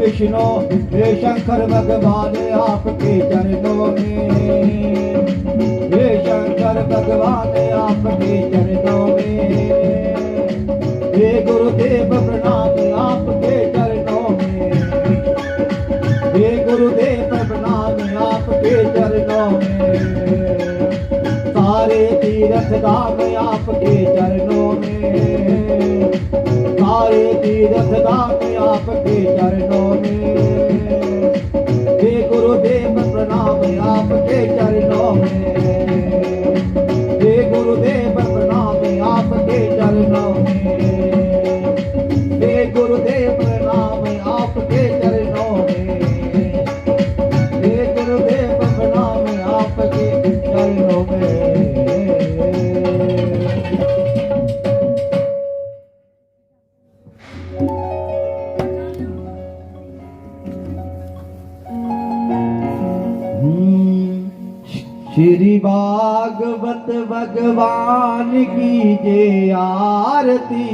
विष्णु हे शंकर भगवान आपके चरणों में, हे शंकर भगवान आपके चरणों में, हे गुरुदेव प्रणाम आपके चरणों में, हे गुरुदेव प्रणाम आपके चरणों में, सारे तीर्थ धाम आपके चरणों में, सारे तीर्थ धाम आपके चरणों में, हे गुरुदेव प्रणाम आपके चरणों में, हे गुरुदेव प्रणाम आपके चरणों में, हे गुरुदेव प्रणाम आपके चरणों में, हे गुरुदेव प्रणाम आपके चरणों में। श्री भागवत भगवान की जय आरती,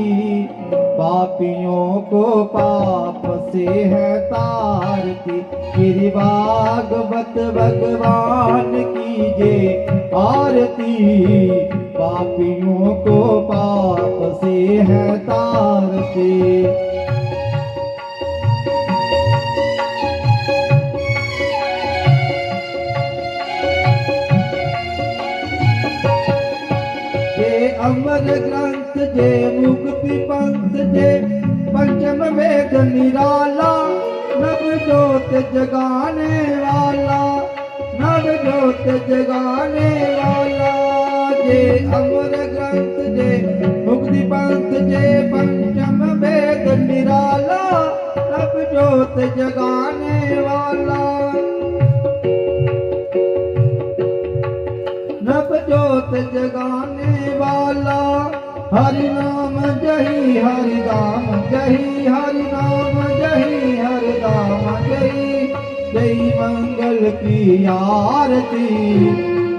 पापियों को पाप से है तारती। श्री भागवत भगवान की जय आरती, पापियों को पाप से है तारती। अमर ग्रंथ जे मुक्ति पंथ जे पंचम वेद निराला, नव ज्योत जगाने वाला, नव ज्योत जगाने वाला। जे अमर ग्रंथ जे मुक्ति पंथ जे पंचम वेद निराला, नव ज्योत जगाने वाला, नव ज्योत जगाने वाला। हरि नाम जही हरि राम जही, हरि नाम जही हरि राम जही। जय मंगल की आरती,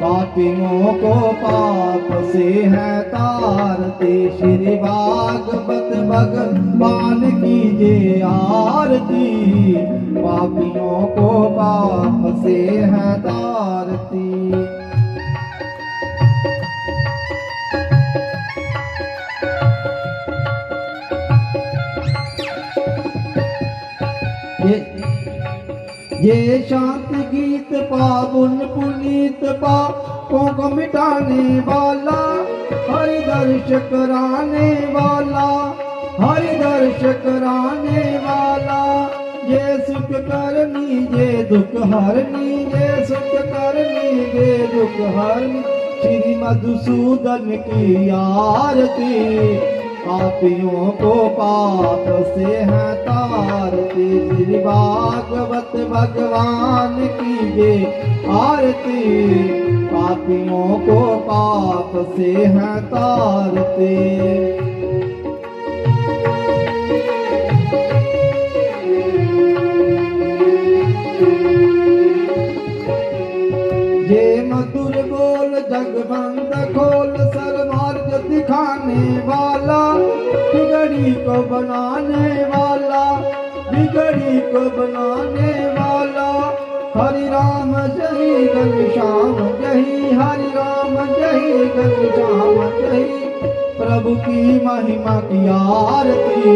पापियों को पाप से है तारती। श्री भागवत भगवान की जय आरती, पापियों को पाप से है तारती। ये शांत गीत पावन पुनीत पापों को मिटाने वाला, हरि दर्श कराने वाला, हरि दर्श कराने वाला। ये सुख करनी ये दुख हरनी, ये सुख करनी ये दुख हरनी। श्री मधुसूदन की आरती, पापियों को पाप से है तारती। श्री भागवत भगवान की जय आरती, पापियों को पाप से है तारती। ये मधुर बोल जगबंद खोल, सर्वमार्ग दिखाने वाला, बिगड़ी को बनाने वाला, बिगड़ी को बनाने वाला। हरि राम जय घनश्याम जय, हरि राम जय घनश्याम जय। प्रभु की महिमा की आरती,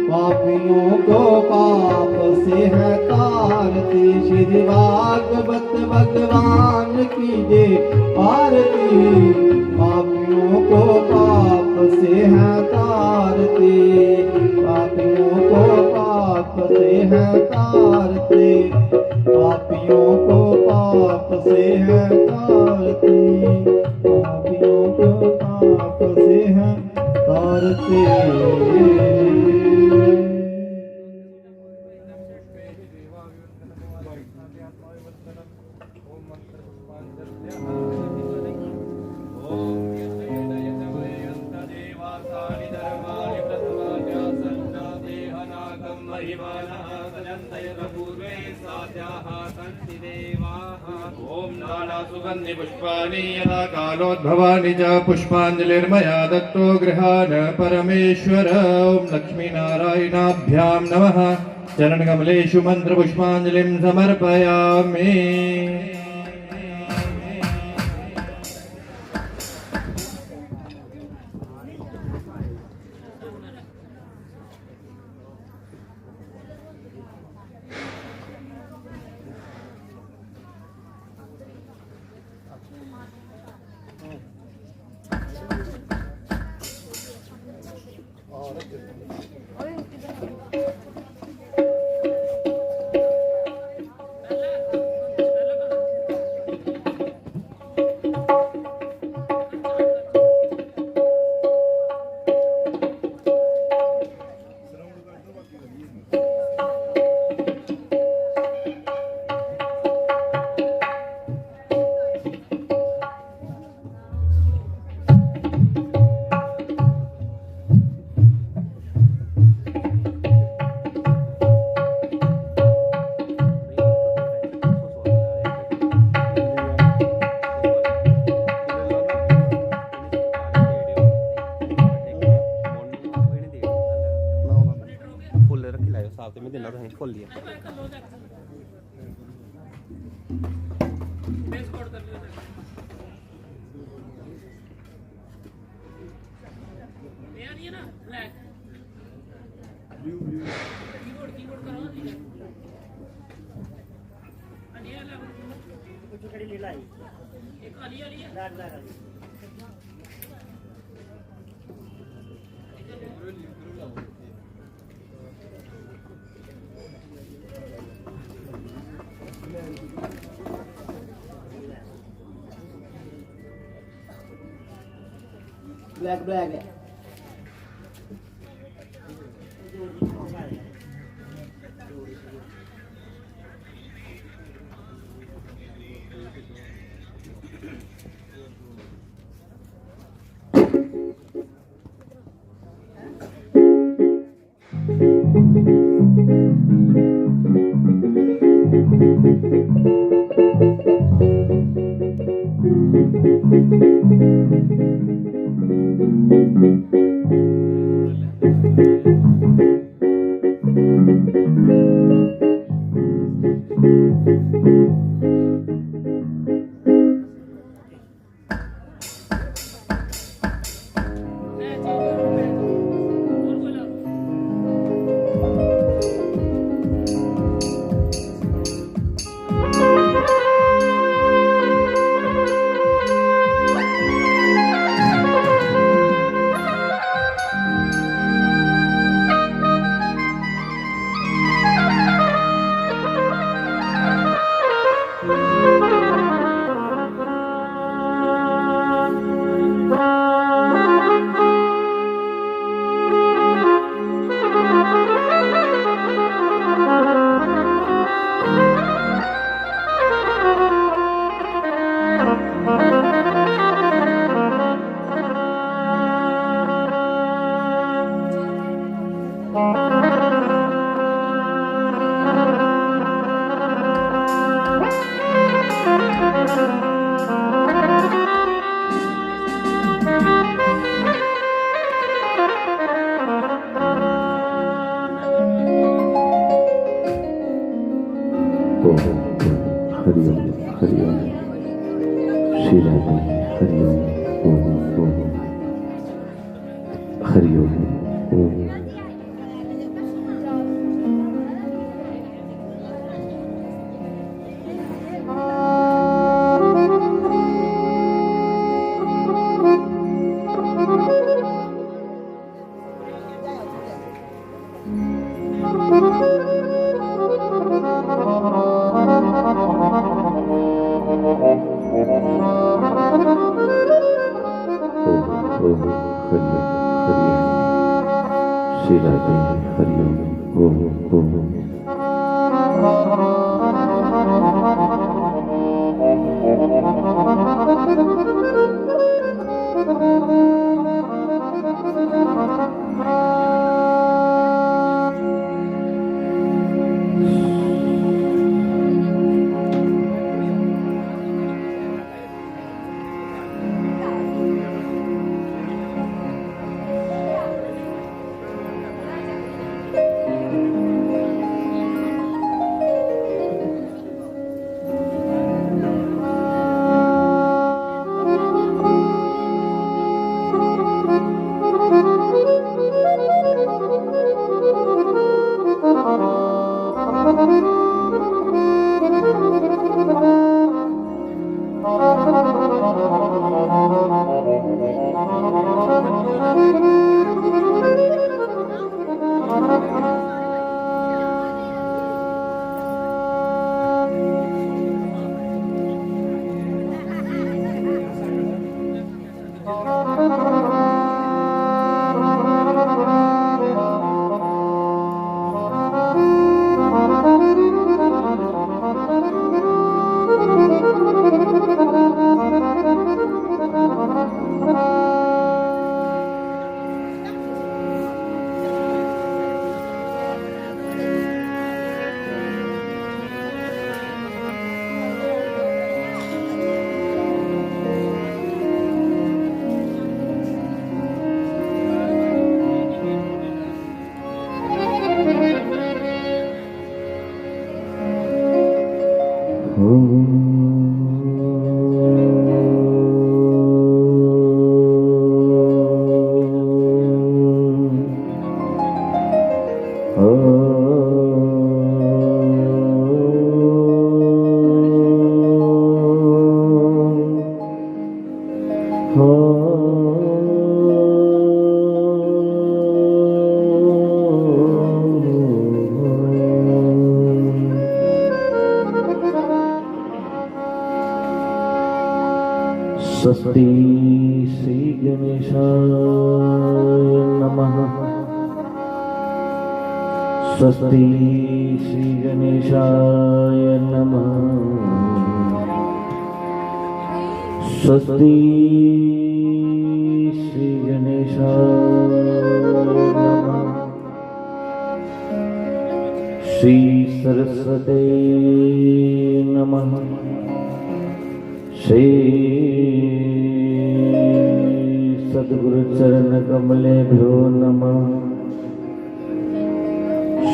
पापियों को पाप से है तारती। श्री भागवत भगवान की जय आरती, पापियों को पाप से है तारती, पापियों को पाप से है तारती, पापियों को पाप से है तारती, पापियों को पाप से है तारती। ओम नाना सुगंधि पुष्पाणि यथा कालोद्भवानि च पुष्पाञ्जलिर्मया दत्तो गृहाण परमेश्वर। ओम लक्ष्मीनारायणाभ्यां नमः। चरणकमलेषु मन्त्रपुष्पाञ्जलिं समर्पयामि। ब्लैक है। स्वस्ति श्री गणेशाय नमः। स्वस्ति श्री गणेशाय नमः। स्वस्ति श्री गणेशाय नमः। श्री सरस्वते नमः। श्री सद्गुरु चरण कमलेभ्यो नमः।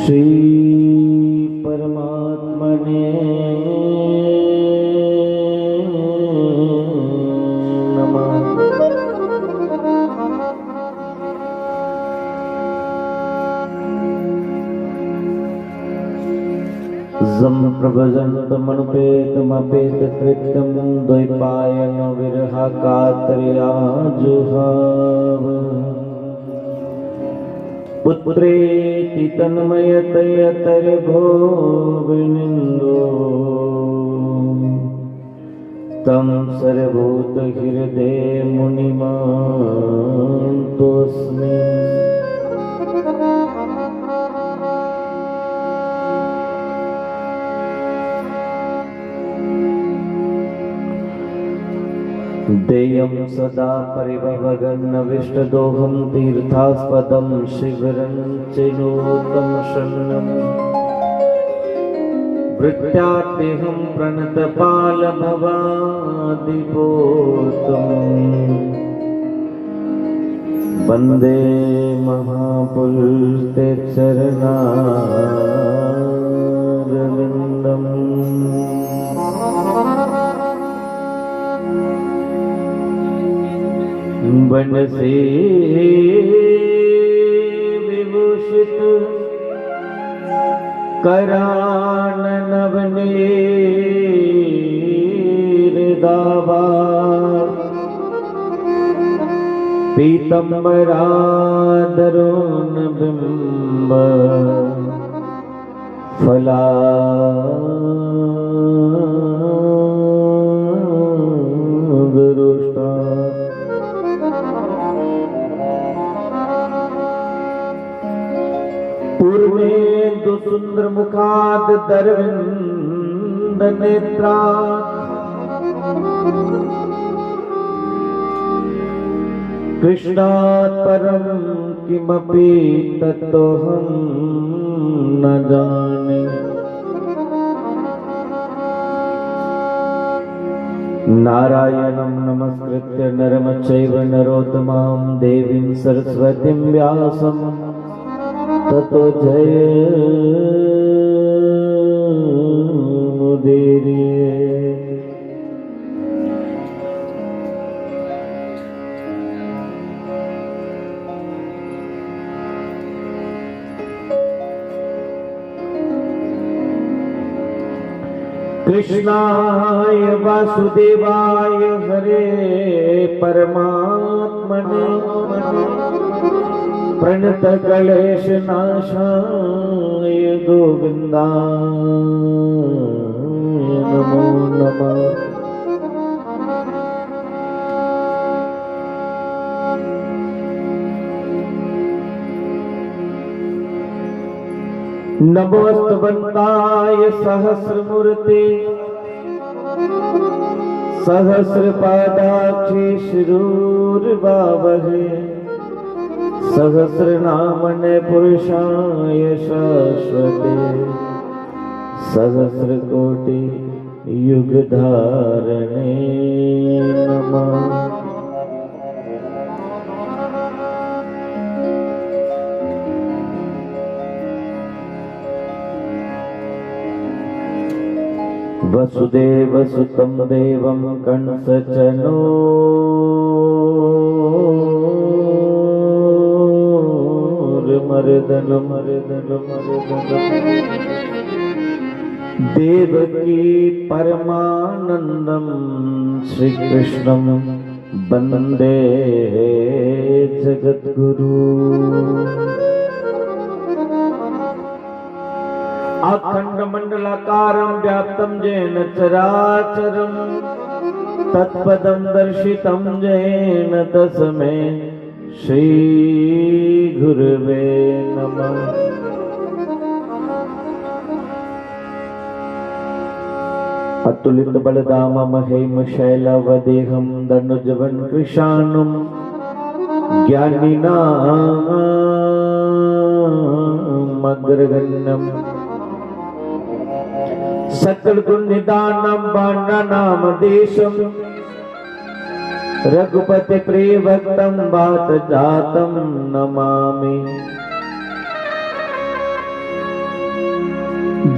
श्री परमात्मने नमः। जम प्रभजन्तमनुपेतमपेत कृत्यं द्वैपायन विरहा कातर्या जुहाव। पुत्रेति तन्मयतयतर्भो विनिन्दो तं सर्वभूतहृदये मुनिमान्तोऽस्मि। देयं सदा परिभवगन्नविष्टदोहं तीर्थास्पदं शिवरं चिनोतं शरणं। वृत्त्याद्यहं प्रणतपालभवादिपोतं वन्दे महापुरुषते चरणारविन्दम्। बनसे विभूषित कराननवनीरदावा पीतम्बराधरोन बिम्ब फलागरुष्टा पूर्णेन्दु सुंदर मुखाद दरविंद नेत्रा कृष्णात् परं किमपि तत्त्वहं न जाने। नारायणं नमस्कृत्य नरं चैव नरोत्तमां देवीं सरस्वतीं व्यासं ततो जयमुदीरये। कृष्णाय वासुदेवाय हरे परमात्मने प्रणतक्लेशनाशाय गोविन्दाय नमो नमः। नमोस्तवन्ताय सहस्रमूर्ते सहस्रपादाक्षि शिरोर्बावहे सहस्रनामने पुरुषाय शाश्वते सहस्रकोटि युगधारणे नमः। वसुदेव सुतं देवं देवकी परमानंदं श्री कृष्णं वंदे जगद्गुरु। अखंड मंडलाकारं व्याप्तं येन चराचरं तत्पदं दर्शितं येन तस्मै श्री गुरुवे नमः। अतुलित बलधामं हेमशैलवदेहं दनुजवन् कृशानं ज्ञानिनाम् अग्रगण्यम् सकल गुण निदानं वाणानाम देशं रघुपति प्रिय भक्तं वात जातं नमामि।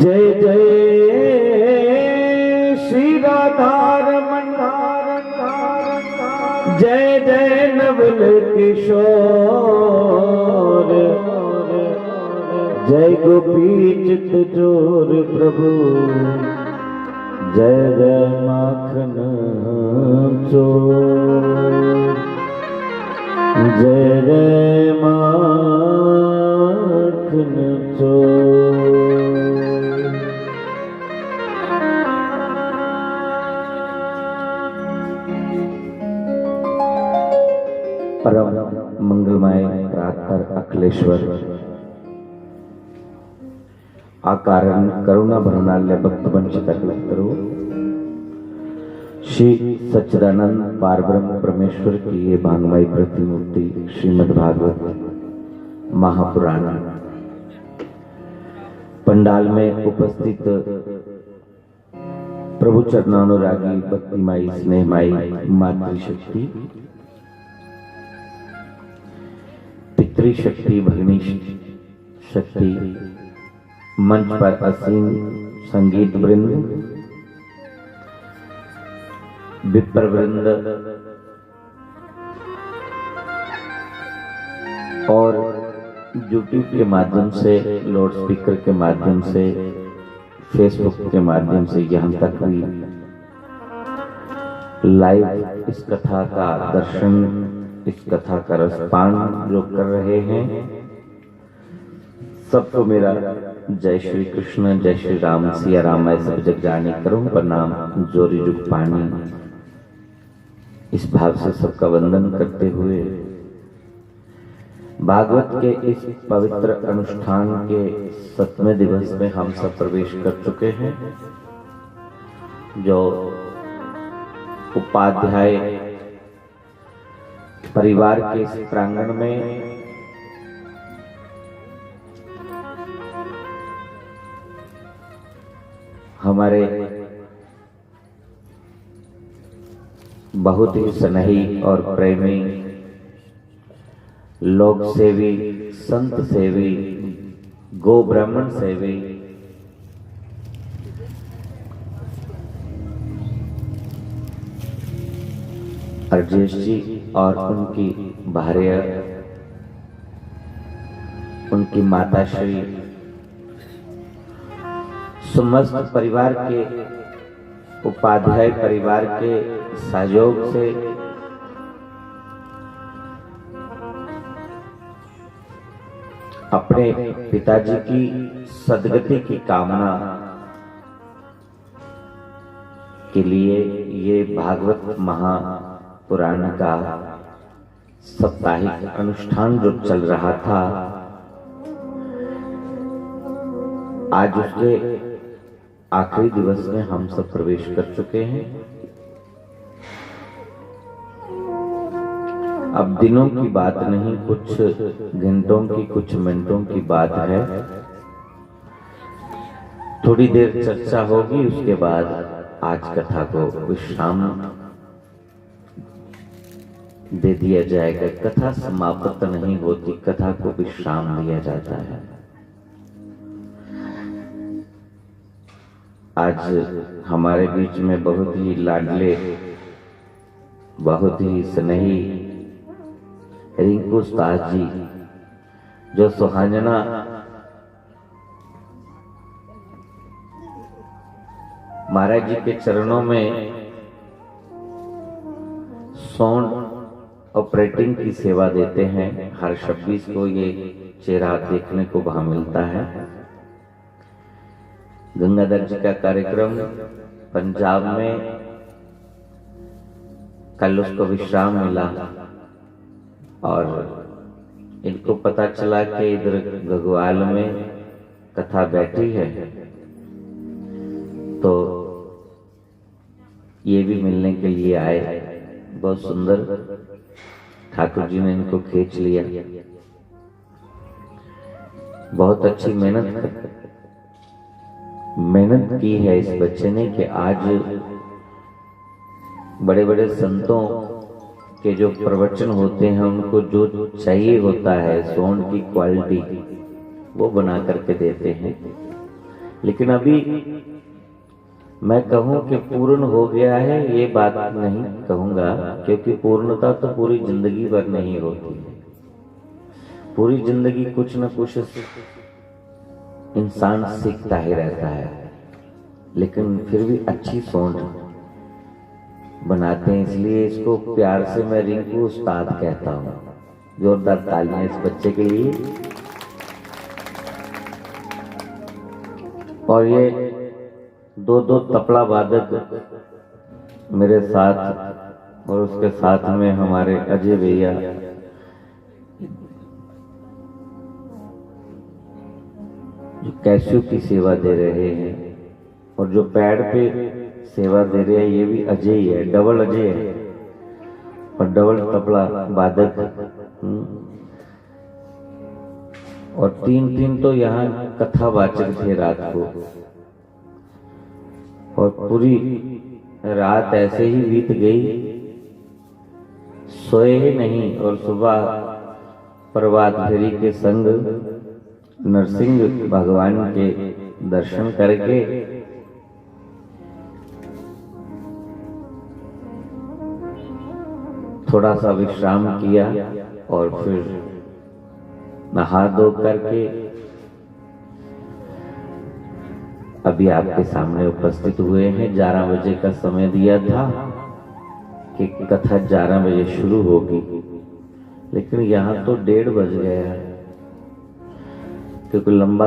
जय जय श्री राधारमण जय जय नवल किशोर जय गोपी चित चोर प्रभु जय जय माखन चोर जय जय माखन चोर। परम मंगलमय प्रातर अखिलेश्वर आकारण करुणा भरणाल्य भक्त वंचित करो श्री सच्चिदानंद पारब्रह्म परमेश्वर की ये भांगमयी प्रतिमूर्ति श्रीमद् भागवत महापुराण पंडाल में उपस्थित प्रभु चरणानुरागी भक्तिमाई स्नेहमाई मातृशक्ति पितृशक्ति भगिनी शक्ति मंच पर असीम संगीत वृंद विप्र वृंद और यूट्यूब के माध्यम से लाउड स्पीकर के माध्यम से फेसबुक के माध्यम से यहाँ तक भी लाइव इस कथा का दर्शन इस कथा का रसपान जो कर रहे हैं सबको मेरा जय श्री कृष्ण जय श्री राम सिया राम सब जग जाने करूं प्रणाम जोरी जुग पानी। इस भाव से सबका वंदन करते हुए भागवत के इस पवित्र अनुष्ठान के 7वें दिवस में हम सब प्रवेश कर चुके हैं। जो उपाध्याय परिवार के इस प्रांगण में हमारे बहुत ही स्नेही और प्रेमी लोक सेवी संत सेवी गो ब्राह्मण सेवी अर्जेश जी और उनकी भार्य उनकी माता श्री समस्त परिवार के उपाध्याय परिवार के सहयोग से अपने पिताजी की सदगति की कामना के लिए ये भागवत महापुराण का साप्ताहिक अनुष्ठान जो चल रहा था आज उसके आखिरी दिवस में हम सब प्रवेश कर चुके हैं। अब दिनों की बात नहीं, कुछ घंटों की कुछ मिनटों की बात है। थोड़ी देर चर्चा होगी, उसके बाद आज कथा को विश्राम दे दिया जाएगा। कथा समाप्त नहीं होती, कथा को विश्राम दिया जाता है। आज हमारे बीच में बहुत ही लाडले, बहुत ही स्नेही रिंकू उस्ताद जी, जो सुहांजना महाराज जी के चरणों में साउंड ऑपरेटिंग की सेवा देते हैं। हर 26 को ये चेहरा देखने को वहां मिलता है। गंगाधर जी का कार्यक्रम पंजाब में, कल उसको विश्राम मिला और इनको पता चला कि इधर गगवाल में कथा बैठी है, तो ये भी मिलने के लिए आए। बहुत सुंदर ठाकुर जी ने इनको खींच लिया। बहुत अच्छी मेहनत की है इस बच्चे ने कि आज बड़े बड़े संतों के जो प्रवचन होते हैं उनको जो चाहिए होता है साउंड की क्वालिटी, वो बना करके देते हैं। लेकिन अभी मैं कहूं कि पूर्ण हो गया है, ये बात नहीं कहूंगा, क्योंकि पूर्णता तो पूरी जिंदगी भर नहीं होती है। पूरी जिंदगी कुछ न कुछ इंसान सीखता ही रहता है, लेकिन फिर भी अच्छी साउंड बनाते हैं। इसलिए इसको प्यार से मैं रिंकू उस्ताद कहता हूं। जोरदार तालियां इस बच्चे के लिए। और ये दो तबला वादक मेरे साथ, और उसके साथ में हमारे अजय भैया, जो कैसियो की सेवा दे रहे हैं, और जो पैड पे सेवा दे रहे हैं ये भी अजय ही है, डबल अजय है और डबल तबला वादक। और तीन तो यहाँ कथावाचक थे रात को, और पूरी रात ऐसे ही बीत गई, सोए ही नहीं। और सुबह प्रभात फेरी के संग नरसिंह भगवान के दर्शन करके थोड़ा सा विश्राम किया और फिर नहा धो करके अभी आपके सामने उपस्थित हुए हैं। 11 बजे का समय दिया था कि कथा 11 बजे शुरू होगी, लेकिन यहाँ तो 1:30 बज गया है, क्योंकि लंबा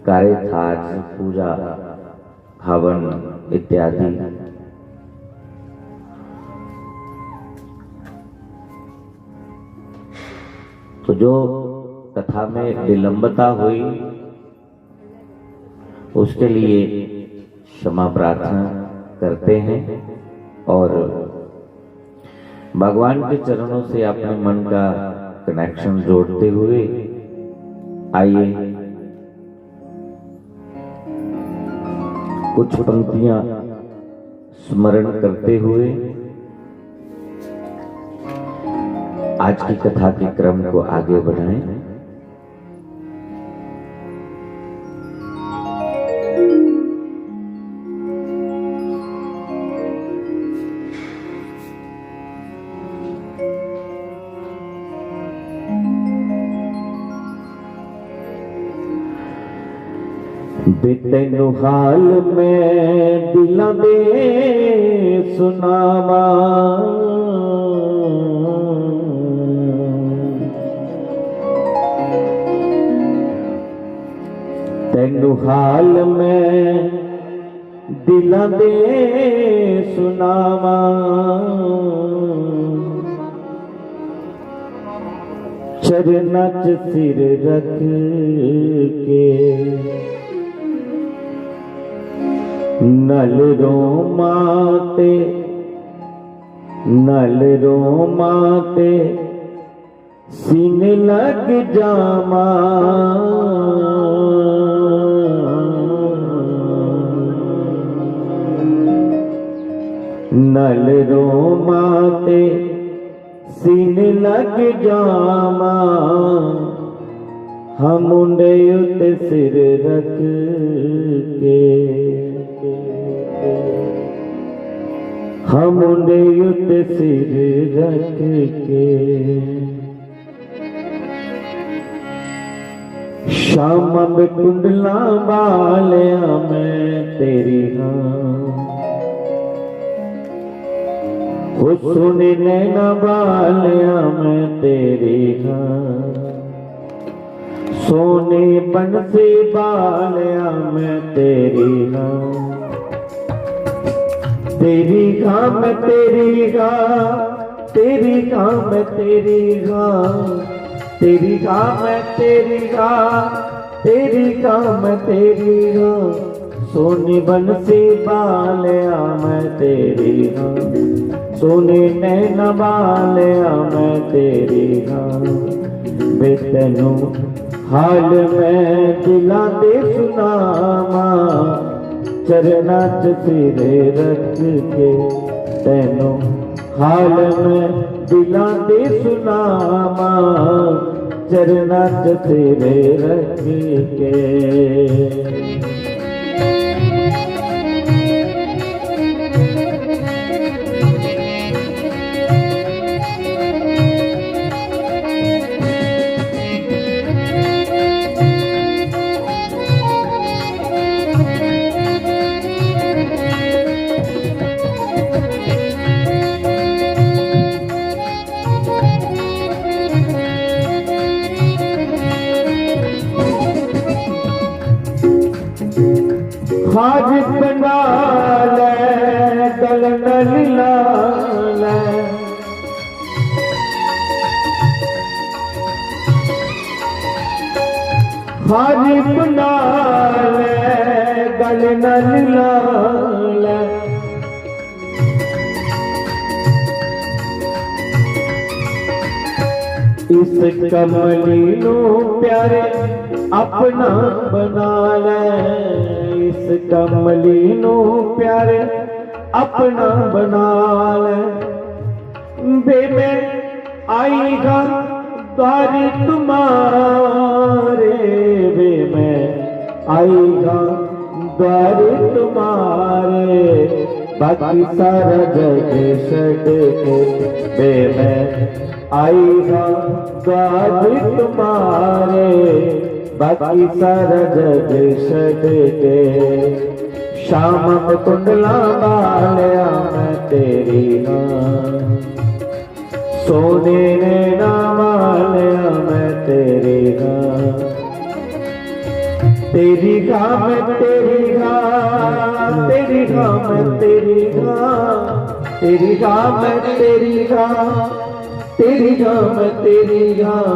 कार्य था आज, पूजा हवन इत्यादि। तो जो कथा में विलंबता हुई उसके लिए क्षमा प्रार्थना करते हैं, और भगवान के चरणों से अपने मन का कनेक्शन जोड़ते हुए आइए कुछ पंक्तियां स्मरण करते हुए आज की कथा के क्रम को आगे बढ़ाएं। तैनू हाल में दिलां दे सुनावा, तैनू हाल में दिलां दे सुनावा, चरना च सिर रख के नल रोमाते सीने लग जामा, नल रोमाते सीने लग जामा, हम मुंडे उते सिर रख के ते सिर रख के शाम में कुंडला बालिया मैं तेरी हाँ वो सुने नैना बालिया मैं तेरी हाँ सोने बंसी बालिया मैं तेरी हाँ तेरी हाँ मैं तेरी हाँ तेरी हाँ मैं तेरी हाँ तेरी हाँ मैं तेरी हाँ तेरी हाँ मैं तेरी हाँ सोनी बंसी बालिया मैं तेरी हाँ सोनी नैना बालिया मैं तेरी हाँ वे तैनू हाल मैं दिलां दे सुनावा चरना च सिरे रख के तैनू हाल मैं दिलां दे सुनावा चरना च सिरे रख के हाज बना ले गल नलिला ले हाज बना ले गल नलिला ले इस कमली नू प्यारे अपना बना ले इस कमली नू प्यारे अपना बना ले बे मैं आईगा द्वारी तुम्हारे बे मैं आईगा द्वारी तुम्हारे बाकी सारा जग छड़ के बे मैं आईगा द्वारी तुम्हारे बाकी सारा जग छड़ के शाम में कुंडला बालिया मैं तेरी हाँ सोने नैना बालिया मैं तेरी हाँ तेरी हाँ मैं तेरी हाँ तेरी हाँ मैं तेरी हाँ तेरी हाँ मैं तेरी हाँ तेरी हाँ मैं तेरी हाँ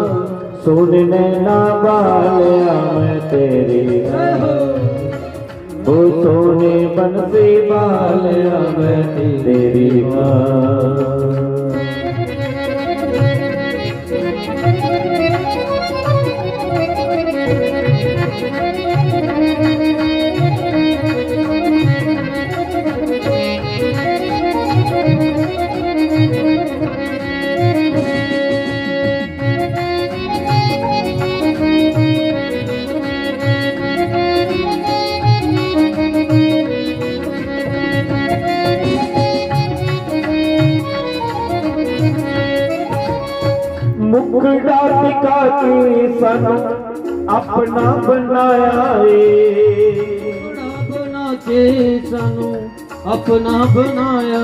सोने नैना बालिया मैं तेरी हाँ वो सोने बंसी बालिया मैं तेरी माँ मुखड़ा टिका के सन अपना बनाया बना के सानू अपना बनाया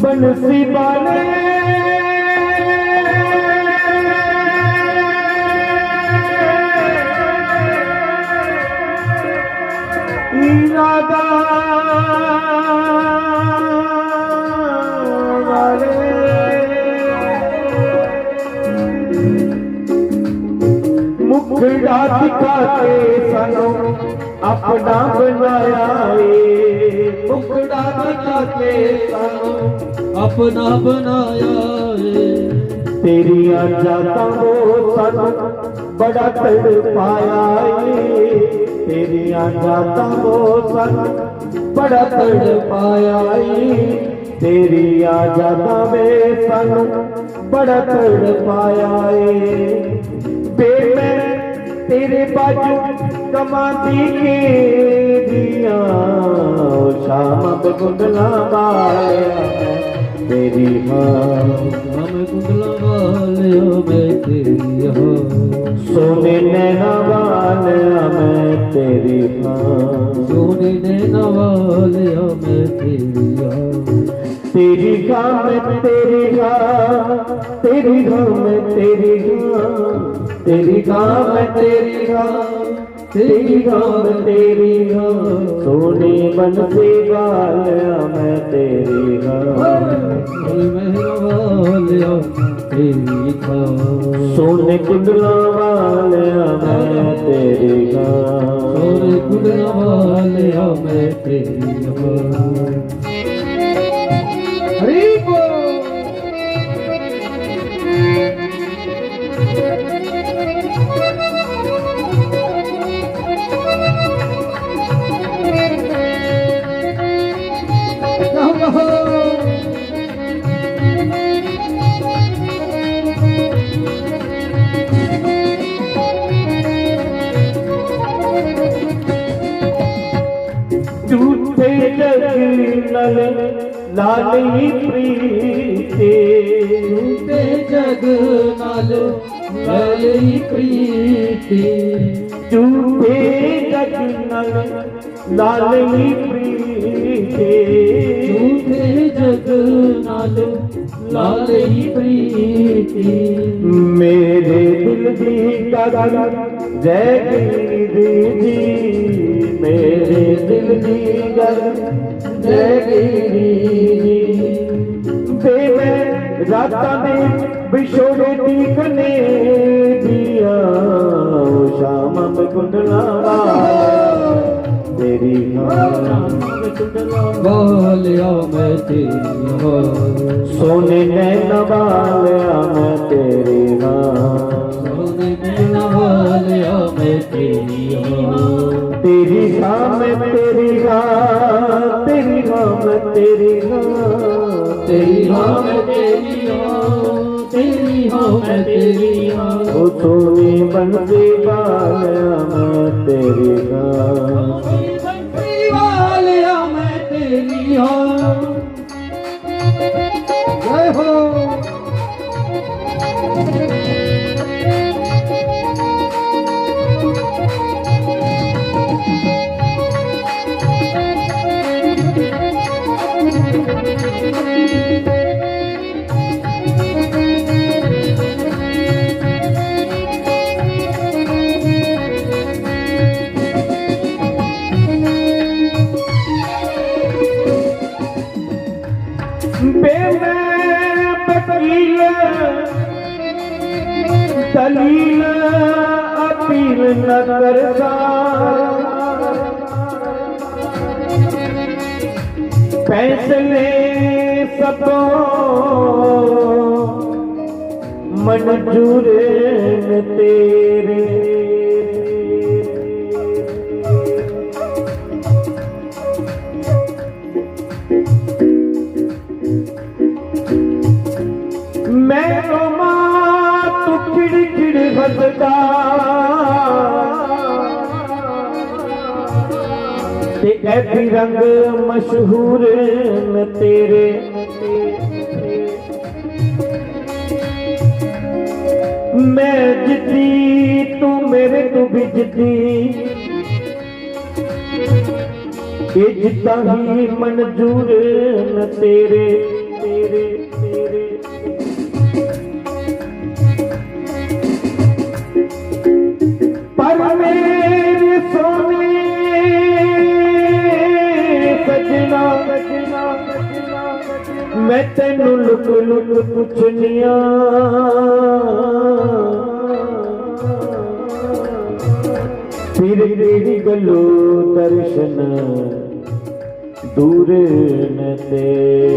बंसी वाले इरादा मुखड़ा दिखा के सनो अपना बनाया मुखड़ा दिखा के सानू अपना बनाया तेरी जाता वो सन बड़ा तड़पाया तेरी जाता वो सन बड़ा तड़पाया तेरी जाता वे सन बड़ा तड़पाया बे मैं तेरे बाजू कमाती के तेरी हाँ श्याम कुंडला वालिया मैं तेरी हाँ श्याम कुंडला वालिया मैं तेरी हाँ सोने नैना वालिया मैं तेरी हाँ सोने नैना वालिया मैं तेरी हाँ तेरी हाँ मैं तेरी हाँ तेरी हाँ मैं तेरी हाँ तेरी हाँ मैं तेरी हाँ तेरी हाँ मैं तेरी हाँ सोने बंसी वालिया मैं तेरी हाँ मेहरा वालिया तेरी हाँ सोने कुंडला वालिया मैं तेरी हाँ सोने कुंडला वालिया मैं तेरी हाँ हरि बोल झूठे जग नल लाली प्रीते झूठे जग नाल लाली प्रीति झूठे जग नल लाली प्रीते झूठे जग नाल लाली प्रीति मेरे दिल दी गगन जय गिरिधि जी मेरे दिल दी गगन जय गिरिधि बेवे राता में बिछोड़े दीखने दिया श्याम कुंडला तेरी वालिया मैं तेरी हाँ सोने नैना वालिया मैं तेरी हाँ सोने नैना वालिया मैं तेरी हाँ तेरी हाँ मैं तेरी हाँ तेरी हाँ मैं तेरी हाँ तेरी हाँ मैं तेरी हाँ तेरी हाँ मैं तेरी हाँ ओ सोनी बंसी वालिया मैं तेरी हाँ वालिया मैं तेरी हाँ जय हो वकील दलील अपील न करता फैसले सबो मंजूर न तेरे मैं रोमा तू किड़ किड़ हसदा ते ऐसी रंग मशहूर न तेरे मैं जिद्दी तू मेरे तू भी जिद्दी ये जितना ही मंजूर न तेरे तेरे तेरे पर मेरे सोने सजना मैं तेनू लुक लुक पुछनिया फिर तेरी गलो दर्शन दूर न तेरे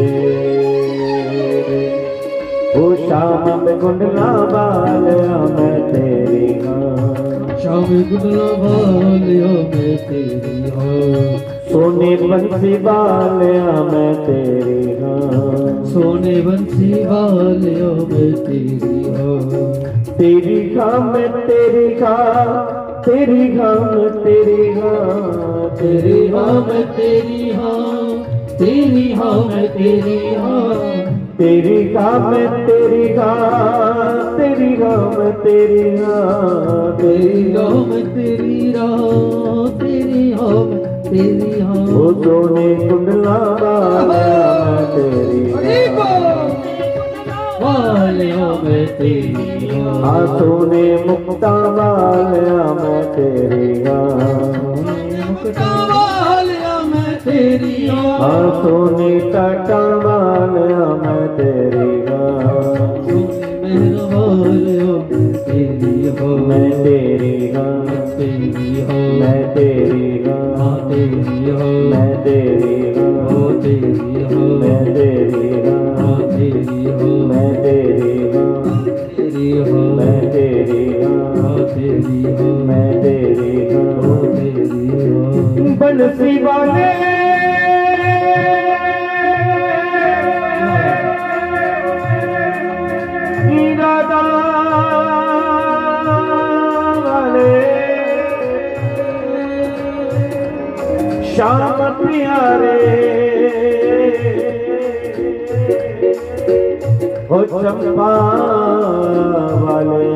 ओ शाम में गुंडला वालिया मैं तेरी हाँ शाम गुंडला वालिया मैं तेरी हाँ सोने बंसी वालिया मैं तेरी हाँ सोने बंसी वालिया मैं तेरी हाँ तेरी हाँ मैं तेरी हाँ तेरी हाँ मैं तेरी हाँ तेरी हाँ मैं तेरी हाँ, तेरी हाँ मैं तेरी हाँ, तेरी हाँ मैं तेरी हाँ, तेरी हाँ मैं तेरी हाँ, तेरी हाँ मैं तेरी हाँ, तेरी हाँ मैं तेरी हाँ। वो सोने कुंडला वालिया मैं तेरी वालिया मैं तेरी हाँ, सोने मुक्ता वालिया मैं तेरी मुक्ता वालिया मैं तेरी हाँ, सोने टाटा वालिया मैं तेरी मेहर वालिया तेरी हाँ, मैं तेरी तेरी हाँ, मैं तेरी तेरी हाँ, मैं तेरी तेरी हाँ, मैं तेरी तेरी हाँ, मैं तेरी तेरी हाँ, मैं तेरी तेरी हाँ, मैं तेरी तेरी हाँ। बंसी वाले इरादा वाले श्याम प्यारे हो चंपा वाले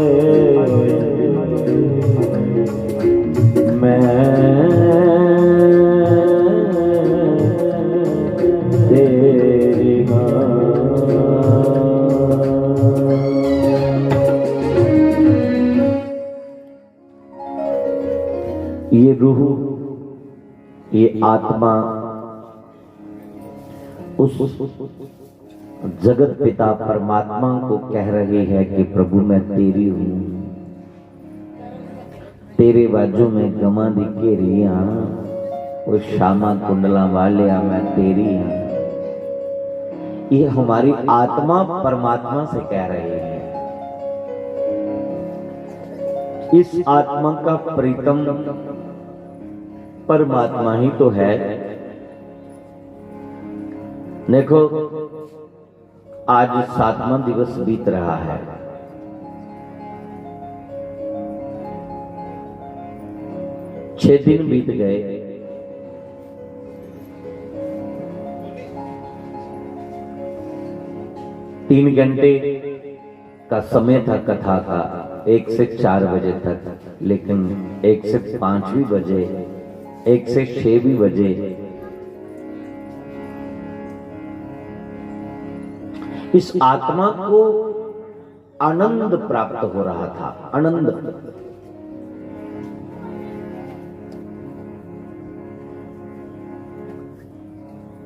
मैं तेरी ये रूह, ये आत्मा उस जगत पिता परमात्मा को कह रही है कि प्रभु मैं तेरी हूं, तेरे बाजू में गमा दी घेरिया, वो श्यामा कुंडला वालिया मैं तेरी हूं। ये हमारी आत्मा परमात्मा से कह रही है। इस आत्मा का प्रीतम परमात्मा ही तो है। देखो आज 7वां दिवस बीत रहा है। छह दिन बीत गए। तीन घंटे का समय था कथा का, 1 से 4 बजे तक, लेकिन 1 से 5 भी बजे, 1 से 6 भी बजे। इस आत्मा को आनंद प्राप्त हो रहा था, आनंद।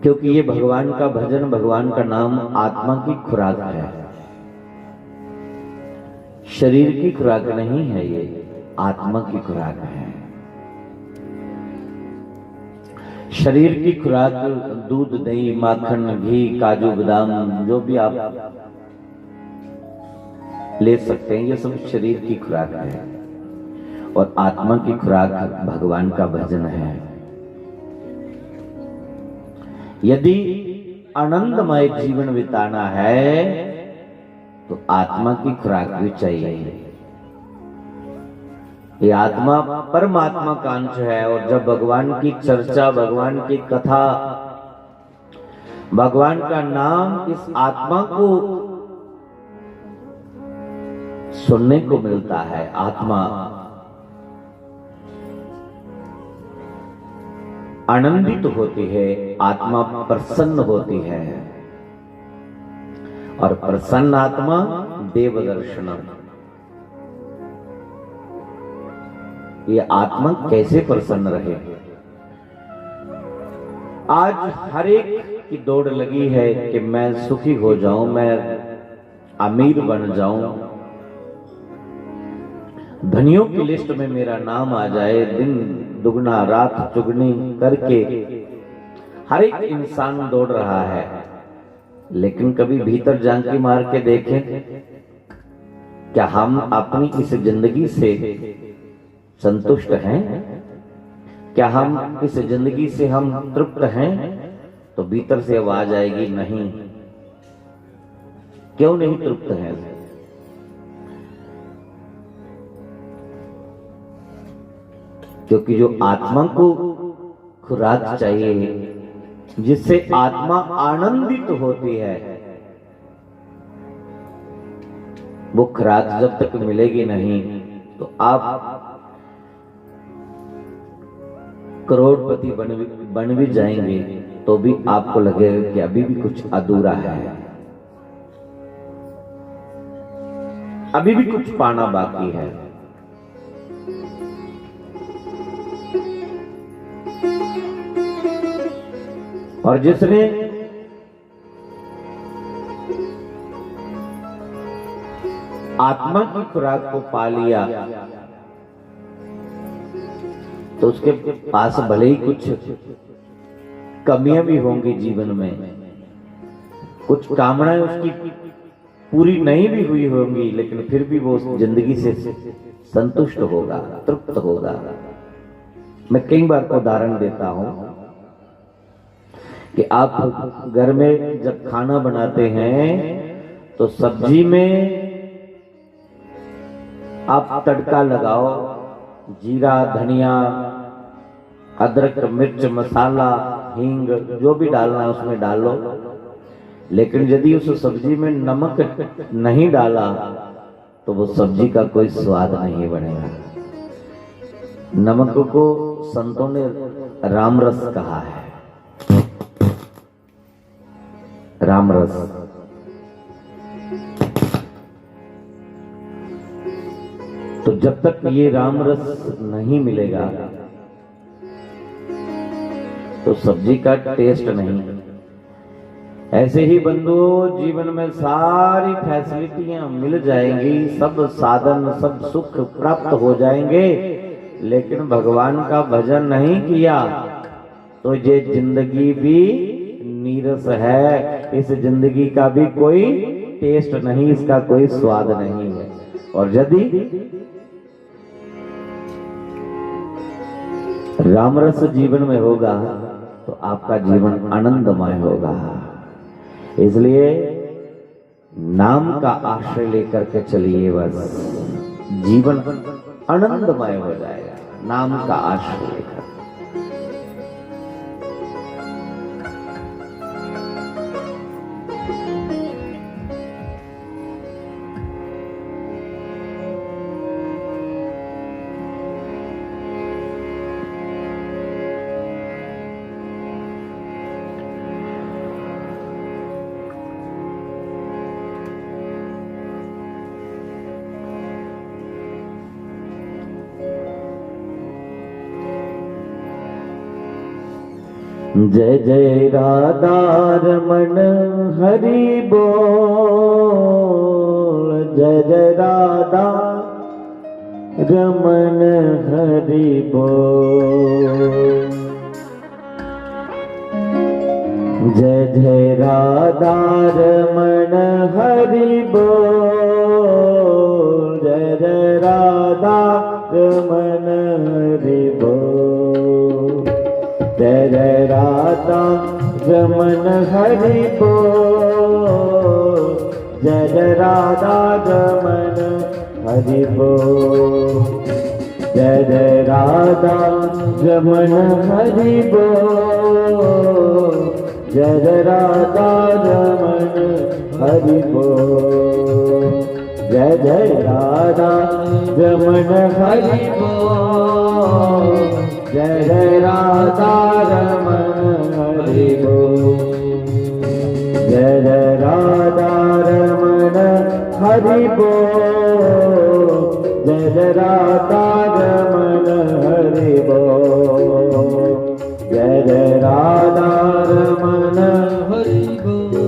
क्योंकि ये भगवान का भजन, भगवान का नाम आत्मा की खुराक है, शरीर की खुराक नहीं है, ये आत्मा की खुराक है। शरीर की खुराक दूध, दही, माखन, घी, काजू, बादाम, जो भी आप ले सकते हैं, ये सब शरीर की खुराक है। और आत्मा की खुराक भगवान का भजन है। यदि आनंदमय जीवन बिताना है तो आत्मा की खुराक भी चाहिए। ये आत्मा परमात्मा का अंश है। और जब भगवान की चर्चा, भगवान की कथा, भगवान का नाम इस आत्मा को सुनने को मिलता है, आत्मा आनंदित होती है, आत्मा प्रसन्न होती है। और प्रसन्न आत्मा देव दर्शनम। ये आत्मा कैसे प्रसन्न रहे? आज हर एक की दौड़ लगी है कि मैं सुखी हो जाऊं, मैं अमीर बन जाऊं, धनियों की लिस्ट में मेरा नाम आ जाए, दिन दुगना रात चुगनी करके हर एक इंसान दौड़ रहा है। लेकिन कभी भीतर झांकी मार के देखें, क्या हम अपनी इस जिंदगी से संतुष्ट हैं? क्या हम इस जिंदगी से हम तृप्त हैं? तो भीतर से आवाज आएगी, नहीं। क्यों नहीं तृप्त हैं? क्योंकि जो आत्मा को खुराक चाहिए जिससे आत्मा आनंदित होती है, वो खुराक जब तक मिलेगी नहीं तो आप करोड़पति बन भी जाएंगे तो भी आपको लगेगा कि अभी भी कुछ अधूरा है, अभी भी कुछ पाना बाकी है। और जिसने आत्मा की खुराक को पा लिया तो उसके पास भले ही कुछ कमियां भी होंगी जीवन में, कुछ कामनाएं उसकी पूरी नहीं भी हुई होंगी, लेकिन फिर भी वो उस जिंदगी से संतुष्ट होगा, तृप्त होगा। मैं कई बार उदाहरण देता हूं कि आप घर में जब खाना बनाते हैं तो सब्जी में आप तड़का लगाओ, जीरा, धनिया, अदरक, मिर्च, मसाला, हींग, जो भी डालना है उसमें डालो। लेकिन यदि उस सब्जी में नमक नहीं डाला तो वो सब्जी का कोई स्वाद नहीं बनेगा। नमक को संतों ने रामरस कहा है, रामरस। तो जब तक ये रामरस नहीं मिलेगा तो सब्जी का टेस्ट नहीं। ऐसे ही बंधुओं, जीवन में सारी फैसिलिटियां मिल जाएंगी, सब साधन, सब सुख प्राप्त हो जाएंगे, लेकिन भगवान का भजन नहीं किया तो ये जिंदगी भी नीरस है। इस जिंदगी का भी कोई टेस्ट नहीं, इसका कोई स्वाद नहीं है। और यदि रामरस जीवन में होगा तो आपका जीवन आनंदमय होगा। इसलिए नाम का आश्रय लेकर के चलिए, बस जीवन आनंदमय हो जाएगा नाम का आश्रय लेकर। जय जय राधा रमन हरि बोल, जय जय राधा रमन हरि बोल, जय जय राधा रमन हरि बोल, जय जय राधा रमन हरि बोल, जय जय राधा रमन हरि बोल, जय जय राधा रमन हरि बोल, जय जय राधा रमन हरि बोल, जय जय राधा रमन हरि बोल, जय जय राधा रमन हरि बोल, जय जय राधा रमन हरि बोल, जय जय राधा रमन हरि बोल, जय जय राधा रमन हरि बोल, जय जय राधा रमन हरि बोल,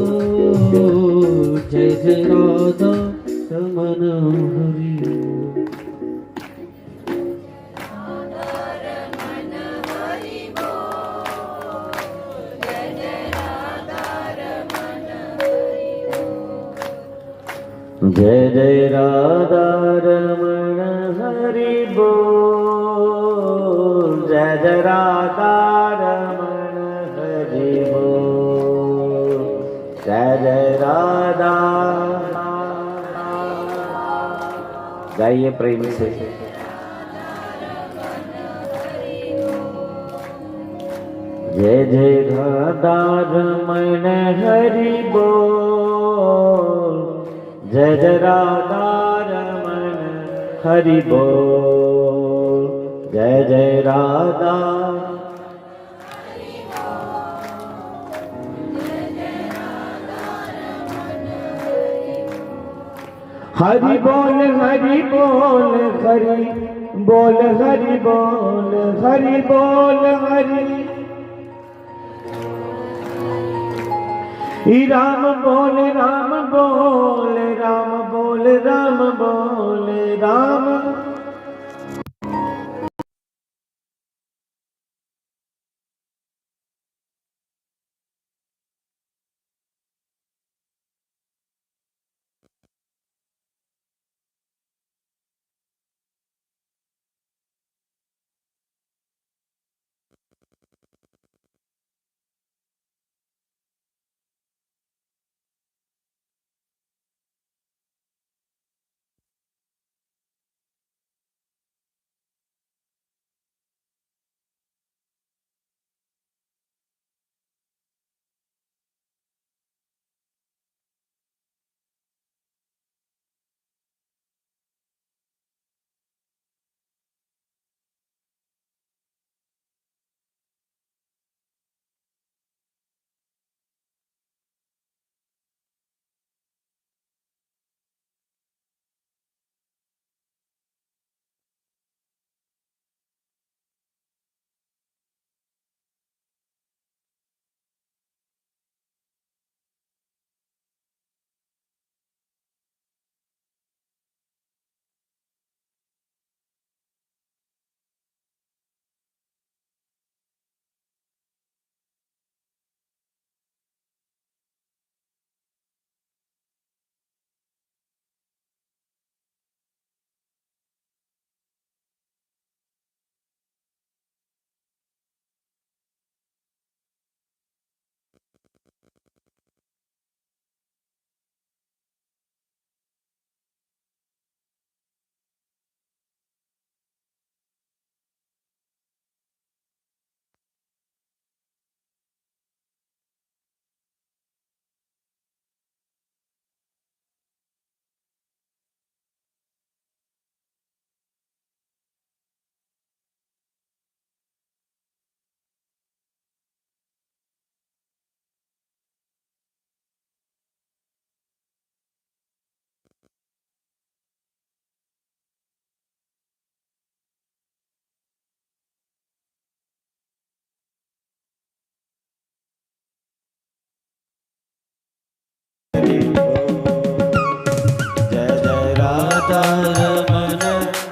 जय जय राधा रमन हरि बोल। जय जय राधा रमन हरि बोल, जय जय राधा रमन हरि बोल, जय जय राधा। गाइए प्रेम से। जय जय राधा रमण हरि बोल, जय जय राधा रमण हरि बोल, जय जय राधा हरि बोल हरि बोल हरि बोल हरि बोल हरि बोल हरि राम बोल राम बोल राम बोल राम बोल राम।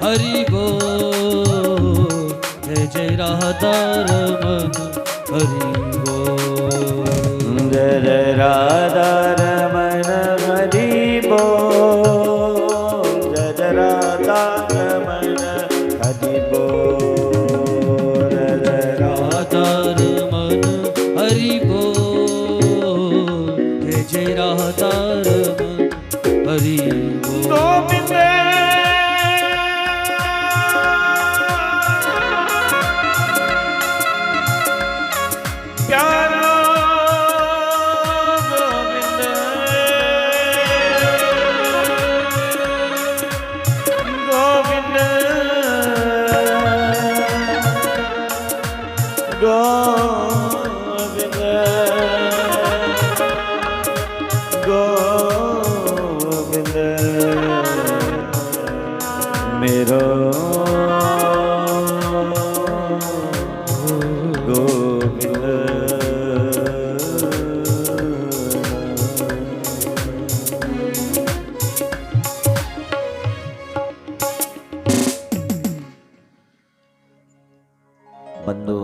हरि बोल, जय जय राधा रमन हरि बोल, जय जय राधा रमन हरि बोल, जय जय राधा रमन हरि बोल, जय जय राधा रमन हरि बोल, जय जय राधा रमन हरि बोल। मेरो गोविंद। बंधु,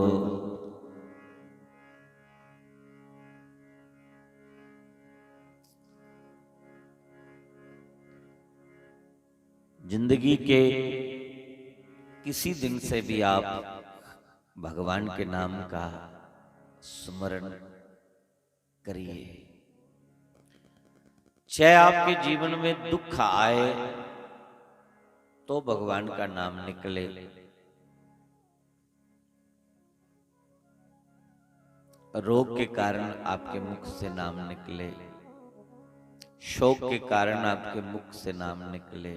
जिंदगी के किसी दिन से भी आप भगवान के नाम का स्मरण करिए। चाहे आपके जीवन में दुख आए तो भगवान का नाम निकले, रोग के कारण आपके मुख से नाम निकले, शोक के कारण आपके मुख से नाम निकले,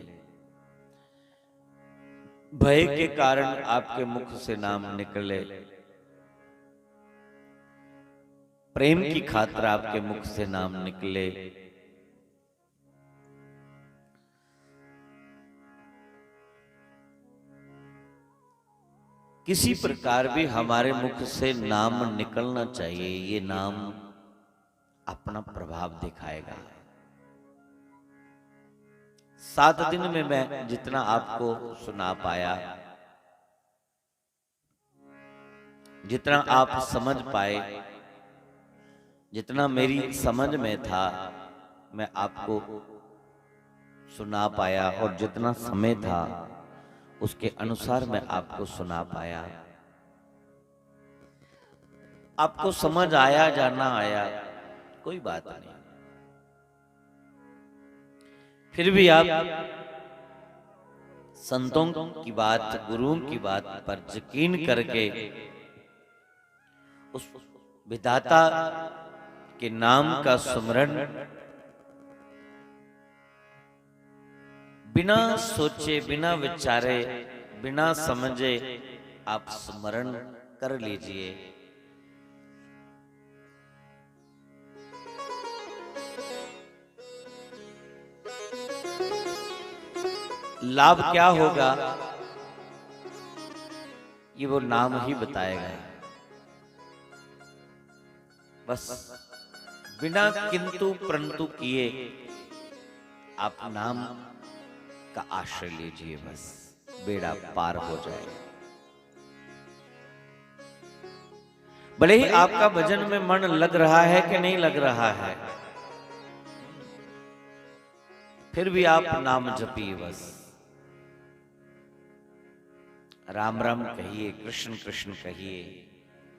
भय के कारण आपके मुख से नाम निकले, प्रेम की खातिर आपके मुख से नाम निकले, किसी प्रकार भी हमारे मुख से नाम निकलना चाहिए। ये नाम अपना प्रभाव दिखाएगा। 7 दिन में मैं जितना आपको सुना पाया, जितना आप समझ पाए, जितना मेरी समझ में था मैं आपको सुना पाया, और जितना समय था उसके अनुसार मैं आपको सुना पाया। आपको समझ आया या ना आया कोई बात नहीं, फिर भी आप संतों की बात, गुरुओं की बात पर यकीन करके उस विधाता के नाम का सुमरन बिना सोचे, बिना विचारे, बिना समझे आप स्मरण कर लीजिए। लाभ क्या होगा ये वो नाम ही बताएगा। बस बिना किंतु परंतु किए आप नाम का आश्रय लीजिए, बस बेड़ा पार हो जाए। भले ही आपका भजन में मन लग रहा है कि नहीं लग रहा है, फिर भी आप नाम जपिए, बस राम राम कहिए, कृष्ण कृष्ण कहिए,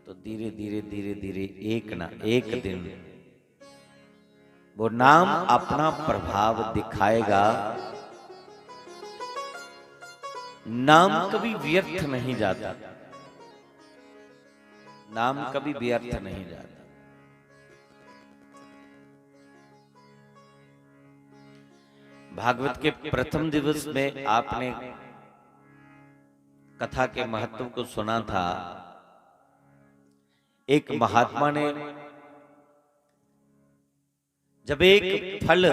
तो धीरे धीरे धीरे धीरे एक ना एक दिन वो नाम अपना प्रभाव दिखाएगा। नाम कभी व्यर्थ नहीं जाता, नाम कभी व्यर्थ नहीं जाता। भागवत के प्रथम दिवस में आपने कथा के महत्व को सुना था। एक महात्मा ने जब एक फल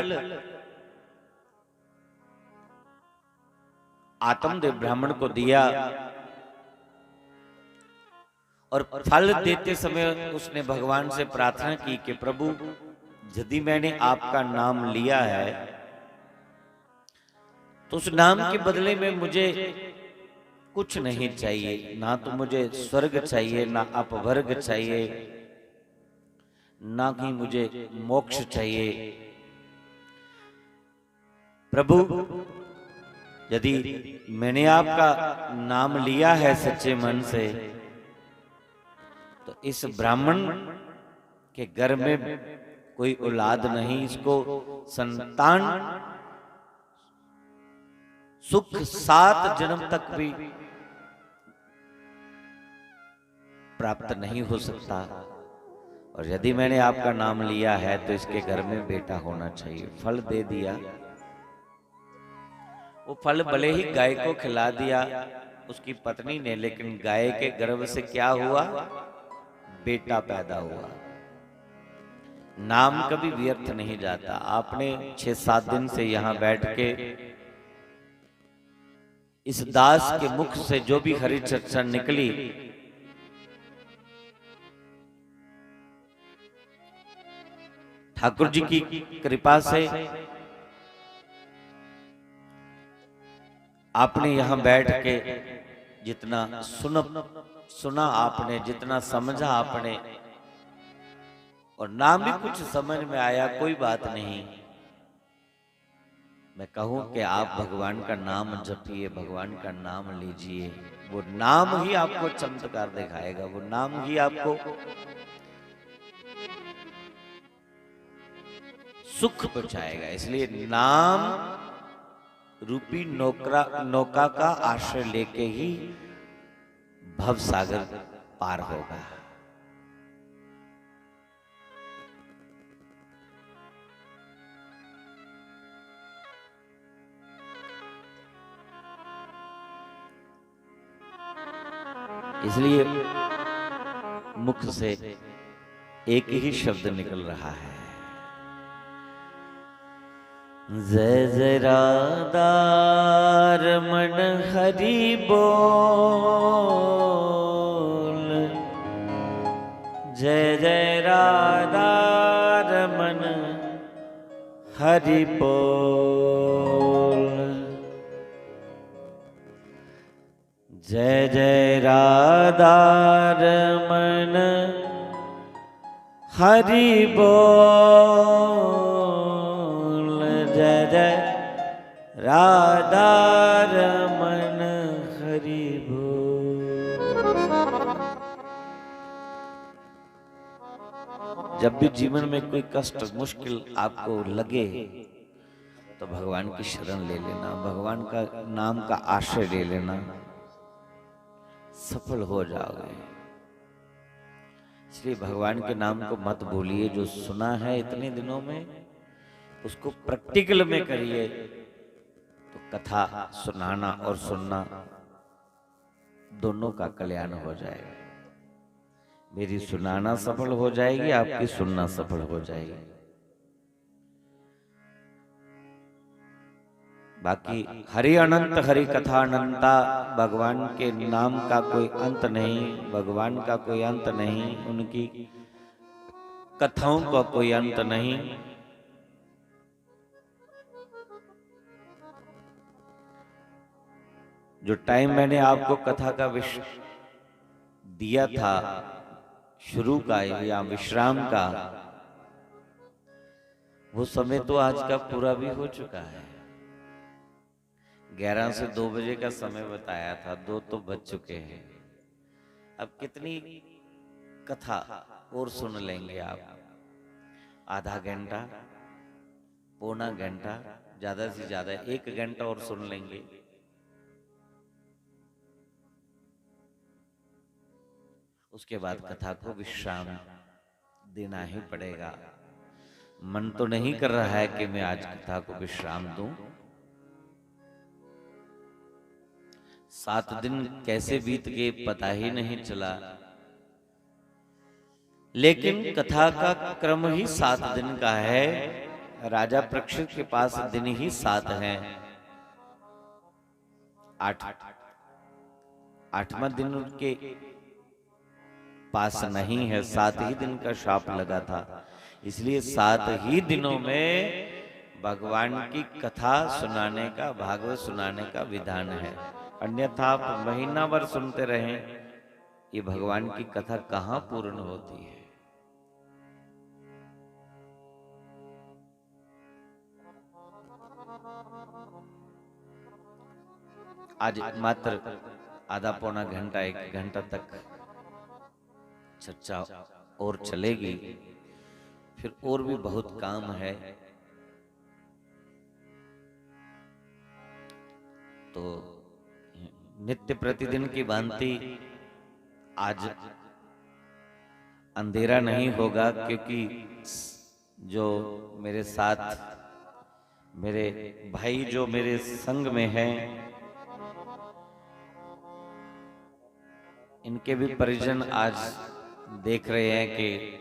आत्मदेव ब्राह्मण को दिया, और फल देते समय उसने भगवान से प्रार्थना की कि प्रभु, यदि मैंने आपका नाम लिया है तो उस नाम के बदले में मुझे कुछ नहीं चाहिए, ना तो मुझे स्वर्ग चाहिए, ना अपवर्ग चाहिए, ना ही मुझे मोक्ष चाहिए। प्रभु, यदि मैंने आपका नाम लिया है सच्चे मन से, तो इस ब्राह्मण के घर में कोई औलाद नहीं, इसको संतान सुख 7 जन्म तक भी प्राप्त नहीं हो सकता, और यदि मैंने आपका नाम लिया है तो इसके घर में बेटा होना चाहिए। फल दे दिया। वो फल भले ही गाय को खिला दिया उसकी पत्नी ने, लेकिन गाय के गर्भ से क्या हुआ? बेटा पैदा हुआ। नाम कभी व्यर्थ नहीं जाता। आपने 6-7 दिन से यहां बैठ के इस दास के मुख से जो भी हरि चर्चा निकली, ठाकुर जी की कृपा से आपने यहां बैठ के जितना सुना आपने, जितना समझा आपने, और नाम भी कुछ समझ में आया, कोई बात नहीं। मैं कहूं कि आप भगवान का नाम जपिए, भगवान का नाम लीजिए, वो नाम ही आपको चमत्कार दिखाएगा, वो नाम ही आपको सुख पहुंचाएगा। इसलिए नाम रूपी नौका का आश्रय लेके ही भव सागर पार होगा। इसलिए मुख से एक ही शब्द निकल रहा है, जय जय राधार मन हरि बोल, जय जय राधार मन हरि बोल, जय जय राधार मन हरि बोल, जय जय राधार मन हरि बोल। जब भी जीवन में कोई कष्ट मुश्किल आपको लगे तो भगवान की शरण ले लेना, भगवान का नाम का आश्रय ले लेना, सफल हो जाओगे। इसलिए भगवान के नाम को मत भूलिए। जो सुना है इतने दिनों में उसको प्रैक्टिकल में करिए, तो कथा सुनाना और सुनना दोनों का कल्याण हो जाएगा। मेरी सुनाना सफल हो जाएगी, आपकी सुनना सफल हो जाएगी। बाकी हरि अनंत हरि कथा अनंता, भगवान के नाम का कोई अंत नहीं, भगवान का कोई अंत नहीं, उनकी कथाओं का कोई अंत नहीं। जो टाइम मैंने आपको कथा का दिया था शुरू का या विश्राम का, वो समय तो आज का पूरा भी हो चुका है। 11 से 2 बजे का समय बताया था, 2 तो बज चुके हैं। अब कितनी कथा और सुन लेंगे आप? आधा घंटा, पौना घंटा, ज्यादा से ज्यादा 1 घंटा और सुन लेंगे। उसके बाद कथा को विश्राम देना ही पड़ेगा। मन तो नहीं कर रहा है कि मैं आज कथा को विश्राम दूं। 7 दिन कैसे बीत गए पता ही नहीं चला, लेकिन कथा का क्रम ही 7 दिन का है। राजा परीक्षित के पास दिन ही 7 हैं। 8वां दिन उनके पास नहीं है, 7 ही दिन का शाप लगा था। इसलिए 7 ही दिनों में भगवान की कथा सुनाने का, भागवत सुनाने का विधान है। अन्यथा आप महीना भर सुनते रहें, ये भगवान की कथा कहां पूर्ण होती है। आज मात्र आधा पौना घंटा 1 घंटा तक चर्चा और चलेगी, फिर और भी बहुत काम है। तो नित्य प्रतिदिन की भांति आज अंधेरा नहीं होगा, क्योंकि जो मेरे साथ मेरे भाई जो मेरे संग में हैं, इनके भी परिजन आज देख रहे हैं कि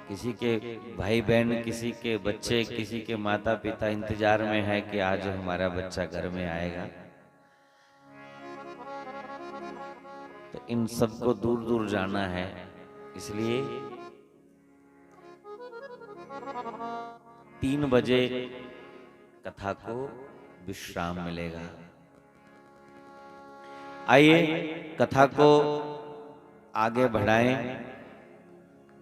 किसी के भाई बहन, किसी के बच्चे, किसी के माता पिता इंतजार में है कि आज हमारा बच्चा घर में आएगा। तो इन सबको दूर दूर जाना है, इसलिए 3 बजे कथा को विश्राम मिलेगा। आइए कथा को आगे बढ़ाएं।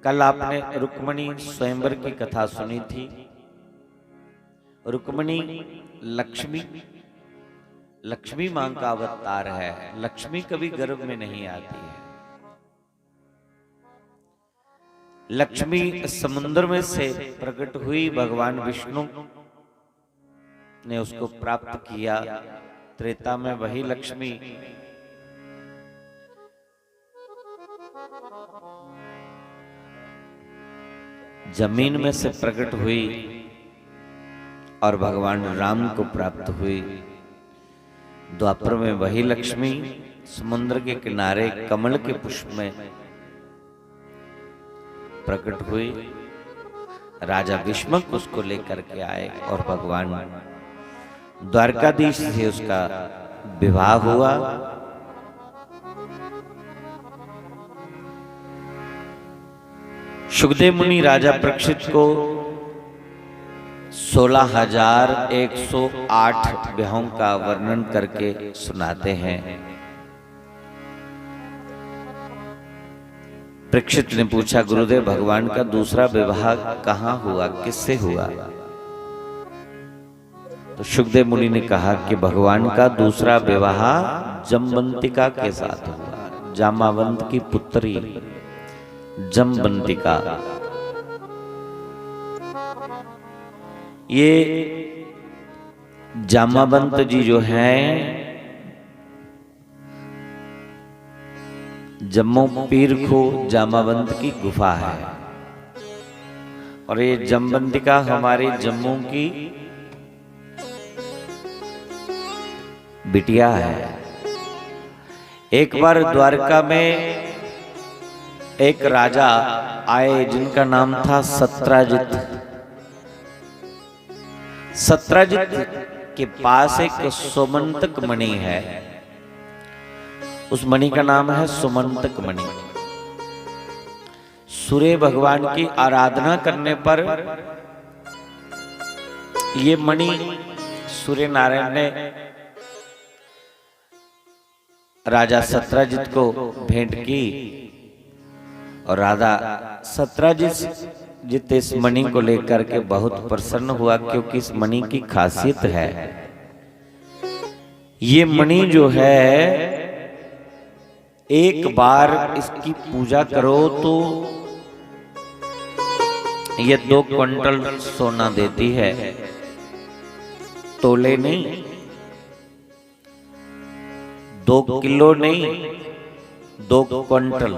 कल आपने रुक्मणी स्वयंवर की कथा सुनी थी। रुक्मणी लक्ष्मी मां का अवतार है। लक्ष्मी कभी गर्भ में नहीं आती है। लक्ष्मी समुद्र में से प्रकट हुई, भगवान विष्णु ने उसको प्राप्त किया। त्रेता में वही लक्ष्मी जमीन में से प्रकट हुई और भगवान राम को प्राप्त हुई। द्वापर में वही लक्ष्मी समुद्र के किनारे कमल के पुष्प में प्रकट हुई। राजा विष्मक उसको लेकर के आए और भगवान द्वारकाधीश से उसका विवाह हुआ। सुखदेव मुनि राजा परीक्षित को 16,108 विवाहों का वर्णन करके सुनाते हैं। परीक्षित ने पूछा, गुरुदेव भगवान का दूसरा विवाह कहाँ हुआ, किससे हुआ? तो सुखदेव मुनि ने कहा कि भगवान का दूसरा विवाह जमवंतिका के साथ हुआ। जामावंत की पुत्री जमवंतिका, ये जामावंत जी जो हैं जम्मू पीर खो जामावंत की गुफा है, और ये जमवंतिका हमारे जम्मू की बिटिया है। एक बार द्वारका में एक राजा आए जिनका नाम था सत्राजित। सत्राजित के पास एक सुमंतक मणि है, उस मणि का नाम है सुमंतक मणि। सूर्य भगवान की आराधना करने पर ये मणि सूर्य नारायण ने राजा सत्राजित को भेंट की, और राजा सत्राजित इस मणि को लेकर के बहुत प्रसन्न हुआ, क्योंकि इस मणि की खासियत है, ये मणि जो है एक बार इसकी पूजा करो तो ये 2 क्विंटल सोना देती है, तोले नहीं, 2 किलो नहीं, 2 क्विंटल।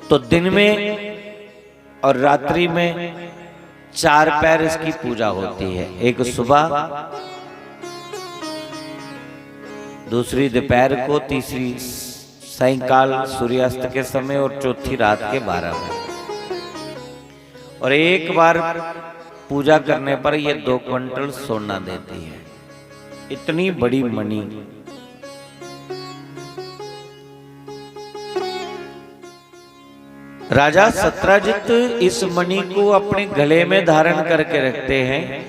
तो दिन में और रात्रि में 4 पैर इसकी पूजा होती है, एक सुबह, दूसरी दोपहर को, तीसरी सायंकाल सूर्यास्त के समय, और चौथी रात के 12 बजे। और एक बार पूजा करने पर यह 2 क्विंटल सोना देती है। इतनी बड़ी मणि। राजा सत्राजित इस मणि को अपने गले में धारण करके रखते हैं।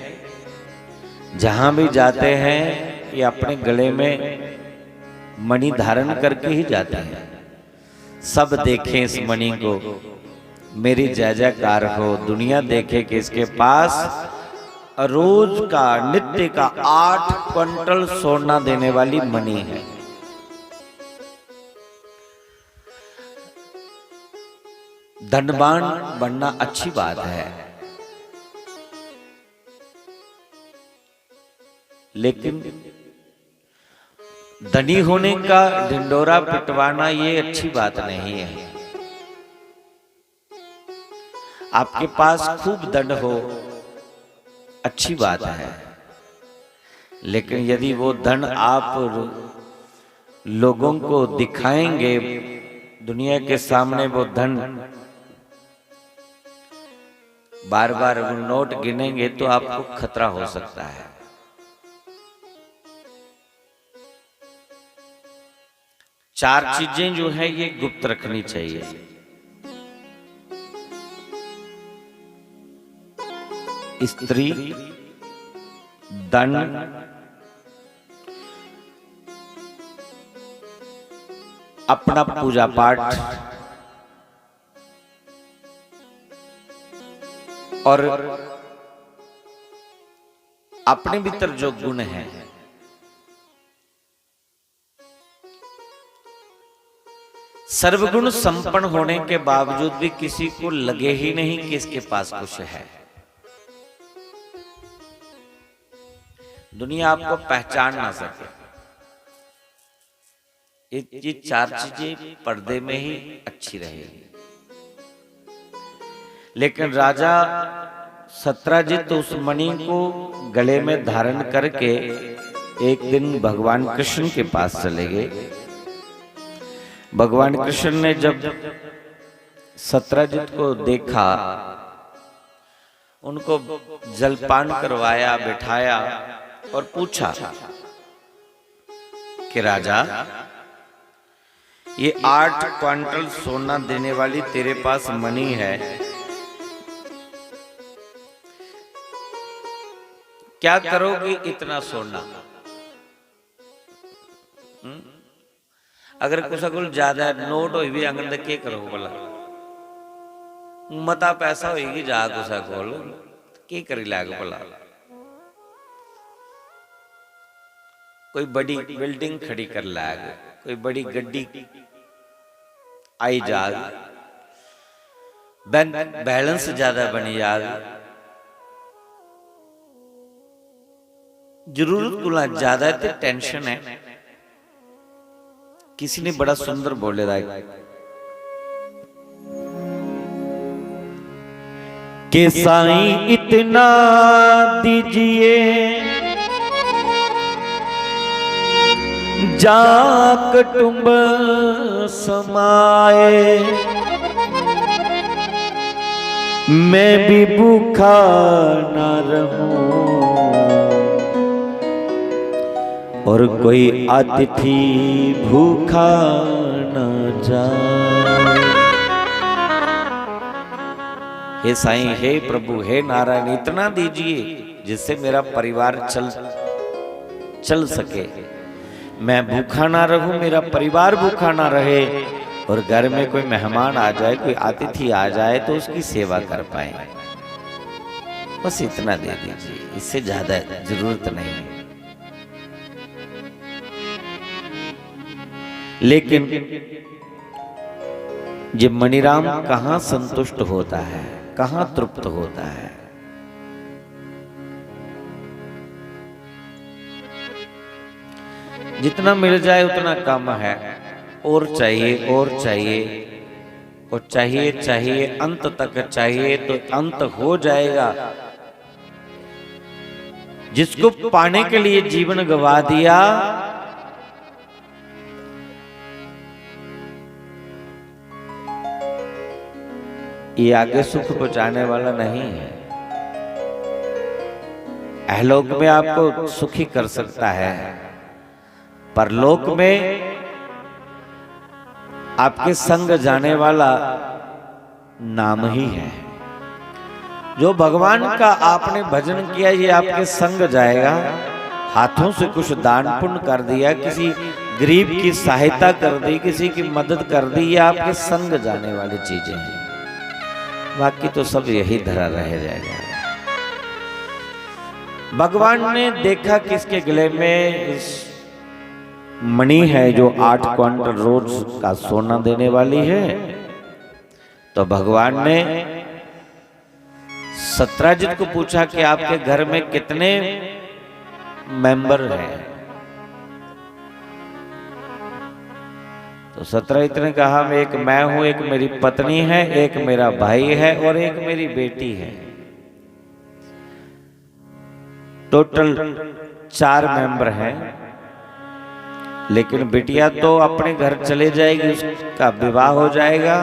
जहां भी जाते हैं ये अपने गले में मणि धारण करके ही जाते हैं। सब देखें इस मणि को, मेरी जय जयकार हो, दुनिया देखे कि इसके पास रोज का नित्य का 8 क्विंटल सोना देने वाली मणि है। धनवान बनना अच्छी बात है, लेकिन धनी होने का ढिंडोरा पिटवाना ये अच्छी बात नहीं है। आपके पास खूब धन हो, अच्छी बात है, लेकिन यदि वो धन आप लोगों को दिखाएंगे, दुनिया के सामने वो धन बार बार वो नोट गिनेंगे, तो आपको खतरा हो सकता है। चार चीजें जो है ये गुप्त रखनी चाहिए। स्त्री, धन, अपना पूजा पाठ और अपने भीतर जो गुण है, सर्वगुण संपन्न होने के बावजूद भी किसी को लगे ही नहीं कि इसके पास कुछ है। दुनिया आपको पहचान ना सके। ये चार चीजें पर्दे में ही अच्छी रहेगी। लेकिन राजा सत्राजित उस मणि को गले में धारण करके एक दिन भगवान कृष्ण के पास चले गए। भगवान कृष्ण ने जब सत्राजित को देखा, उनको जलपान करवाया, बिठाया और पूछा कि राजा, ये 8 क्विंटल सोना देने वाली तेरे पास मणि है, क्या करोगे इतना सोना? अगर कुछ को ज्यादा नोट हो भी अंगन तक के करो भला, मता पैसा होगी जा कुछ कोल के करी लाग भला। कोई बड़ी बिल्डिंग खड़ी कर लाग, कोई बड़ी गड्डी आई जाग, बैंक बैलेंस ज्यादा बनी जाग, जरूरत गुला ज्यादा ते टेंशन है। किसी ने बड़ा सुंदर बोले था कि साईं इतना दीजिए जा कुटुंब समाए, मैं भी भूखा ना रहूं और कोई अतिथि भूखा न जाए। हे साईं, हे प्रभु, हे नारायण, इतना दीजिए जिससे मेरा परिवार चल सके, मैं भूखा ना रहूं, मेरा परिवार भूखा ना रहे, और घर में कोई मेहमान आ जाए, कोई अतिथि आ जाए तो उसकी सेवा कर पाए। बस इतना दे दीजिए, इससे ज्यादा जरूरत नहीं है। लेकिन ये मणिराम कहां संतुष्ट होता है, कहां तृप्त होता है? जितना मिल जाए उतना कम है, और चाहिए और चाहिए और चाहिए चाहिए, अंत तक चाहिए तो अंत हो जाएगा। जिसको पाने के लिए जीवन गवा दिया, ये आगे सुख पहुंचाने वाला नहीं है। अहलोक में आपको सुखी कर सकता है, परलोक में आपके संग जाने वाला नाम ही है। जो भगवान का आपने भजन किया, ये आपके संग जाएगा। हाथों से कुछ दान पुण्य कर दिया, किसी गरीब की सहायता कर दी, किसी की मदद कर दी, ये आपके संग जाने वाली चीजें हैं। बाकी तो सब यही धरा रह जाएगा। भगवान ने देखा कि इसके गले में इस मणि है जो 8 क्विंटल रोज का सोना देने वाली है, तो भगवान ने सत्राजित को पूछा कि आपके घर में कितने मेंबर हैं? तो सत्राजित ने कहा, एक मैं हूं, एक मेरी पत्नी है, एक मेरा भाई है और एक मेरी बेटी है। टोटल 4 मेंबर हैं। लेकिन बिटिया तो अपने घर चले जाएगी, उसका विवाह हो जाएगा,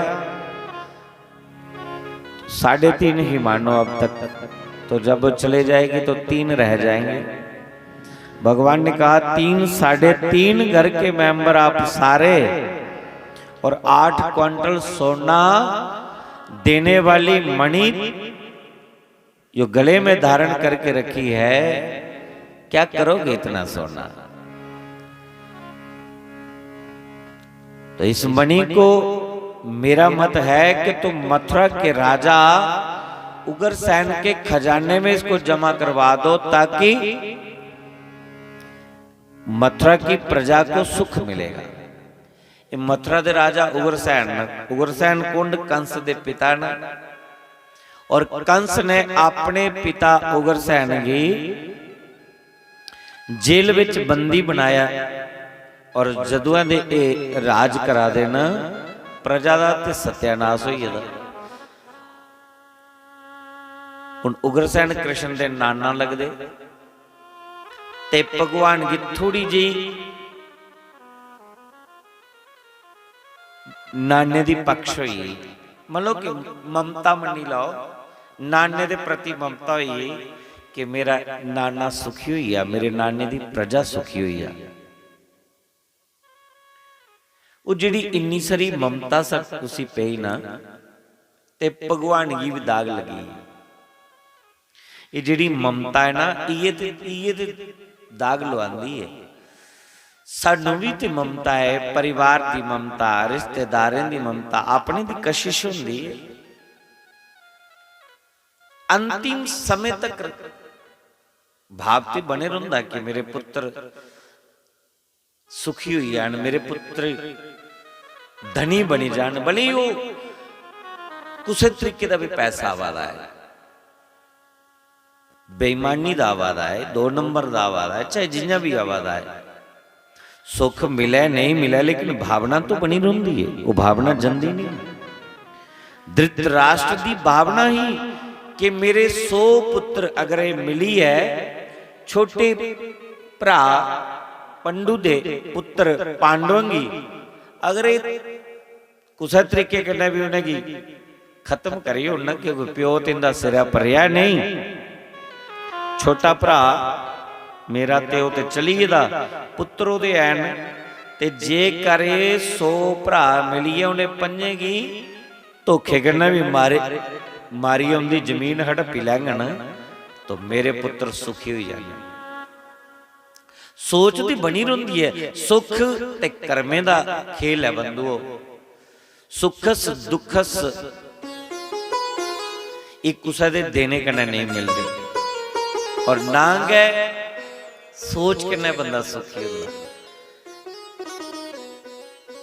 3.5 ही मानो अब तक। तो जब चले जाएगी तो 3 रह जाएंगे। भगवान ने कहा 3 3.5 घर के मेंबर आप सारे, और 8 क्विंटल सोना देने वाली मणि जो गले में धारण करके रखी है, क्या करोगे इतना सोना? तो इस मणि को मेरा मत है कि तुम मथुरा के राजा उग्रसेन के खजाने में इसको जमा करवा दो, ताकि मथुरा की प्रजा को सुख मिलेगा। मथुरा दे राजा उग्रसेन कुंड कंस दे पिता ने, और कंस ने अपने पिता उग्रसेन की जेल विच बंदी बनाया, और जदुआ दे राज करा देना, प्रजा दा ते सत्यानाश होई जादा। हुण उग्रसैन कृष्ण दे नाना लगदे ते भगवान की थोड़ी जी नाने दी पक्ष हुई, मतलब कि ममता मनी लाओ, नाने दे प्रति ममता हुई कि मेरा नाना सुखी हुई है, मेरे नाने दी प्रजा सुखी हुई है। वो जिहड़ी इन्नी सारी ममता सब उसी पई ना ते भगवान की भी दाग लगी। ये जिहड़ी ममता है ना ये ते दाग लवांदी है। सानू भी ते ममता है, परिवार की ममता, रिश्तेदारों की ममता, अपने की कशिश हुंदी है। अंतिम समय तक भाव ते बने रहिंदा कि मेरे पुत्र सुखी हुई जान, मेरे पुत्र धनी बनी जान, भले ही वो किसी तरीके का भी पैसा आवादा है, बेईमानी का आवादा है, 2 नंबर का आवादा है, चाहे जिन्ना भी आवादा है, सुख मिले नहीं मिले, लेकिन भावना तो बनी रही है, वो भावना जंदी नहीं। धृतराष्ट्र की भावना ही कि मेरे 100 पुत्र अगर ये मिली है, छोटे भरा पंडू दे पुत्र पांडवंगी अगर कुछ तरीके कन्नै भी उन्हें की खत्म करिए उन्हें, क्योंकि प्यो तिंदा सिरा भरिया नहीं, छोटा भरा मेरा ते ओ ते चली दा पुत्र ओदे ऐन ते जे करे 100 भरा मिलिए उन्हें पंजेगी धोखे कन्नै भी मारी उनकी जमीन हड़पी लैंगन तो मेरे पुत्र सुखी हुई जाने। सोच दी बनी रही है, सुख ते कर्मे दा खेल है बंधुओ। सुखस दुखस एक कुसा दे देने कन्नै नहीं मिलते, और ना गए सोच कन्नै बंदा सुखी होता।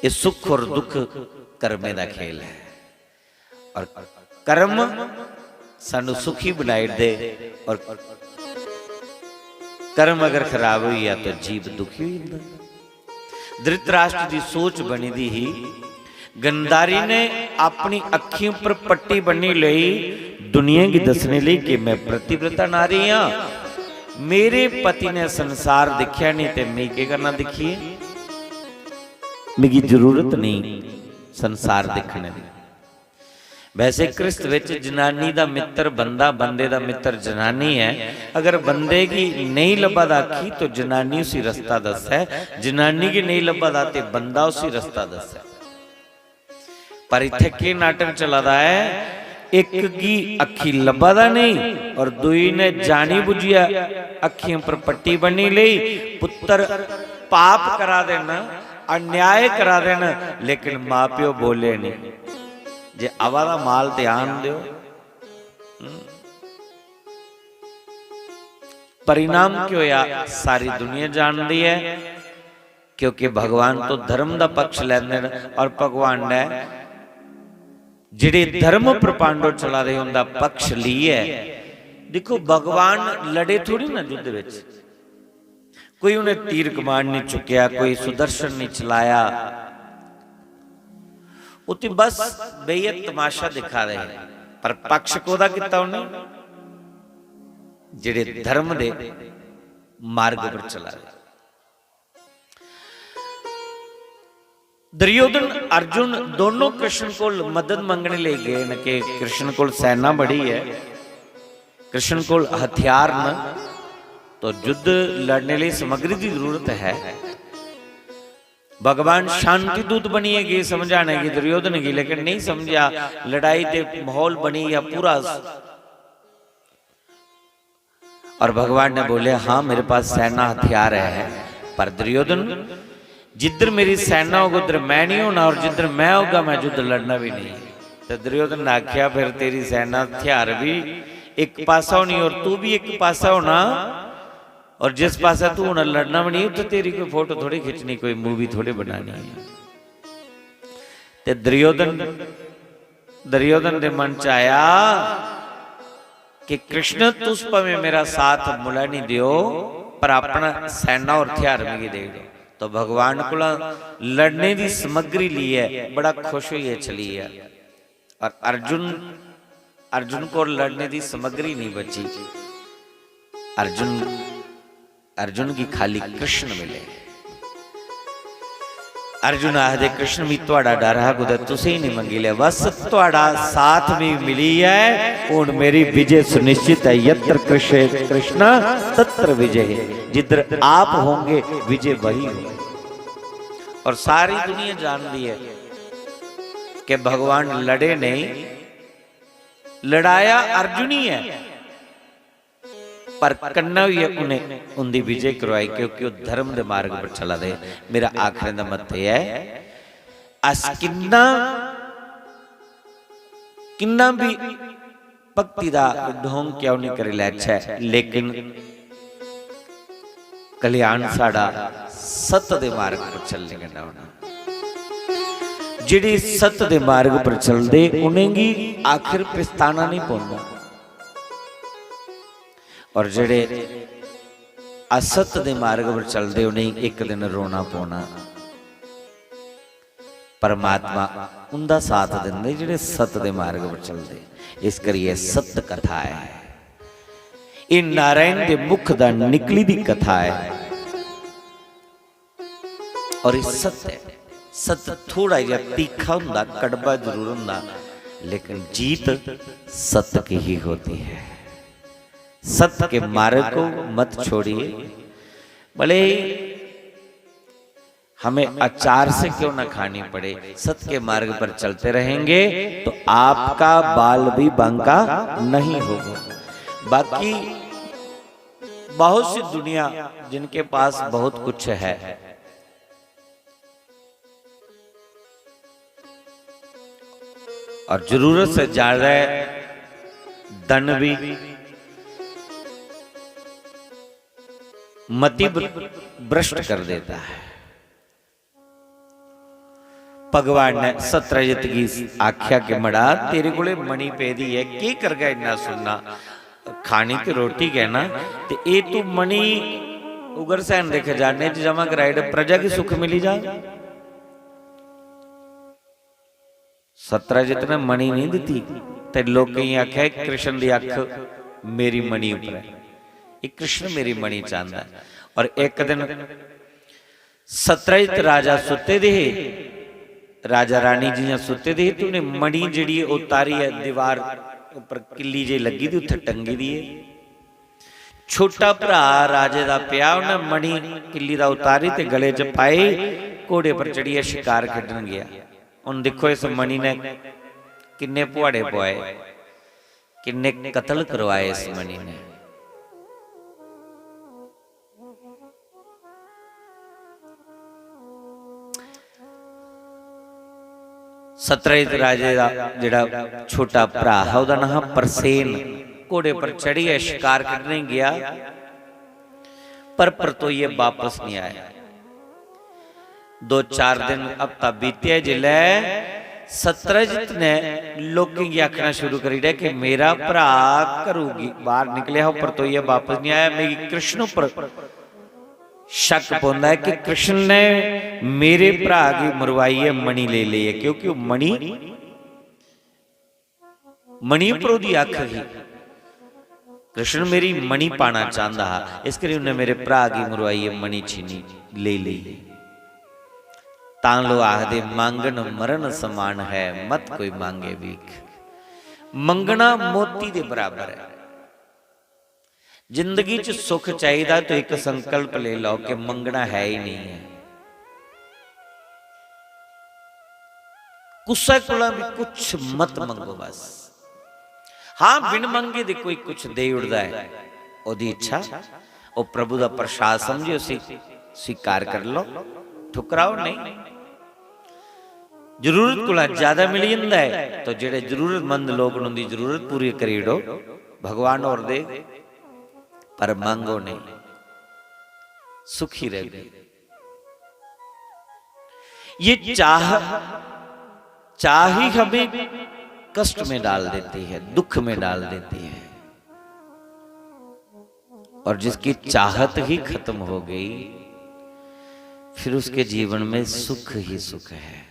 ये सुख और दुख कर्मे दा खेल है, और कर्म सानू सुखी बनाए दे, और कर्म अगर खराब हुई है तो जीव दुखी हुई। धृतराष्ट्र की सोच बनी दी ही गंधारी ने अपनी अखियों पर पट्टी बनी लई दुनिया की दसने ली कि मैं प्रतिव्रता नारी हाँ, मेरे पति ने संसार दिखया नहीं ते मैं क्या करना दिखिए, मेरी जरूरत नहीं संसार दिखने की। वैसे क्रिस्त विच जनानी दा मित्र बंदा, बंदे दा मित्र जनानी है। अगर बंदे की नहीं लभा दाखी तो जनानी उसी रास्ता दस है, जनानी की नहीं लभा दाते बंदा उसी रास्ता दस है। पर इत्थे के नाटक चलादा है, एक की अखी लभा दा नहीं और दुई ने जानी बुझिया अखियों पर पट्टी बनी ली, पुत्र पाप करा देना, अन्याय करा देना, लेकिन मां प्यो बोले नहीं। जे आवादा माल ध्यान दो, परिणाम क्यों या सारी दुनिया जानती है, क्योंकि भगवान तो धर्म का पक्ष लेंदे ने, और भगवान ने जिहड़े धर्म पर पांडव चला रहे उनका पक्ष लिया है। देखो भगवान लड़े थोड़ी ना युद्ध विच, कोई उन्हें तीर कमान नहीं चुकिया, कोई सुदर्शन नहीं चलाया, उते बस बेयत तमाशा दिखा रहे हैं। पर पक्ष कोदा किता उन्हें, जिहड़े धर्म दे मार्ग पर चला रहे। दुर्योधन अर्जुन दोनों कृष्ण को मदद मंगने ले गए न, कि कृष्ण को सेना बड़ी है, कृष्ण को हथियार न, तो युद्ध लड़ने लिए सामग्री की जरूरत है। भगवान शांति दूत बनिए गए समझाने की दुर्योधन की, लेकिन नहीं समझा, लड़ाई के माहौल बनी या पूरा। और भगवान ने बोले हाँ मेरे पास सेना हथियार है, पर दुर्योधन जिधर मेरी सेना होगी उधर मैं नहीं होना, और जिधर मैं होगा मैं युद्ध लड़ना भी नहीं। तो दुर्योधन ने आख्या फिर तेरी सेना हथियार भी एक पासा होनी और तू भी एक पासा होना, और जिस पासा तू होना लड़ना भी नहीं, तो तेरी कोई फोटो थोड़ी खिंचनी, कोई मूवी थोड़ी बनानी है। ते दुर्योधन के मन च आया कि कृष्ण तुस भावें मेरा साथ मुला नहीं दियो, पर अपना सेना और हथियार मुझे दे दो। तो भगवान को लड़ने की सामग्री ली है, बड़ा खुश हुई है चली है। और अर्जुन अर्जुन को लड़ने की सामग्री नहीं बची। अर्जुन की खाली कृष्ण मिले। अर्जुन आखदे कृष्ण भी तुहाडा डर है कुदै तुसीं नहीं मंगी लिया, बस तुहाडा साथ भी मिली है, हुण मेरी विजय सुनिश्चित है। यत्र कृष्ण तत्र विजय, जिधर आप होंगे विजय वही होगी। और सारी दुनिया जानती है कि भगवान लड़े नहीं, लड़ाया अर्जुन ही है, पर करना भी उन्हें उनकी विजय करवाई, क्योंकि वो धर्म के मार्ग पर चला दे। मेरा आखिर का मत यह है, अस किन्ना भी भक्ति का ढोंग क्यों नहीं करे लै, अच्छा है, लेकिन कल्याण साड़ा सत्य के मार्ग पर चलने का होना। जिहड़े सत्य के मार्ग पर चलते उन्हें की आखिर पछताना नहीं पौंदा, और जिहड़े असत्य के मार्ग पर चलते उन्हें एक दिन रोना पौना। परमात्मा उनका साथ देंदे जिहड़े सत्य के मार्ग पर चलते। इस करिए सत्य कथा है, ये नारायण के मुख दा निकली दी कथा है। और ये सत्य है, सत्य थोड़ा जिहा तीखा हुंदा, कड़वा जरूर हुंदा, लेकिन जीत सत्य की ही होती है। सत्य के मार्ग को मत छोड़िए, भले हमें अचार से क्यों ना खानी पड़े, सत्य के मार्ग पर चलते रहेंगे तो आपका बाल भी बांका नहीं होगा। बाकी बहुत सी दुनिया जिनके पास बहुत कुछ है, और जरूरत से ज्यादा धन भी मति भ्रष्ट कर देता है। भगवान ने सत्रजित की आख्या के मड़ा तेरे कोले मणि पेदी है, की कर गया इन्ना सुनना, खानी तो रोटी कहना, तो ये तू मणि उगर सैन दे खजाने जमा कराए प्रजा की सुख मिली जा। सत्रजित ने मणि नहीं दी, ते लोग कहीं आख्या कृष्ण की अख मेरी मणि उपर है, एक कृष्ण मेरी मणि चाहता है। और एक दिन सत्रजित राजा सुते दे, राजा रानी जी सुते दे, तो उन्हें मणि जी उतारी है, दीवार उपर किली जी लगी थी, उत्थे टंगी दी है। छोटा भरा राजे का पिया, उन्हें मणि किली का उतारी ते गले च पाई, घोड़े पर चढ़िए शिकार खेडन गया। उन देखो इस मणि ने किन्ने पुआड़े पवाए, किन्ने कतल करवाए इस मणि ने। सत्रजित राजे का जिहड़ा छोटा भरा है, उसका नाम परसेन, घोड़े पर चढ़ी है, शिकार करने गया, पर तो ये वापस नहीं आया। 2-4 दिन हफ्ता बीते, जिले सत्रजित ने लोगों की आखना शुरू करी दिया कि मेरा भरा घरों बाहर निकलिया, पर तो ये वापस नहीं आया। मेरी कृष्ण पर शक पौंदा है कि कृष्ण ने मेरे भरा की मरवाई है, मणि ले ली है, क्योंकि वो मणि पर उसकी अख ही, कृष्ण मेरी मणि पाना चाहता है, इस करके उन्हें मेरे भरा की मरवाई है, मणि छीनी ले ली। तां लो आखदे मांगन मरण समान है, मत कोई मांगे भीख। मंगना मोती के बराबर है। जिंदगी च सुख चाहिए तो एक संकल्प ले लो कि मंगना है ही नहीं है। कुछ कोला भी कुछ मत मंगो बस। हाँ, बिन मंगे दे कोई कुछ दे उड़दा है, ओदी इच्छा वो प्रभु का प्रसाद समझो, स्वीकार कर लो, ठुकराओ नहीं। जरूरत कोला ज्यादा मिल जाता है तो जेड़े जरूरतमंद लोग उनकी जरूरत पूरी करी दो, भगवान और दे, पर मांगो नहीं, सुखी रह गए। ये चाह ही हमें कष्ट में डाल देती है, दुख में डाल देती है, और जिसकी चाहत ही खत्म हो गई फिर उसके जीवन में सुख ही सुख है।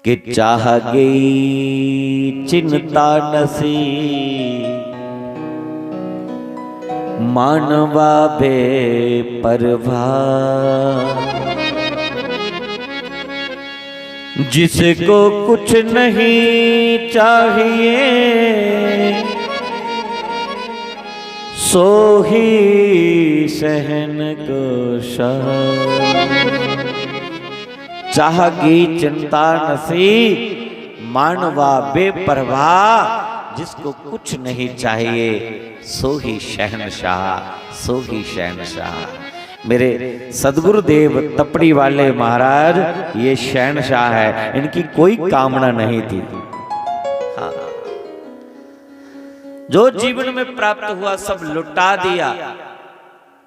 कि चाह गई चिंता नसी मानवा बे परवाह। जिसको कुछ नहीं चाहिए सो ही सहन गोशा। चाहगी चिंता नसी मानवा बेपरवाह। जिसको कुछ नहीं चाहिए सो ही शहनशाह, सो ही शहनशाह। मेरे सदगुरुदेव तपड़ी वाले महाराज ये शहनशाह है, इनकी कोई कामना नहीं थी। हाँ। जो जीवन में प्राप्त हुआ सब लुटा दिया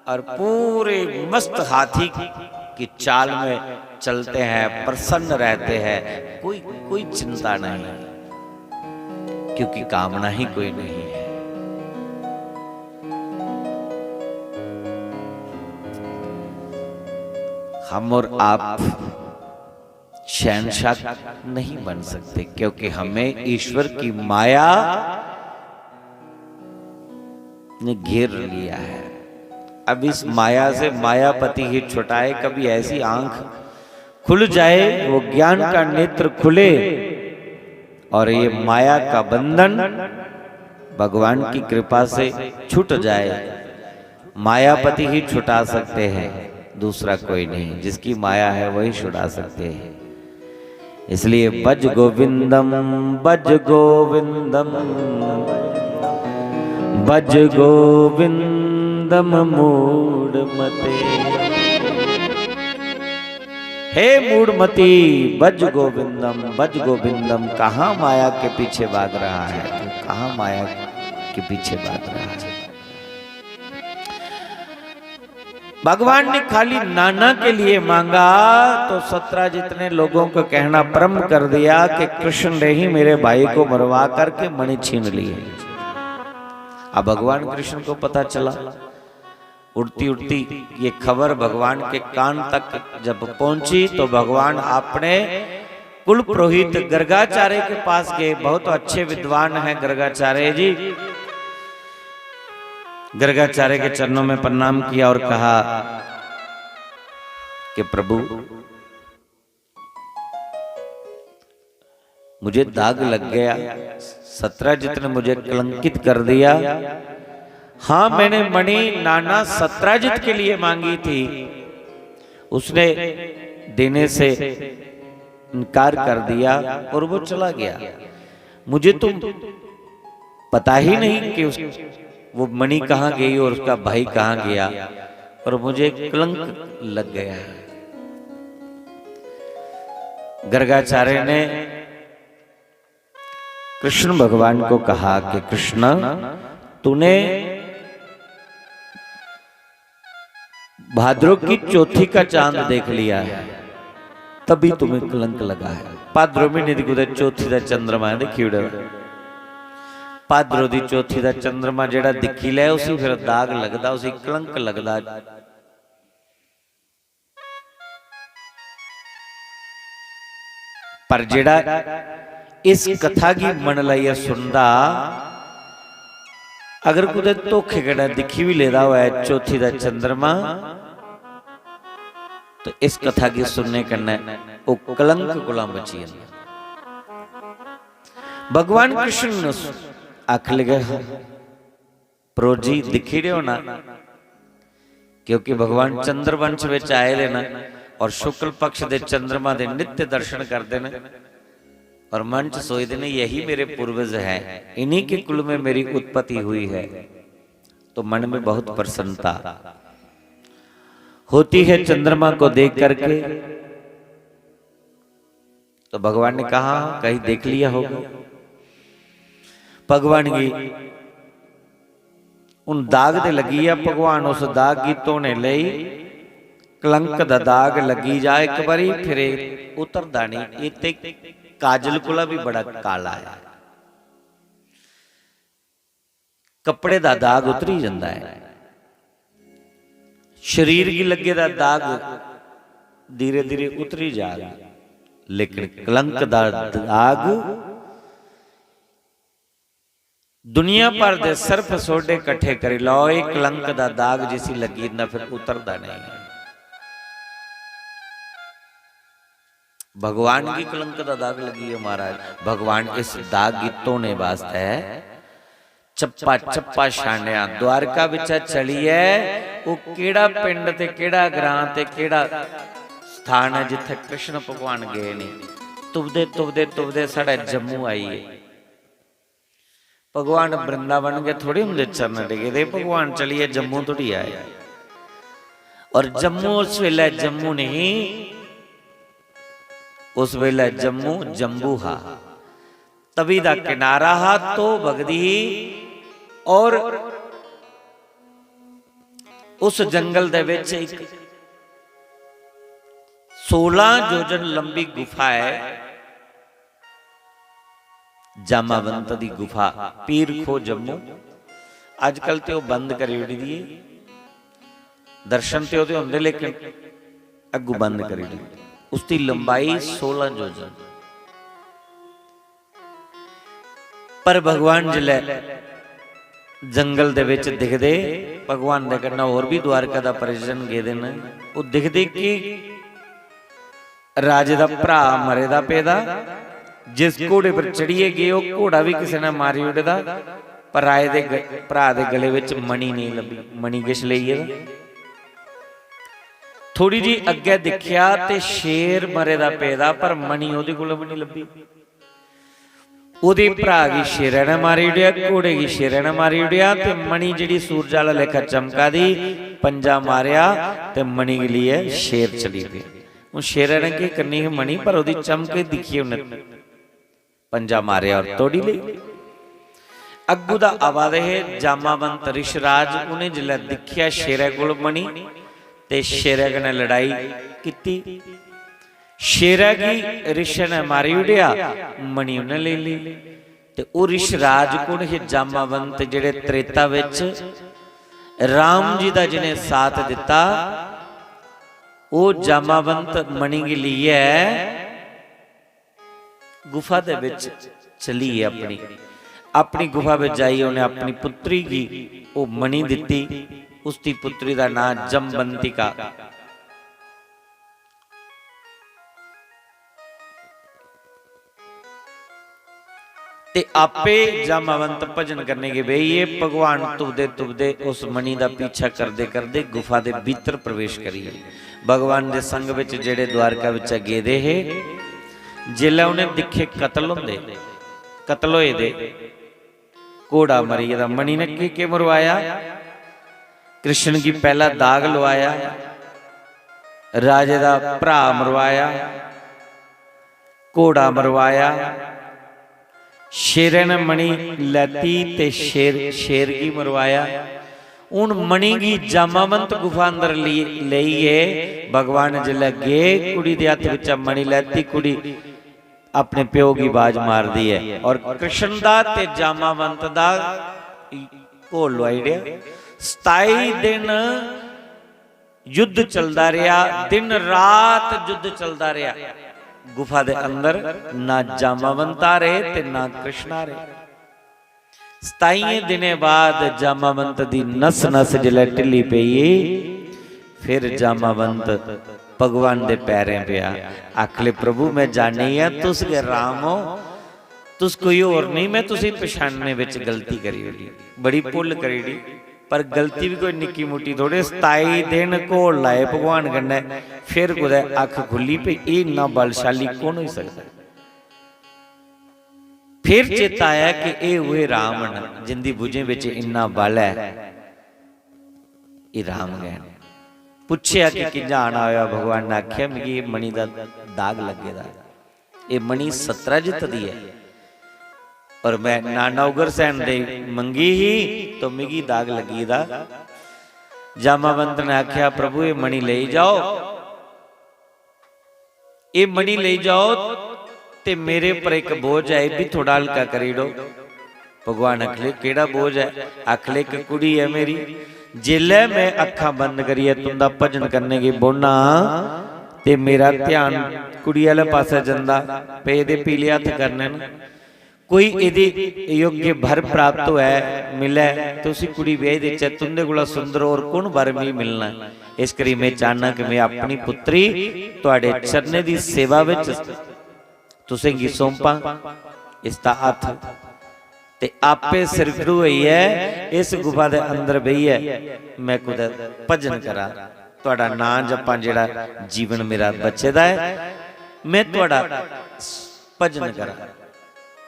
और पूरे मस्त हाथी की चाल में चलते हैं, प्रसन्न रहते हैं, कोई चिंता नहीं, क्योंकि कामना ही कोई नहीं है। हम और आप शहनशाह नहीं बन सकते, क्योंकि हमें ईश्वर की माया ने घेर लिया है। अब इस माया से मायापति ही छुटाए। कभी ऐसी आंख खुल जाए, वो ज्ञान का नेत्र खुले और ये माया का बंधन भगवान की कृपा से छूट जाए। मायापति ही छुटा सकते हैं, दूसरा कोई नहीं। जिसकी माया है वही छुड़ा सकते हैं। इसलिए भज गोविंदम, भज गोविंदम, भज गोविंदम मूढ़मते। हे मूढ़मती भज गोविंदम, भज गोविंदम। कहाँ माया के पीछे भाग रहा है तू? कहाँ माया के पीछे भाग रहा है? भगवान ने खाली नाना के लिए मांगा तो 17 जितने लोगों को कहना परम कर दिया कि कृष्ण ने ही मेरे भाई को मरवा करके मणि छीन लिए। अब भगवान कृष्ण को पता चला, उड़ती उड़ती ये खबर भगवान के कान तक जब पहुंची तो भगवान अपने कुल पुरोहित गर्गाचार्य के पास गए। बहुत अच्छे विद्वान हैं गर्गाचार्य जी। गर्गाचार्य के चरणों में प्रणाम किया और कहा कि प्रभु मुझे दाग लग गया, 17 ने मुझे कलंकित कर दिया। हाँ, मैंने मणि नाना 17 के लिए मांगी थी, उसने देने से इनकार कर दिया और वो चला गया। मुझे तो पता ही नहीं कि वो मणि कहाँ गई और उसका भाई कहाँ गया, और मुझे कलंक लग गया। गर्गाचार्य ने कृष्ण भगवान को कहा कि कृष्ण, तूने भाद्रो की चौथी का चांद देख लिया है, तभी तुम्हें कलंक लगा है। भाद्रो में निधि चौथी का चंद्रमा देखी, भाद्रो दी चौथी का चंद्रमा जेड़ा दिखी ले उसी फिर दाग लगदा, उसी कलंक लगदा। पर जेड़ा इस कथा की मन लाइया सुनदा, अगर कुछ धोखे गड़ा दिखी भी लेदा हुआ है चौथी का चंद्रमा, तो इस कथा की सुनने करना वो कलंक गुलाम बची है। भगवान कृष्ण आख लगे प्रोजी दिखी रहे हो ना, क्योंकि भगवान चंद्रवंश विच आए दे ना और शुक्ल पक्ष दे चंद्रमा दे नित्य दर्शन करते हैं और मन च सोचते हैं यही मेरे पूर्वज हैं, इन्हीं के कुल में मेरी उत्पत्ति हुई है। तो मन में बहुत प्रसन्नता होती है चंद्रमा को देख करके। तो भगवान ने कहा कहीं देख लिया होगा। भगवान की उन दाग दे लगी है, भगवान उस दाग की धोने लई कलंक दा दाग लगी जाए एक बारी, फिर उतरदा नहीं। इत्ते काजल कोला भी बड़ा काला है, कपड़े दा दाग उतरी जाता है। शरीर की लगे दा दाग धीरे धीरे उतरी जाएगा, लेकिन कलंक दा दाग दुनिया भर दे सिर्फ सोडे इकट्ठे करी लो, ये कलंक दा दाग जिसी लगी ना फिर उतरदा नहीं। भगवान की कलंक दा दाग लगी है महाराज। भगवान इस दाग गीतों ने वास्ते चप्पा चप्पा छाणिया द्वारका विच चली है। वो केड़ा पिंड ते केड़ा ग्रां ते केड़ा स्थान है जिथे कृष्ण भगवान गए ने। तुबदे तुबदे तुबदे साढ़े जम्मू आई है। भगवान वृंदावन के थोड़े होंगे चरण टिके थे, भगवान चलिए जम्मू थोड़ी आए। और जम्मू उस वेले जम्मू नहीं, उस वेले जम्मू जम्बू हा, तवी दा किनारा हा तो बगदी। और उस जंगल दे विच एक 16 योजन लंबी गुफा है, जामावंत दी गुफा, पीर खो जम्मू। अजकल तो बंद करी उड़ी दी, दर्शन तो होंदे लेकिन अगू बंद करी दी। उसकी लंबाई 16 योजन। पर भगवान जिले जंगल दे विच दिखदे, भगवान दे कन्नै होर भी द्वारका दा परिजन गए दे ने। वो दिखदे कि राजे दा भरा मरे दा पेदा, जिस घोड़े पर चढ़िए गए वो घोड़ा भी किसी ने मारी उड़दा। पर राजे दे भरा दे गले विच मणी नहीं लभी, मणी किश लईए। थोड़ी जी अगे दिखिया ते शेर मरे दा पेदा, पर मणी ओदे कोल भी नहीं लभी। ओदे भरा की शेरे ने मारी उड़िया, घोड़े की शेरे ने मारी उड़िया, ते मणी जिहड़ी सूरज वाला लेखा चमका दी, पंजा मारिया ते मणी के लिए शेर चली गई। वो शेर ने की करनी है मणी, पर ओदी चमके दिखी उन्हें पंजा मारिया और तोड़ी ली। अगू दा आवाज है जामावंत ऋषराज, उन्हें जिला दिखिया शेरे कोल मणी ते शेरे कने लड़ाई की। शेरा की ऋष ने मारी उड़िया, मणी उन्हें ले ली। ते ओ ऋषराज कोल ही जामावंत जिहड़े त्रेता विच राम जी दा जिन्हें साथ दिता, वो जामावंत मणि के लिए गुफा दे विच चली है। अपनी गुफा में जाई उन्हें अपनी पुत्री की वो मणि दिती। उसकी पुत्री का नाम जमवंतिका। ते आपे जामावंत भजन करने के बेइए भगवान तुबदे तुबदे उस मणि का पीछा करते करते गुफा के भीतर प्रवेश करिए। भगवान के संग विच जेड़े द्वारका विच गेदे है, जिले उन्हें दिखे कतल होंदे, कतल होए दे, घोड़ा मरी दा। मणि ने के मरवाया? कृष्ण की पहला दाग लवाया, राजे दा भरा मरवाया, घोड़ा मरवाया, शेरे ने मणि लैती ते शेर की मरवाया। उन मणि की जामावंत गुफा अंदर लईए भगवान जिले गए, कुड़ी दे हत्थ विच मणि लैती, कुड़ी अपने प्यो की बाज मार दी है। और कृष्ण दा ते जामावंत दा घोल लवाई दिया। 27 दिन युद्ध चलता रहा, दिन रात युद्ध चलता रहा गुफा दे अंदर। ना जामावंत आ रहे ते ना कृष्ण आ रहे। 27 दिने बाद जामावंत दी नस नस जिले ढिली पई, फिर जामावंत भगवान दे पैरें पिया। आखले प्रभु मैं जानी है तुस के राम हो, तुस कोई और नहीं, मैं तुसी पछाणने विच गलती करी होगी, बड़ी भुल करी दी। पर गलती भी कोई निक्की मोटी थोड़े। 27 दिन घोल लाए भगवान कन्नै, फिर कुदै अख खुली पे इन्ना बलशाली कौन हो सकता। फिर चेता आया कि ये हुए राम न जिंदी बुझे विच इन्ना बल है, ये राम गए। पुछया कि किंजा आना होया, भगवान ने आख्या मिगी ये मणि दा दाग लगे दा, ये मणि सतरजित दी है और मैं नाना उग्रसेन दे मंगी ही तो मिगी दाग लगी दा। जामावंत ने आख्या प्रभु ये मणि ले जाओ, ये मणि ले जाओ ते मेरे पर एक बोझ है, भी थोड़ा हल्का करी दो। भगवान आखले केड़ा बोझ है? आखले एक कुड़ी है मेरी, जिले मैं अखा बंद करिए तुंदा भजन करने की बोना ਤੇ ਮੇਰਾ ਧਿਆਨ ਕੁੜੀ ਵਾਲੇ ਪਾਸੇ ਜਾਂਦਾ ਪੇ ਦੇ ਪੀਲੇ ਹੱਥ ਕਰਨੇ ਨੇ कोई यदि योग्य भर प्राप्त है मिले तो उसी कुड़ी ब्याह दी चाहे तुंदे कोला सुंदर और कौन वर भी मिलना। इस करी मैं चाहना कि मैं अपनी पुत्री तुहाडे चरने दी सेवा विच तुसें गी सौंपा इसदा हथ ते आपे सिर खड़ू होई है इस गुफा दे अंदर बही है मैं कुछ भजन करा तुहाडा नाम जपां जेड़ा जीवन मेरा बचे दा है मैं तुहाडा भजन करा।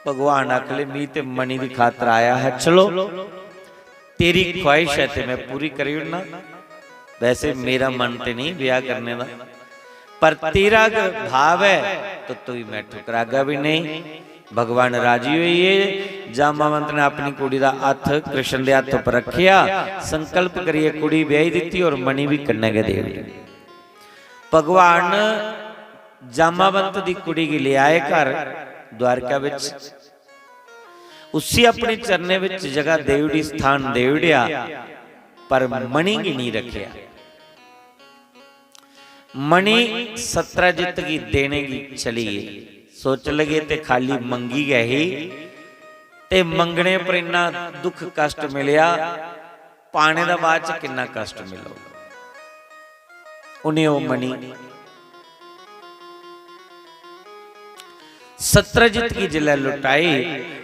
भगवान आखले मी ते मणि की खातर आया है चलो तेरी ख्वाहिश है ते मैं पूरी करी उड़ना। वैसे मेरा मन ते नहीं ब्याह करने का पर तेरा भाव है तो तू ही मैं ठुकरागा भी नहीं। भगवान राजी हुई है। जामावंत ने अपनी कुड़ी का हथ कृष्ण के हथ पर रखिया संकल्प करिए कुड़ी ब्याही दी और मणि भी कन्ने के दे दी। भगवान जामावंत की कुड़ी की ले आए घर द्वारका विच उसी अपने चरने विच जगह देवड़ी स्थान देवड़िया पर मणि की नहीं रखिया। मणि सत्रजित की देने की चली सोच लगे ते खाली मंगी गए ही ते मंगने पर इन्ना दुख कष्ट मिलिया पाने दा बाद च किन्ना कष्ट मिलो उन्हें वो मणि सत्रजित की जिले लुटाई।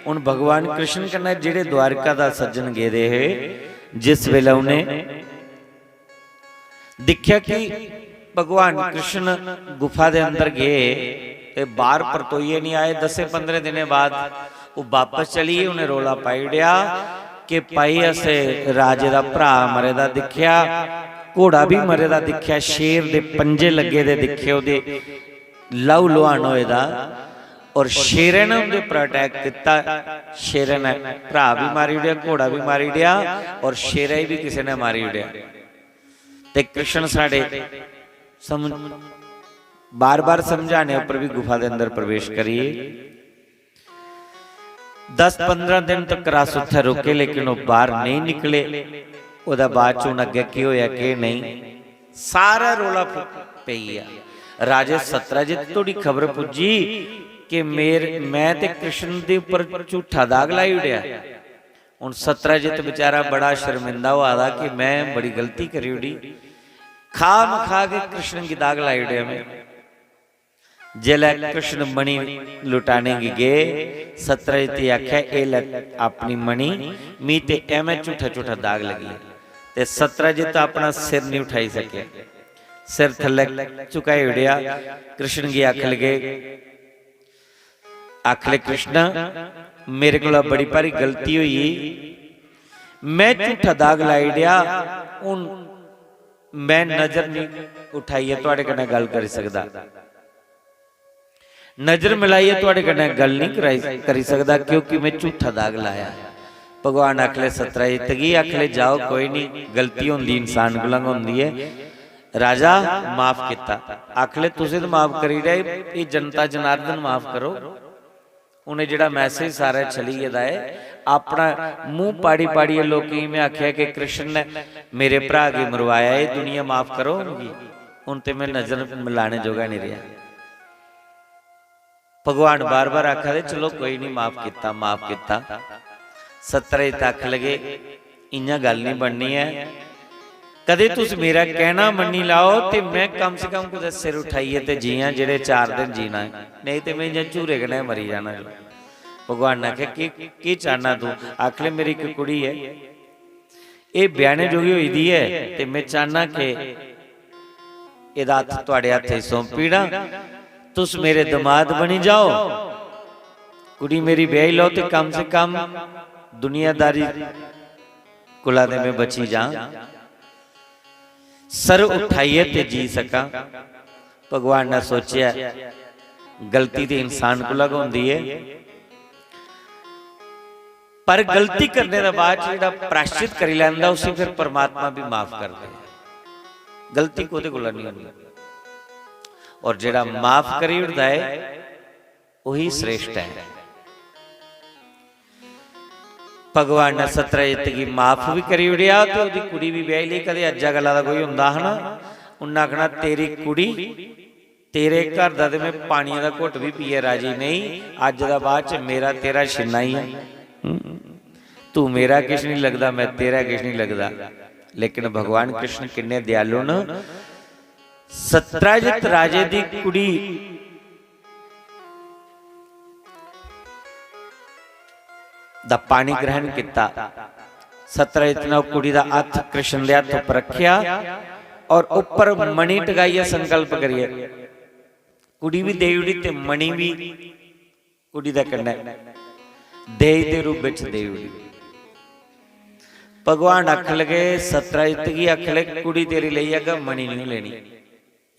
उन भगवान कृष्ण कन्ने जेड़े द्वारका दा सज्जन गेदे है जिस वेले उन्हें दिखा कि भगवान कृष्ण गुफा दे अंदर गए ते बाहर परतोइए नहीं आए। 10-15 दिन बाद वो वापस चली उन्हें रोला पाई उड़िया कि भाई असे राजे दा भरा मरे दा दिखिया घोड़ा भी मरे दा दिखिया शेर दे पंजे लगे दे दिखे ओदे लहू लुहान होए दा और शेरे ने उनके पर अटैक किया। शेरे ने भरा भी मारी उड़िया घोड़ा भी मारी उड़िया और शेरा ही भी किसी ने मारी उड़िया। ते कृष्ण साढ़े बार बार समझाने पर भी गुफा के अंदर प्रवेश करिए। 10-15 दिन तक रास उत्थे रुके लेकिन वो बाहर नहीं निकले। ओदा बाद चों अगे की होया कि नहीं सारा रोला पई आ। राजे सत्रजित तोड़ी खबर पुजी कि मैं ते कृष्ण दे ऊपर झूठा दाग लाई उड़िया। हुण सत्रजित बेचारा बड़ा शर्मिंदा हुआ था कि मैं बड़ी गलती करी उड़ी खाम खा के कृष्ण की दाग लाई उड़िया। मैं जिले कृष्ण मणि लुटाने की गए सत्रजित आख्या ए अपनी मणि मी ते एवं झूठा झूठा दाग लगी ते सत्रजित अपना सिर नहीं उठाई सके सिर थले चुकाई उड़िया। कृष्ण की आख लगे आखले कृष्ण मेरे को बड़ी भारी गलती हुई मैं झूठा दाग लाई दिया उन मैं नजर नहीं उठाई है तुहाडे कन्ने गल कर सकदा नजर मिलाई है तुहाडे कन्ने गल नहीं करी सकदा क्योंकि मैं झूठा दाग लाया। भगवान आखले सत्रजित की आखले जाओ कोई नहीं गलती होंदी इंसान कोलों होंदी है राजा माफ किता। आखले तुसीं तो माफ करी रहे ये जनता जनार्दन माफ करो। उन्हें जिहड़ा मैसेज सारा चली गया है अपना मुंह पाड़ी पाड़ी लोग में आख्या कि कृष्ण ने मेरे भरा की मरवाया ये दुनिया माफ करो उन ते मैं नजर मिलाने जोगा नहीं रहा। भगवान बार बार आखा दे चलो कोई नहीं माफ किता। सत्रजित आख लगे इं गल नहीं बननी है कदे तुस मेरा कहना मनी लाओ तो मैं कम से कम कुछ सिर उठाइए तो जिया जेड़े 4 दिन जीना है नहीं तो मैं झूरे कने मरी जाना। भगवान ने आख्या की चाहना तू आखले मेरी एक कुड़ी है ये ब्याने जोगी हुई दी है तो मैं चाहना कि इहदा हथ तुहाडे हथे सौंपी ना तुस मेरे दमाद बनी जाओ कुड़ी मेरी ब्याही लो तो कम से कम दुनियादारी कुला दे में बची जा सर उठाइए ते जी सका। भगवान ने सोचा गलती तो इंसान को लग होंदी है पर गलती करने के बाद जो प्राश्चित कर लैंदा उसे फिर परमात्मा भी माफ कर दे। गलती को नहीं होती और जेड़ा माफ करी उड़दा है वही श्रेष्ठ है। भगवान ने सत्रजित की माफ भी करी उड़िया तो उसकी कुड़ी भी ब्याही ली। कदे अज्जा गल्ला दा कोई हुंदा है ना उन्हें आखना तेरी कुड़ी तेरे घर दा ते मैं पानी का घुट भी पीए राजी नहीं, अज दा बाद च मेरा तेरा छिन्ना ही है। तू मेरा किश नहीं लगदा, मैं तेरा किश नहीं लगदा। लेकिन भगवान कृष्ण किन्ने दयालु न। सत्राजित राजे दी कुड़ी दा पानी ग्रहण किया। सत्राजित ने कुड़ी दा हथ कृष्ण दे हथ उपर रखिया और ऊपर मणि टकाइए, संकल्प करिए। कुड़ी भी दे उड़ी ते मणि भी कुड़ी दा कन्ने देई दे रूप विच दे उड़ी। भगवान आख लगे, सत्राजित की आख लगे कुड़ी तेरी लई अगा मणि नहीं लेनी,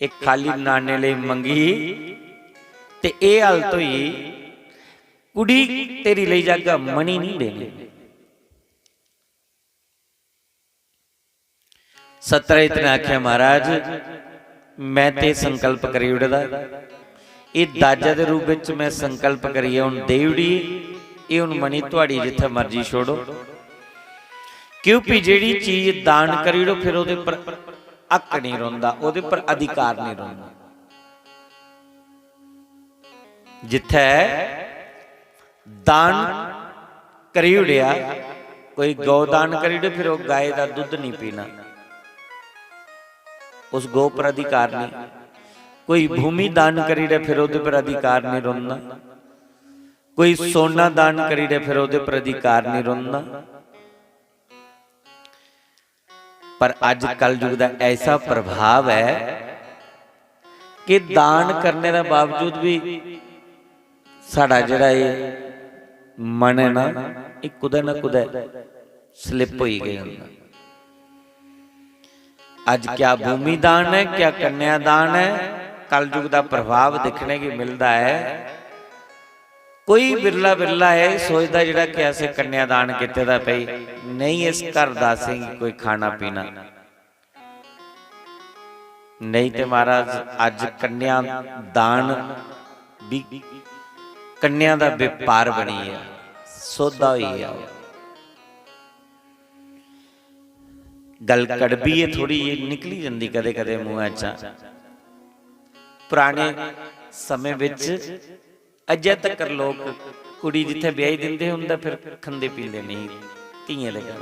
एक खाली नाने ले मंगी ते ए हालत हुई, कुड़ी तेरी लई जागा मणि नहीं लेनी। सत्राजित ने आख्या महाराज मैं ते संकल्प करी उड़दा, ये दाजा दे रूप विच मैं संकल्प करिए हुण दे उड़ी, ये हुण मणि तुहाड़ी जिथे मर्जी छोड़ो। क्योंकि जिहड़ी चीज दान करी उड़ो फिर उहदे पर हक नहीं रहिंदा, उहदे पर अधिकार नहीं रहिंदा। जिथे दान करी उड़िया, कोई गौ दान करी उड़े फिर वह गाय का दुध नहीं पीना, उस गौ पर अधिकार नहीं। कोई भूमि दान करी उड़े फिर उहदे पर अधिकार नहीं रहिंदा। कोई सोना दान करी उड़े फिर उहदे पर अधिकार नहीं रहिंदा। पर अज कल युग का ऐसा प्रभाव है कि दान करने के बावजूद भी साड़ा जिहड़ा ये मन है ना, एक कुदै ना कुदै स्लिप हो ही गया। आज क्या भूमि दान है, क्या कन्यादान है, कल युग का प्रभाव देखने की मिलता है। कोई बिरला बिरला है सोचता जिहड़ा कि असीं कन्यादान किते दा पई नहीं, इस घर दा असीं कोई खाना पीना नहीं। ते महाराज अज कन्यादान भी कन्या दा व्यापार बनी है, सौदा हुई है। गल कड़बी है थोड़ी, ये निकली जाती कदे कदे मूँह चा। पुराने समय विच अजे तक लोग कुड़ी जिथे ब्याही दिंदे हुंदा फिर खंदे पींदे नहीं धीआं दे घर।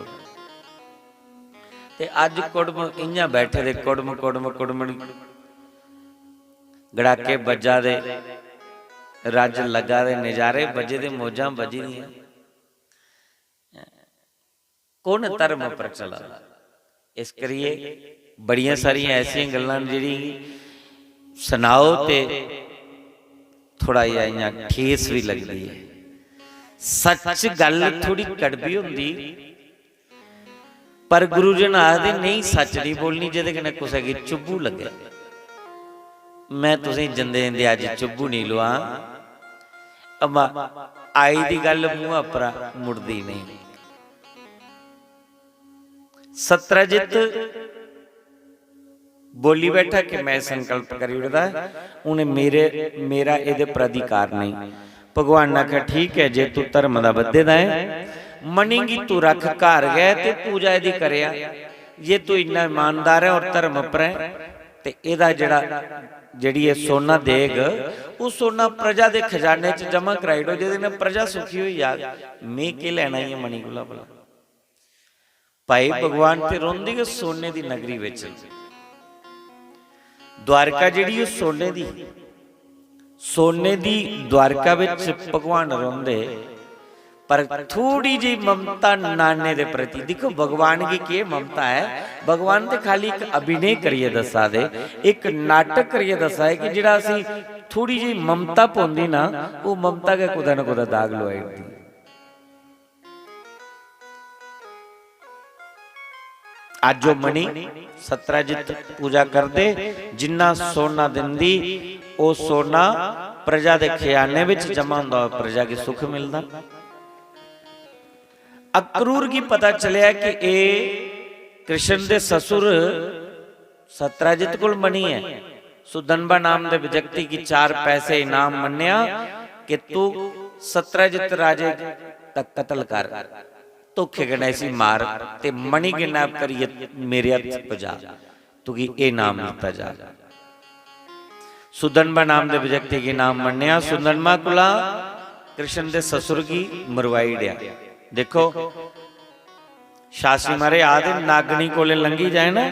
ते अज कुड़म इयां बैठे दे कुड़म कुड़म कुड़मण गड़ाके बजा दे, रज लगा दे, नज़ारे बजे दे, मौजां बजी दियां। कौन धर्म पर चला? इस करिए बड़ियां सारियां ऐसियां गल्लां जिहड़ी सुनाओ ते थोड़ा जिहा ठेस भी लगती है। सच गल थोड़ी कड़वी होंदी, पर गुरुजन आखदे नहीं सच नहीं बोलनी जिहदे कन्नै कुसै गी चुभू लगे। मैं तुसें जिंदे जिंदे अज चुभू नहीं लवा, अम्मा आई दी गल मूँह अपरा मुड़दी नहीं। सत्राजित बोली बैठा कि मैं संकल्प करी उड़दा, उन्हें मेरा इहदे पर अधिकार नहीं। भगवान ने आख्या ठीक है, जे तू धर्म दा बद्धे दा है मनेंगी तू रख घर गए ते पूजा इहदी करिया। जे तू इन्ना ईमानदार है और धर्म पर है ते इहदा जिहड़ी ये सोना देग वो सोना प्रजा दे खजाने च जमा कराई दो, जिहदे नाल प्रजा सुखी होई जाग। मैं के लेना ही मणि कोला भला। भाई भगवान ते रोंदी कि सोने दी नगरी विच द्वारका जिहड़ी सोने दी द्वारका विच भगवान रोंदे, पर थोड़ी जी ममता नाने दे प्रति। देखो भगवान की क्या ममता है, भगवान तो खाली एक अभिनय करिए दसा दे, एक नाटक करिए दसा है कि जिहड़ा असीं थोड़ी जी ममता पाउंदी ना, वो ममता के कुदा ना कुदा दाग लवाई होंदी। अज जो मणि सत्राजित पूजा करते, जिन्ना सोना दिंदी वो सोना प्रजा के खजाने विच जमा हुंदा, प्रजा के सुख मिलता। अक्रूर की पता चलिया कि ए कृष्ण दे ससुर सत्राजित कोल मणि है। सुदनबा नाम दे व्यक्ति की 4 पैसे इनाम मन्निया कि तू सत्राजित राजे दा कत्ल कर, धोखे गणैसी मार ते मणि गिनाप करिए मेरे हथ पजा, तुकी ए नाम दिता जा। सुदनबा नाम दे व्यक्ति की नाम मन्निया। सुदनबा कुला कृष्ण दे ससुर की मरवाई दिया। देखो शास्त्री मारे आदे नागनी कोले लंघी जाए ना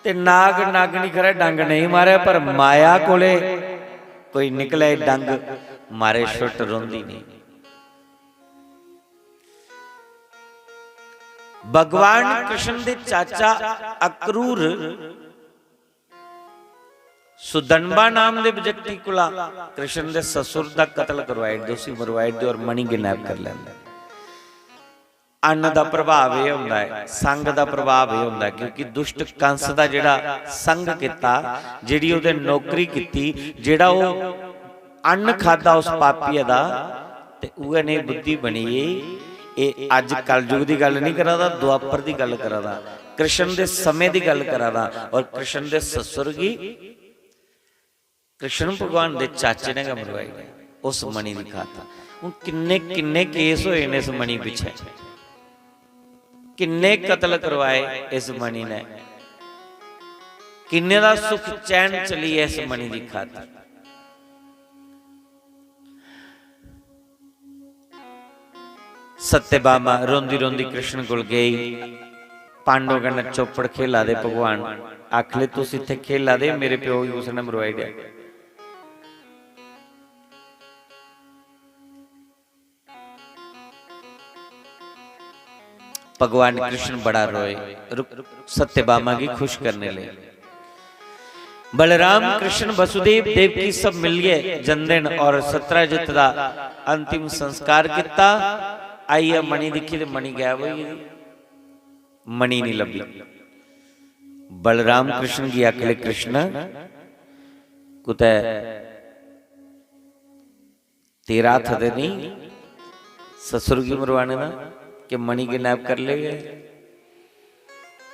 ते नाग नागनी करे डंग नहीं मारे, पर माया कोले कोई निकले डंग मारे छुट रोंदी नहीं। भगवान कृष्ण दे चाचा अक्रूर सुदनबा नाम दे व्यक्ति कोला कृष्ण दे ससुर दा कतल करवाए, दोषी मरवाए दे और मणि किडनैप कर लैंदा। अन्न दा प्रभाव यह हुंदा है, संग दा प्रभाव यह हुंदा है, क्योंकि दुष्ट कंस दा जिहड़ा संग किता, जिहड़ी ओहदे नौकरी कीती, जिहड़ा ओह अन्न खादा उस पापी दा, ते उहे ने बुद्धि बनी। ये अज कलयुग की गल नहीं करा दा, द्वापर की गल करा दा, कृष्ण दे समय की गल करा दा। और कृष्ण दे ससुर की कृष्ण भगवान दे चाचे ने मरवाई उस मणि की खाता। हुण किन्ने किन्ने केस होए ने इस मणि पिछे, किन्ने कतल करवाए इस मणि ने, किन्ने दा सुख चैन चली है इस मणि की खातिर। सत्यभामा रोंदी रोंदी कृष्ण कोल गई, पांडव कहना चौपड़ खेला दे भगवान, आखले तुस इत्थे खेला दे, मेरे प्यो ही उसने मरवाई दिया। भगवान कृष्ण बड़ा रोए, सत्यभामा की खुश करने लगे। बलराम कृष्ण वसुदेव देवकी सब मिल गए जन्मदिन और सत्यजित का अंतिम संस्कार किया। आई मणि दिखी तो मणि गायब हो गई, मणि नहीं लभी। बलराम कृष्ण की आखले कृष्ण कुते तेरा था नहीं ससुर की मरवाने ना कि मणि किडनैप कर ले गए।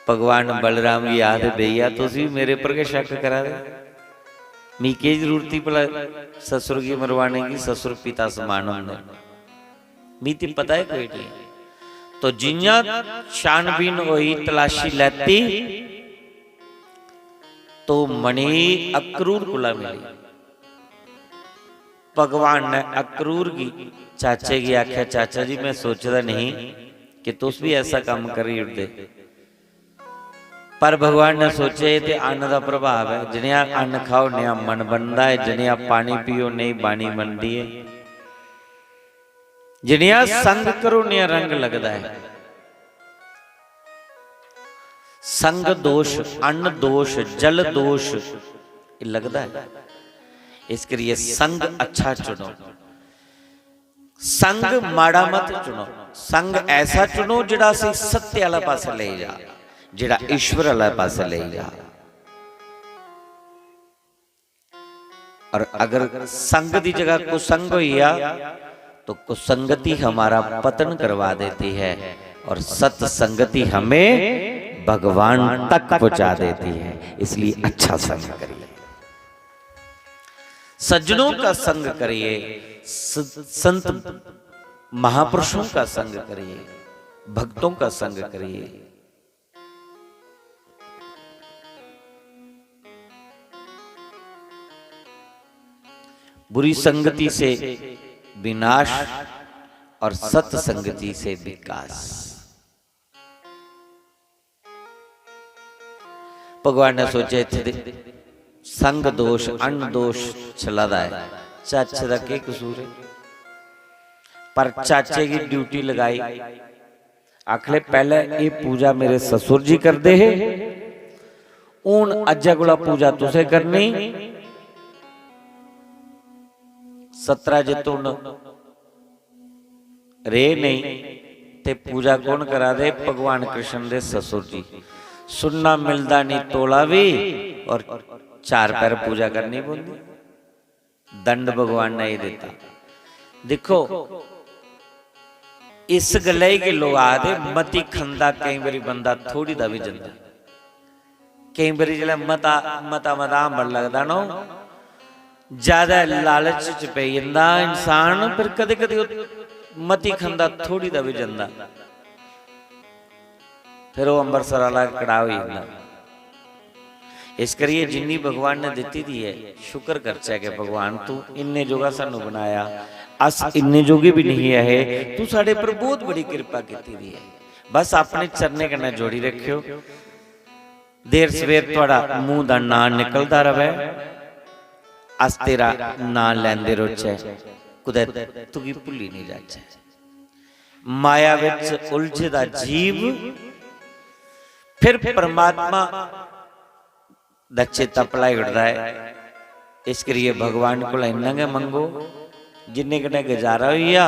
भगवान बलराम की याद भैया तुम मेरे पर के शक करा दे, मी की जरूरत थी भला ससुर की मरवाने की, ससुर पिता समान होंगे, मी तो पता है कोई नहीं। तो जिया छानबीन हुई, तलाशी लेती तो मणि अक्रूर कुला मिली। भगवान ने अक्रूर की चाचे की आख्या, चाचा जी मैं सोचता नहीं कि तुस भी ऐसा काम करी उठते, पर भगवान ने सोचे ते अन्न का प्रभाव है, जिन्हें अन्न खाओ नया मन बनता है, जिन्हें पानी पियो नहीं बाणी बनती है, जिन्हें संग करो नया रंग लगता है। संग दोष, अन्न दोष, जल दोष लगता है, इस करिए संग अच्छा चुनो, संग माड़ा मत चुनो, संग ऐसा चुनो जिहड़ा सी सत्य वाला पासे ले जा, जिहड़ा ईश्वर वाला पासे ले जा। और अगर संग की जगह कुसंग होइया तो कुसंगति हमारा पतन करवा देती है और सत्संगति हमें भगवान तक पहुंचा देती है। इसलिए अच्छा संग करिए, सज्जनों का संग करिए, संत महापुरुषों का संग करिए, भक्तों का संग करिए। बुरी संगति से विनाश और सत्संगति से विकास। भगवान ने सोचे थे संग दोष, अन्न दोष चलादा है, चाचे का क्या कसूर है, पर चाचे की ड्यूटी लगाई। आखले पहले ये पूजा मेरे ससुर जी करते है, हूं अज्जा कोला पूजा तुसे करनी। 17 जतुन रे नहीं ते पूजा कौन करा दे? भगवान कृष्ण दे ससुर जी। सुनना मिलता नहीं तोला भी और 4 पैर पूजा करनी पड़ती। दंड भगवान ने ये देता। देखो इस गले के लोग आते मती खंदा, कई बारी बंदा थोड़ी दा भी जंदा, कई बारी जिला मता मता मता अंबर लगता ना, ज्यादा लालच च पे जांदा इंसान, फिर कदे कदे मती खंदा थोड़ी दा भी जंदा, फिर वो अंबरसर वाला कड़ा हो जाता। इस करिए जिन्नी भगवान ने दिती दी है शुक्र करचा कि भगवान तू इन्ने जोगा सानू बनाया, अस इन्ने जोगे भी नहीं है, तू साडे पर बहुत बड़ी कृपा की दी है। बस अपने चरने कन्ने जोड़ी रखियो, देर सवेर तुहाडा मूँह दा नाम निकलदा रहे, अस तेरा नाम लैंदे रोचे, कुदरत तू की भुली नहीं जाचे। माया विच उलझदा जीव फिर परमात्मा दा चेता भुलाई उठदा है। इस करिए भगवान को इन्ना गै मंगो जिन्ने कन्नै गुजारा होइया,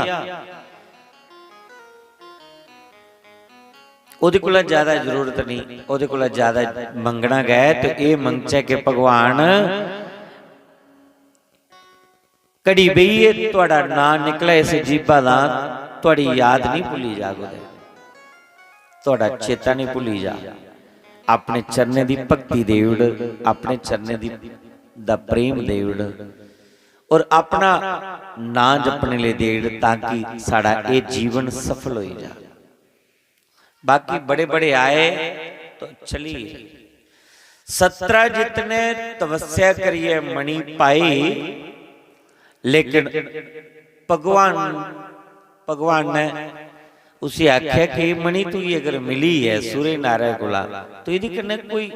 ओहदे कोला ज्यादा जरूरत नहीं, ओहदे कोला ज्यादा मंगना गए तो ये मंगचे कि भगवान घड़ी बईए तुहाडा नाम निकले इस जीभा दा, तुहाडी याद नहीं भुली जाग, तुहाडा चेता नहीं भुली जा। अपने चरने दी भक्ति दे उड़, अपने चरने दी दा प्रेम दे उड़ और अपना नाम जपने लिए दे उड़, ताकि साड़ा ये जीवन सफल हो जा। बाकी बड़े बड़े आए तो चलिए, 17 जितने तपस्या करिए मणि पाई, लेकिन भगवान ने उसे आख्या कि मणि तू ये अगर मिली है सूर्य नारायण कोला तो यदि कन्ने कोई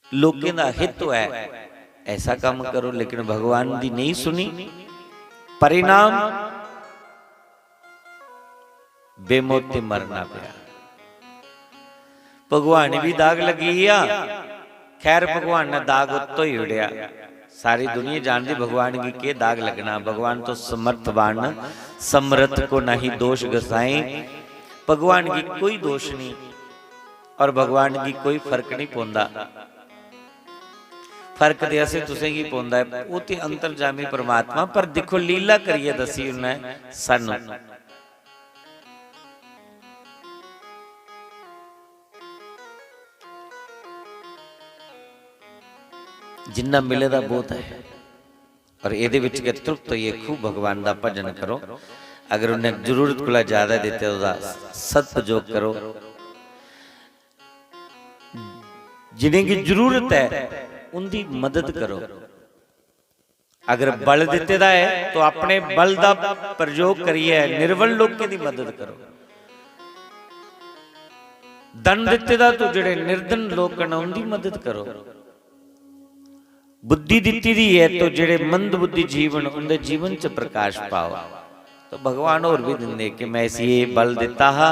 लोकें दा हित है, ऐसा काम करो। लेकिन भगवान दी नहीं सुनी, परिणाम बेमौती मरना पिया। भगवान भी दाग लगी आ, खैर भगवान ने दाग उत्तो ही उड़िया। सारी दुनिया जानती भगवान की के दाग लगना, भगवान तो समर्थवान समर्थ को नहीं दोष गसाई। भगवान की कोई दोष नहीं और भगवान की कोई फर्क नहीं पौंदा। फर्क तो ऐसे तुसें की पौंदा है, वो तो अंतरजामी परमात्मा, पर देखो लीला करिए दसी उन्हें सानू। जिन्ना मिले दा बहुत है और ये तृप्त होइए, खूब भगवान का भजन करो। अगर उन्हें जरूरत को ज्यादा देते सदुपयोग करो। जिन्हें की जरूरत है उनकी मदद करो। अगर बल दिते दा है तो अपने बल का प्रयोग करिए, निर्बल लोगों की मदद करो। धन दिते दा तो जेडे निर्धन लोग हैं उनकी मदद करो। बुद्धि दिती दी है तो जेडे मंद बुद्धि जीवन उनके जीवन च प्रकाश पाओ। तो भगवान और भी दिंदे कि मैं इस ये बल दिता हा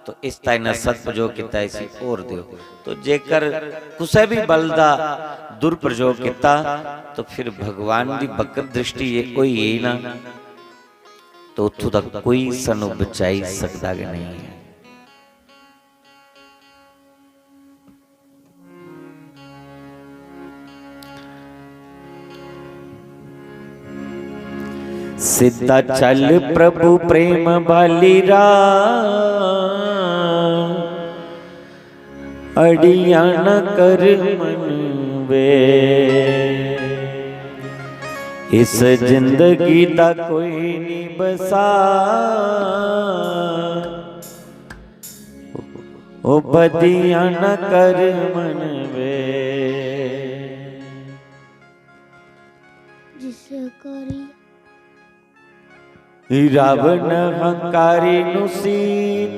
तो इस ता इन्हें सदप्रयोग किया, इसी और दियो। तो जेकर कुछ भी बल का दुरप्रयोग किया तो फिर भगवान की बकर दृष्टि ये कोई है ना, तो उतों तक कोई सानू बचाई सकता कि नहीं है। सिद्धा चल प्रभु प्रेम बाली राम, अड़िया न कर मन वे। इस जिंदगी दा कोई नहीं बसा, ओ बदिया न कर मन वे। जिसे करी रावण हंकारी नुसी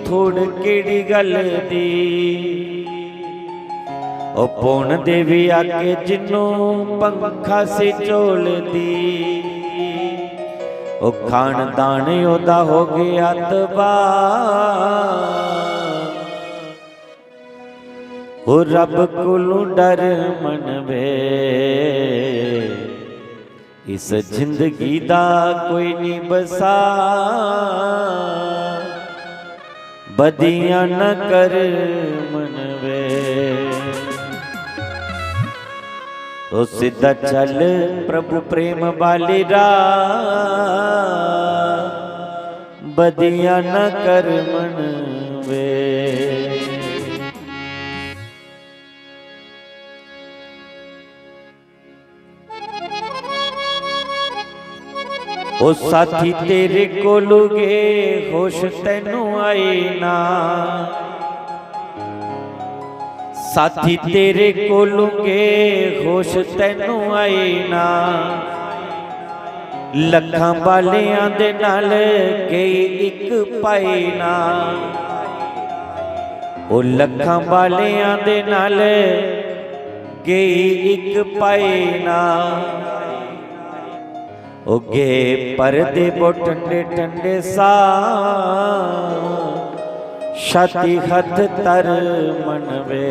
थोड़ केड़ी गल दी, ओ पौन देवी आके जिन्नों पंखा से चोल दी। ओ खानदान ओदा हो गया तबाह, ओ रब कोलों डर मन वे। इस जिंदगी दा कोई नहीं बसा, बदियां न कर मन वे। तो सीधा चल प्रभु प्रेम बाली राह, बदियां न कर मन वे। ओ साथी तेरे कोल गए होश तैनू आई ना, साथी तेरे कोलोंगे होश तैनू आए ना, लखां बालियां दे नाल गई एक पाए ना, ओ लखां बालियां दे नाल गई एक पाए ना, ओ गे परदे बो ठंडे ठंडे सा, छाती हथ तर मनवे,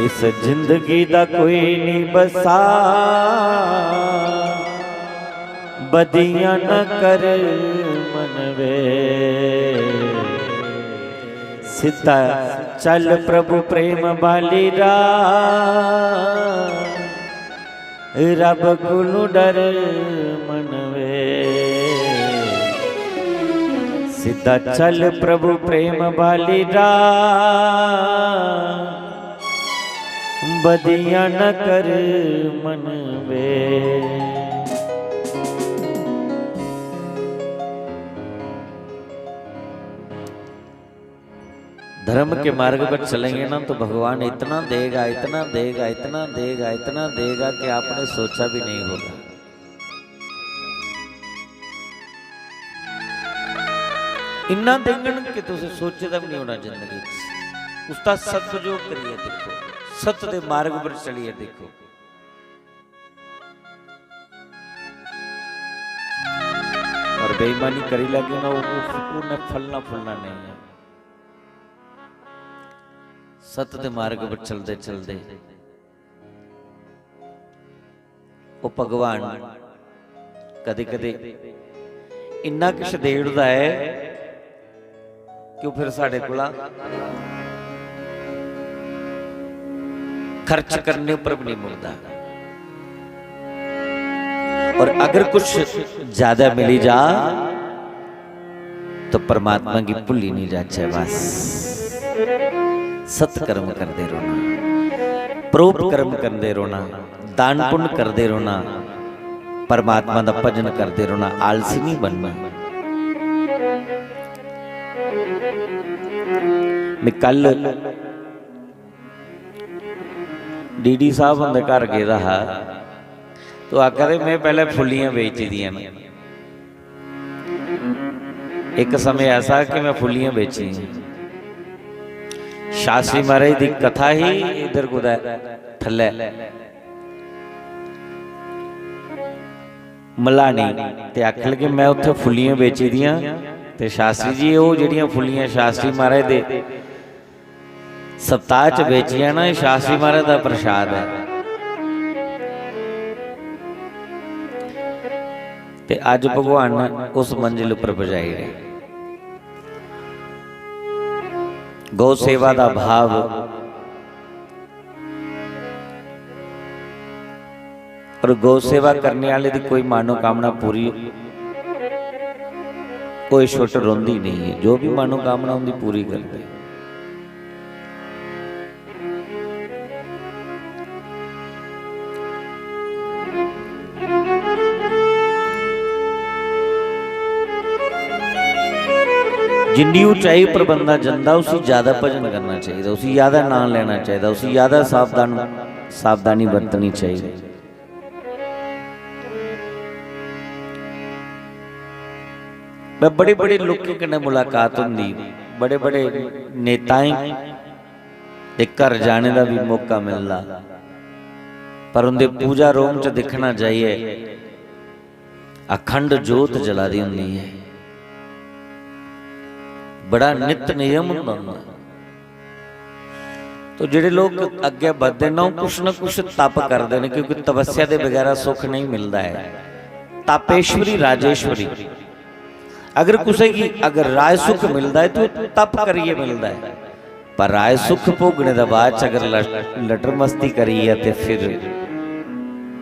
इस जिंदगी दा कोई नहीं बसा, बदियां न कर मनवे, सीधा चल प्रभु प्रेम बाली राह, रब कोलू डर मनवे, सीधा चल प्रभु प्रेम बाली राह, बदियां न कर मनवे। धर्म के मार्ग पर चलेंगे ना तो भगवान इतना देगा, इतना देगा, इतना देगा, इतना देगा कि आपने सोचा भी नहीं होगा। इन्ना देंगन कि तुझे सोचे भी नहीं होना जिंदगी उसका सदुपयोग करिए, देखो सत्य के मार्ग पर चलिए, देखो और बेईमानी करी लगे ना उन्हें फलना फुलना नहीं है। सत्य के मार्ग पर चलते चलते वो भगवान कदे कदे इन्ना कुछ देता है कि फिर साढ़े को खर्च करने पर भी नहीं मिलता, और अगर कुछ ज्यादा मिली जा तो परमात्मा की भुली नहीं जाचे। बस सत्कर्म करते रोना, परोपकर्म करते रोना, दान पुण्य करते रोना, परमात्मा का भजन करते रोना, आलसी नहीं बनना। मैं कल डीडी साहब उनके घर गया रहा तो आखिर मैं पहले फुलियां बेच दिया। एक समय ऐसा कि मैं फुलियां बेची, शास्त्री महाराज की कथा ही इधर कुदै थल्ले मलानी ते आख लगे मैं उत्थे फुलियां बेची दियां ते शास्त्री जी वो जिहड़ियां फुलियां शास्त्री महाराज दे सप्ताह च बेचियां ना, शास्त्री महाराज का प्रसाद है। ते अज भगवान उस मंजिल पर पहुंचाई गए। गौ सेवा का भाव और गौ सेवा करने वाले की कोई मनोकामना पूरी कोई छुट रोंदी नहीं है, जो भी मनोकामना उनकी पूरी करते। जिन्नी ऊंचाई पर बंदा जाता उसी ज्यादा भजन करना चाहिए, उसी ज्यादा नाम लेना चाहिए, उसी ज्यादा सावधानी बरतनी चाहिए। मैं बड़े बड़े लोगों कन्नै मुलाकात होंदी, बड़े बड़े नेताएं एक घर जाने का भी मौका मिलता, पर उनके पूजा रूम च दिखना चाहिए अखंड जोत जला दी होंदी है, बड़ा नित नियम होंदा। तो जिहड़े लोग अगे बढ़ते ना कुछ न कुछ तप करते हैं, क्योंकि तपस्या के बगैर सुख नहीं मिलता है। तापेश्वरी राजेश्वरी, अगर किसी की अगर राय सुख मिलता है तो तप करिए मिलता है, पर राय सुख भोगने के बाद अगर लटर मस्ती करिए तो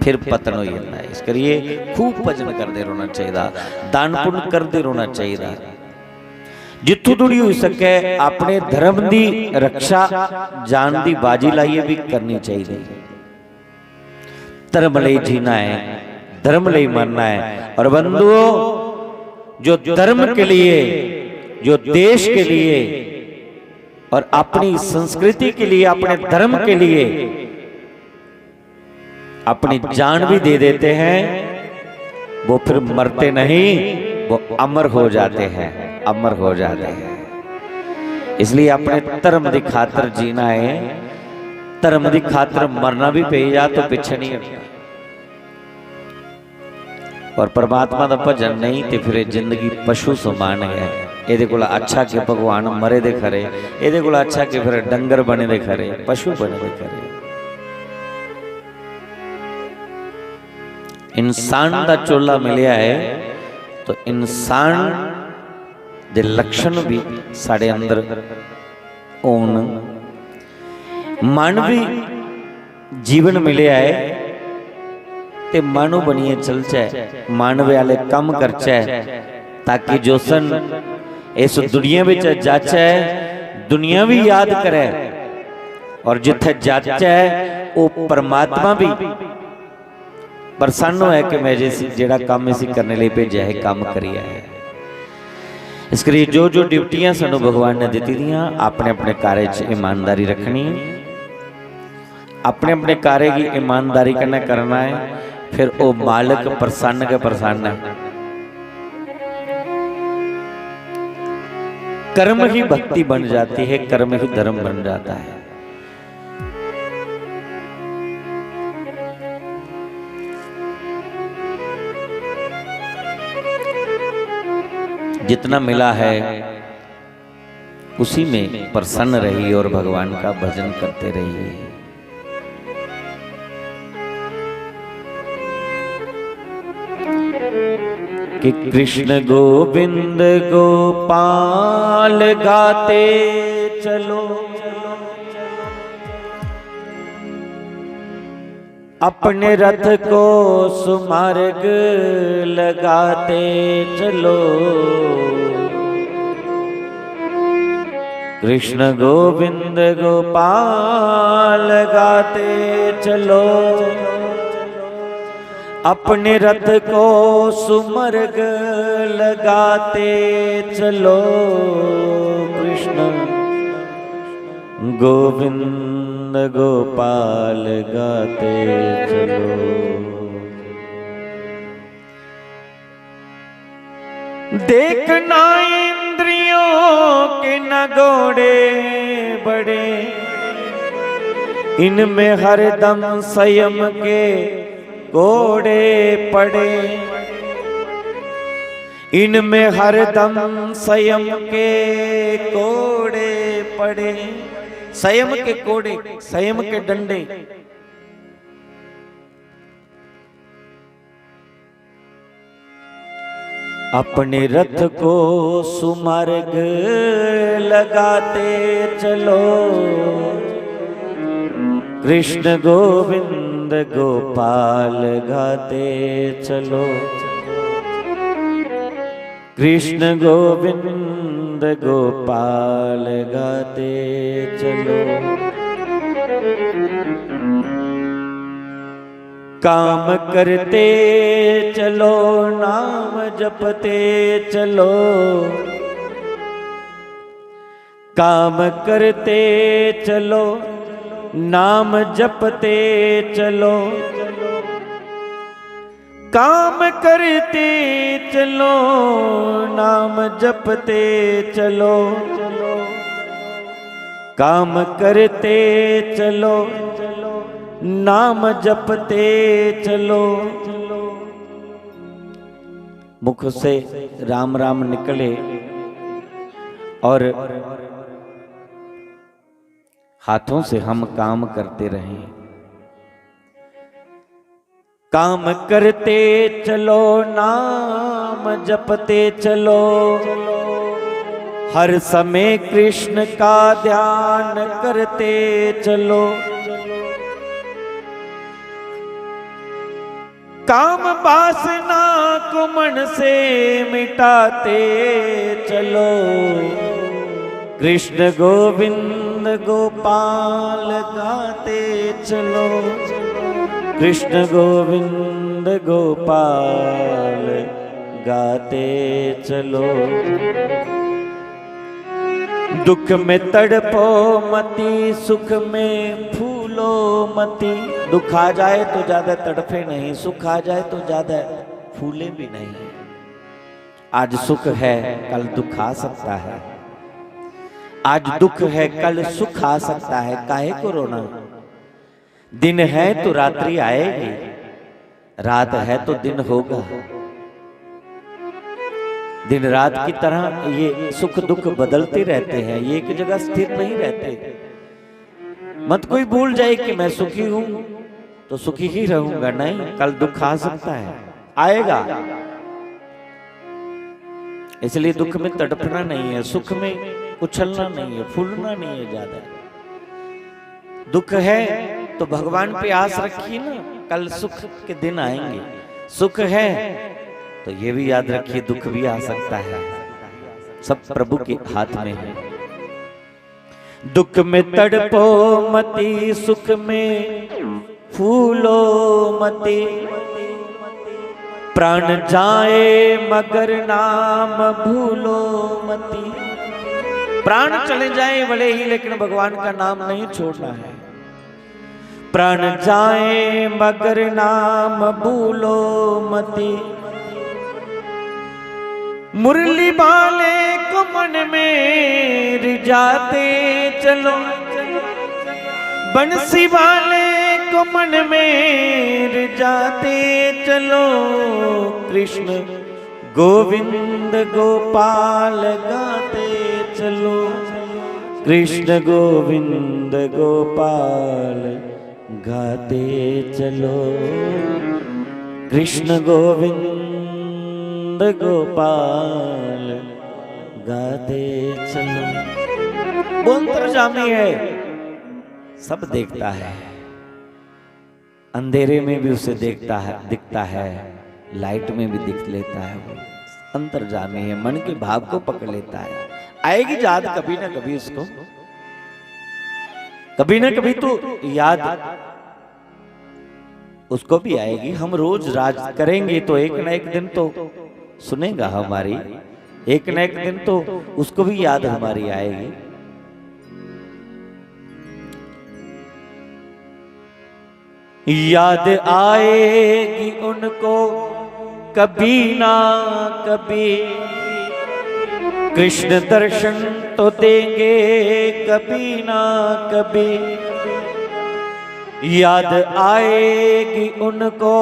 फिर पतन हो जाता है। इस करिए खूब भजन करते रहना चाहिए, दान पुण्य करते रहना चाहिए, जितों थोड़ी हो सके अपने धर्म की रक्षा जान की बाजी लाइए भी करनी चाहिए। धर्म ले जीना है, धर्म ले मरना है। और बंधुओं, जो धर्म के लिए, जो देश के लिए और अपनी संस्कृति के लिए, अपने धर्म के लिए अपनी जान भी दे देते हैं, वो फिर मरते नहीं, वो अमर हो जाते हैं, अमर हो जाते हैं। इसलिए अपने धर्म की खातर जीना है, धर्म की खातर मरना भी पे जा तो पिछे नहीं हटना। और परमात्मा का भजन नहीं तो फिर जिंदगी पशु समान है। ये को अच्छा कि भगवान मरे दे खरे, ये को अच्छा कि फिर डंगर बने दे खरे, पशु बने दे खरे। इंसान का चोला मिलया है तो इंसान दे लक्षण भी साढ़े अंदर होन, मानवी जीवन मिलया है ते मानव बनिए चलचे, मानव वाले कम करचे, ताकि जो सन इस दुनिया में जाचे दुनिया भी याद करे, और जिथे जाचे वो परमात्मा भी प्रसन्न है कि मैं जिहड़ा काम इसी करने लिए भेजा है काम करिया है। इस करिए जो जो ड्यूटियां सानू भगवान ने दी दियां, अपने अपने कार्य च ईमानदारी रखनी, अपने अपने कार्य की ईमानदारी करना करना है, फिर वो मालिक प्रसन्न के प्रसन्न है। कर्म ही भक्ति बन जाती है, कर्म ही धर्म बन जाता है। जितना मिला है उसी में प्रसन्न रहिए और भगवान का भजन करते रहिए। कि कृष्ण गोविंद गोपाल गाते चलो, अपने रथ को सुमार्ग लगाते चलो। कृष्ण गोविंद गोपाल गाते चलो, अपने रथ को सुमर्ग लगाते चलो। कृष्ण गोविंद गोपाल गाते चलो। देखना इंद्रियों के न घोड़े बड़े, इनमें हरदम संयम के घोड़े पड़े। इनमें हरदम संयम के घोड़े पड़े। संयम के घोड़े, संयम के डंडे। अपने रथ को सुमार्ग लगाते चलो। कृष्ण गोविंद गोपाल गाते चलो। कृष्ण गोविंद गोपाल गाते चलो। काम करते चलो, नाम जपते चलो। काम करते चलो, नाम जपते चलो। काम करते चलो, नाम जपते चलो। काम करते चलो, नाम जपते चलो। मुख से राम राम निकले और हाथों से हम काम करते रहें। काम करते चलो, नाम जपते चलो। हर समय कृष्ण का ध्यान करते चलो। काम वासना को मन से मिटाते चलो। कृष्ण गोविंद गोपाल गाते चलो। कृष्ण गोविंद गोपाल गाते चलो। दुख में तड़पो मती, सुख में फूलो मती। दुख आ जाए तो ज्यादा तड़पे नहीं, सुख आ जाए तो ज्यादा फूले भी नहीं। आज सुख है कल दुख आ सकता है, आज दुख है कल सुख आ सकता है। काहे को रोना? दिन है तो रात्रि आएगी, रात है तो दिन होगा। दिन रात की तरह ये सुख दुख बदलते रहते हैं, ये एक जगह स्थिर नहीं रहते। मत कोई भूल जाए कि मैं सुखी हूं तो सुखी ही रहूंगा, नहीं, कल दुख आ सकता है, आएगा। इसलिए दुख में तड़पना नहीं है, सुख में उछलना नहीं है, फूलना नहीं है ज्यादा। दुख है तो भगवान पे आस रखिए ना, कल सुख के दिन आएंगे। सुख है तो ये भी याद रखिए दुख भी आ सकता है, सब प्रभु के हाथ में है। दुख में तड़पो मती, सुख में फूलो मती। प्राण जाए मगर नाम भूलो मती। प्राण चले जाए भले ही, लेकिन भगवान का नाम नहीं छोड़ना है। प्राण जाए मगर नाम भूलो मती। मुरली वाले को मन में रिझाते चलो, बंसी वाले को मन में रिझाते चलो। कृष्ण गोविंद गोपाल गाते चलो, कृष्ण गोविंद गोपाल गाते चलो। कृष्ण गोविंद गोपाल गाते चलो। वो अंतर्यामी है, सब देखता है, अंधेरे में भी उसे देखता है, दिखता है, लाइट में भी दिख लेता है। वो अंतर्यामी है, मन के भाव को पकड़ लेता है। आएगी याद कभी ना कभी उसको, कभी ना कभी तो याद उसको भी आएगी। हम रोज राज करेंगे तो एक ना एक दिन तो सुनेगा हमारी, एक ना एक दिन तो उसको भी याद हमारी आएगी। याद आएगी उनको कभी ना कभी, कृष्ण दर्शन तो देंगे कभी ना कभी। याद आएगी उनको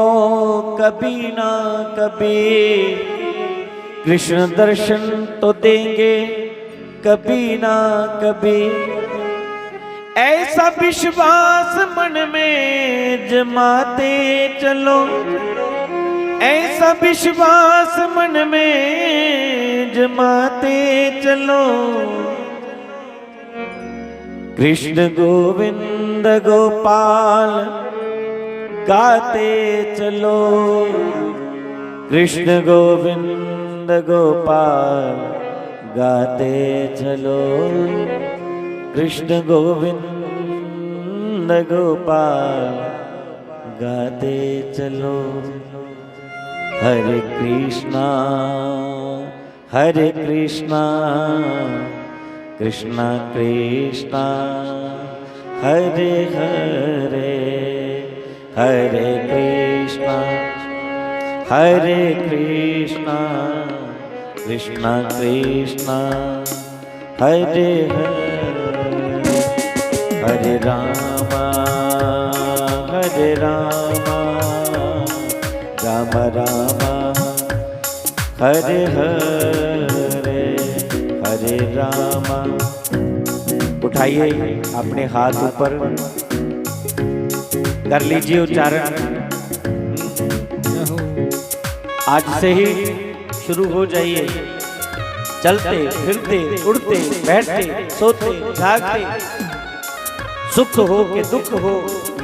कभी ना कभी, कृष्ण दर्शन तो देंगे कभी ना कभी। ऐसा विश्वास मन में जमाते चलो, ऐसा विश्वास मन में जमाते चलो। कृष्ण गोविंद गोपाल गाते चलो, कृष्ण गोविंद गोपाल गाते चलो। कृष्ण गोविंद गोपाल गाते चलो। हरे कृष्णा कृष्णा कृष्णा हरे हरे, हरे कृष्णा कृष्णा कृष्णा हरे हरे। हरे रामा राम रामा हरे हरे, हरे रामा। उठाइए अपने हाथ ऊपर, कर लीजिए उच्चारण। आज से ही शुरू हो जाइए, चलते फिरते उड़ते बैठते सोते जागते, सुख हो कि दुख हो,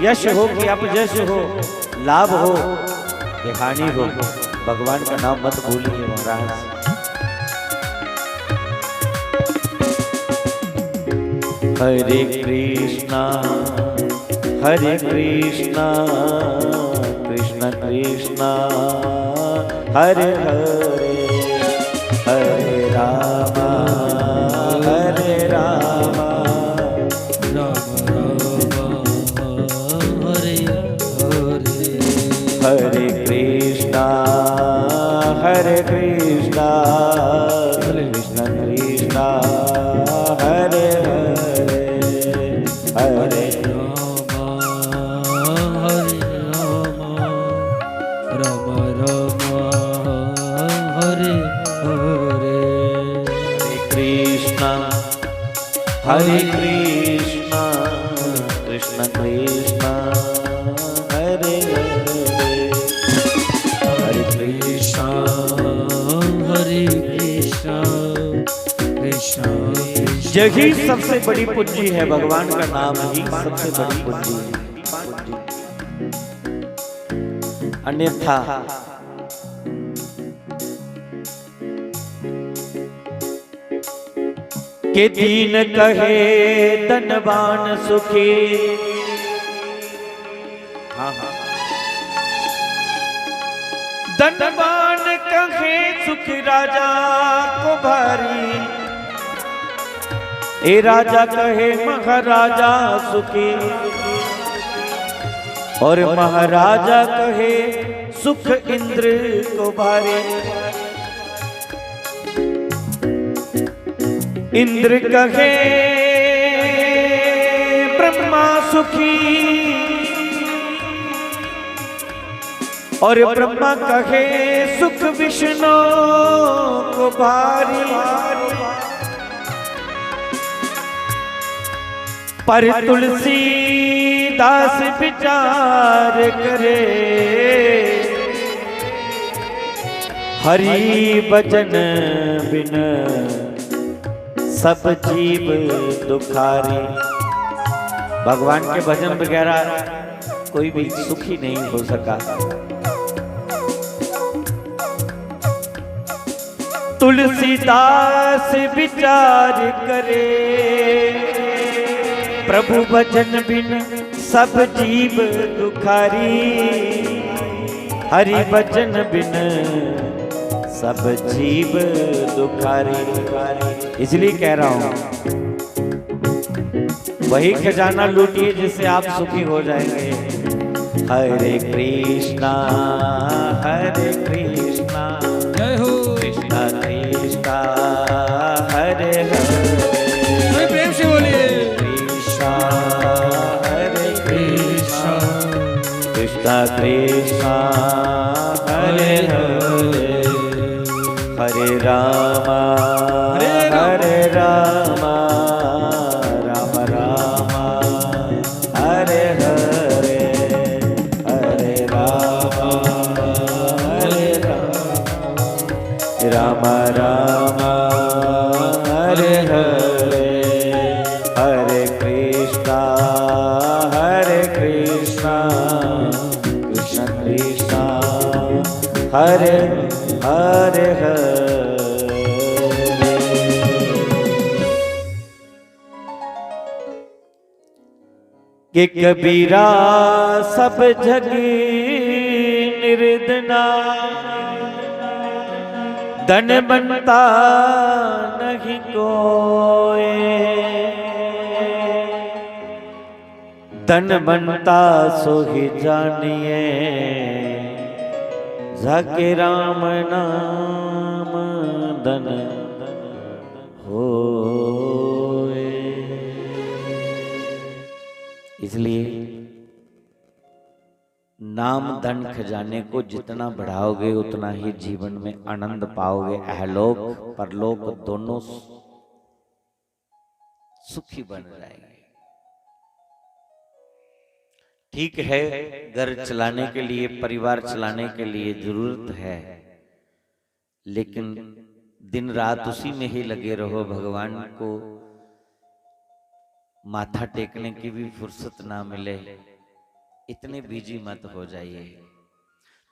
यश हो कि अपयश हो, लाभ हो कि हानि हो, भगवान का नाम मत भूलिए महाराज। हरे कृष्णा कृष्ण कृष्णा हरे हरे, हरे रामा कृष्णा हरे हरे हरे कृष्णा हरे कृष्णा कृष्णा यही सबसे बड़ी पूंजी है, भगवान का नाम ही सबसे बड़ी पूंजी है। अन्यथा के दीन कहे धनवान सुखी, हाँ हाँ, धनवान कहे सुख राजा को भारी, ए राजा कहे महाराजा सुखी, और महाराजा कहे सुख इंद्र को भारी। इंद्र कहे ब्रह्मा सुखी, और ब्रह्मा कहे सुख विष्णु को भारी। पर तुलसीदास विचार करे, हरि भजन बिन सब जीव दुखारी। भगवान के भजन वगैरह कोई भी सुखी नहीं हो सका। तुलसीदास विचार करे, प्रभु भजन बिन सब जीव दुखारी। हरि भजन बिन सब जीव दुखारी। इसलिए कह रहा हूं, वही खजाना लूटिए जिससे आप सुखी हो जाएंगे। हरे कृष्णा जय हो कृष्णा कृष्णा हरे हरे। प्रेम से बोलिए कृष्णा हरे कृष्णा कृष्णा कृष्णा हरे हरे हरे रामा हरे रामा राम रामा हरे हरे हरे रामा हरे राम रामा हरे हरे हरे कृष्णा कृष्ण कृष्णा हरे हरे हरे। कि कबीरा सब जग निर्धना, धन बनता नहीं कोई, धन बनता सो ही जानिए, जाके राम नाम धन होए। इसलिए नाम धन खजाने को जितना बढ़ाओगे उतना ही जीवन में आनंद पाओगे। अहलोक परलोक दोनों सुखी बन जाएंगे। ठीक है, घर चलाने के लिए, परिवार चलाने के लिए जरूरत है, लेकिन दिन रात उसी में ही लगे रहो, भगवान को माथा टेकने की भी फुर्सत ना मिले, इतने बिजी मत हो जाइए।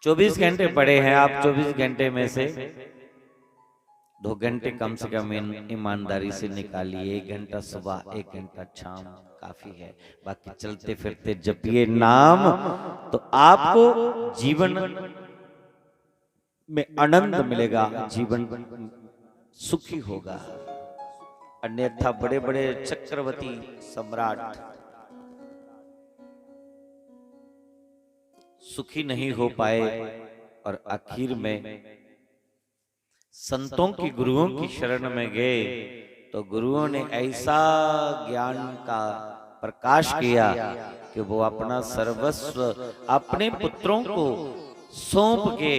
24 घंटे पड़े हैं, आप 24 घंटे में से 2 घंटे कम से कम ईमानदारी से निकालिए। 1 घंटा सुबह, 1 घंटा शाम काफी है। बाकी चलते फिरते जपिए नाम, तो आपको जीवन में आनंद मिलेगा, जीवन सुखी होगा। अन्यथा बड़े बड़े चक्रवर्ती सम्राट सुखी नहीं हो पाए और आखिर में संतों की, गुरुओं की शरण में गए तो गुरुओं ने ऐसा ज्ञान का प्रकाश किया कि वो अपना सर्वस्व अपने पुत्रों को सौंप के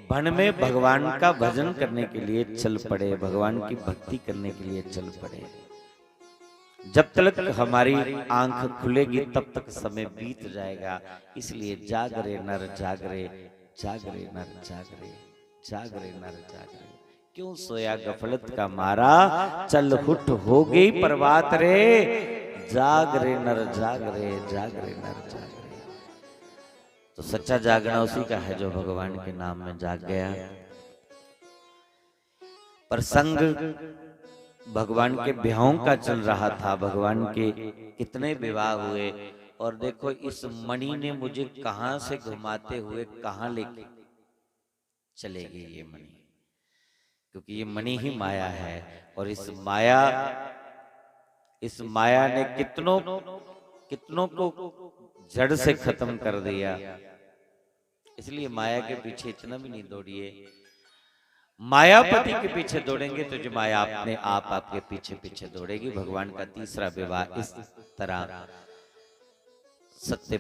वन में भगवान का भजन करने के लिए चल पड़े, भगवान की भक्ति करने के लिए चल पड़े। जब तक हमारी आंख खुलेगी तब तक समय बीत जाएगा। इसलिए जाग रे नर जाग रे, जाग रे नर जाग रे, जाग रे नर जाग रे। क्यों सोया गफलत का मारा, चल हुट हो गई प्रभात रे, जाग रे नर जाग रे, जाग रे नर जाग रे। तो सच्चा जागना उसी का है जो भगवान के नाम में जाग गया। प्रसंग भगवान के विवाहों का चल रहा था। भगवान के कितने विवाह हुए, और देखो इस मणि ने मुझे कहां से घुमाते हुए कहां लेके चले गए ये मणि, क्योंकि ये मणि ही माया है। और इस माया ने कितनों को जड़ से खत्म कर दिया। इसलिए माया के पीछे इतना भी नहीं दौड़िए। मायापति के पीछे दौड़ेंगे तो जो माया अपने आप आपके पीछे पीछे दौड़ेगी। भगवान का तीसरा विवाह इस तरह सत्य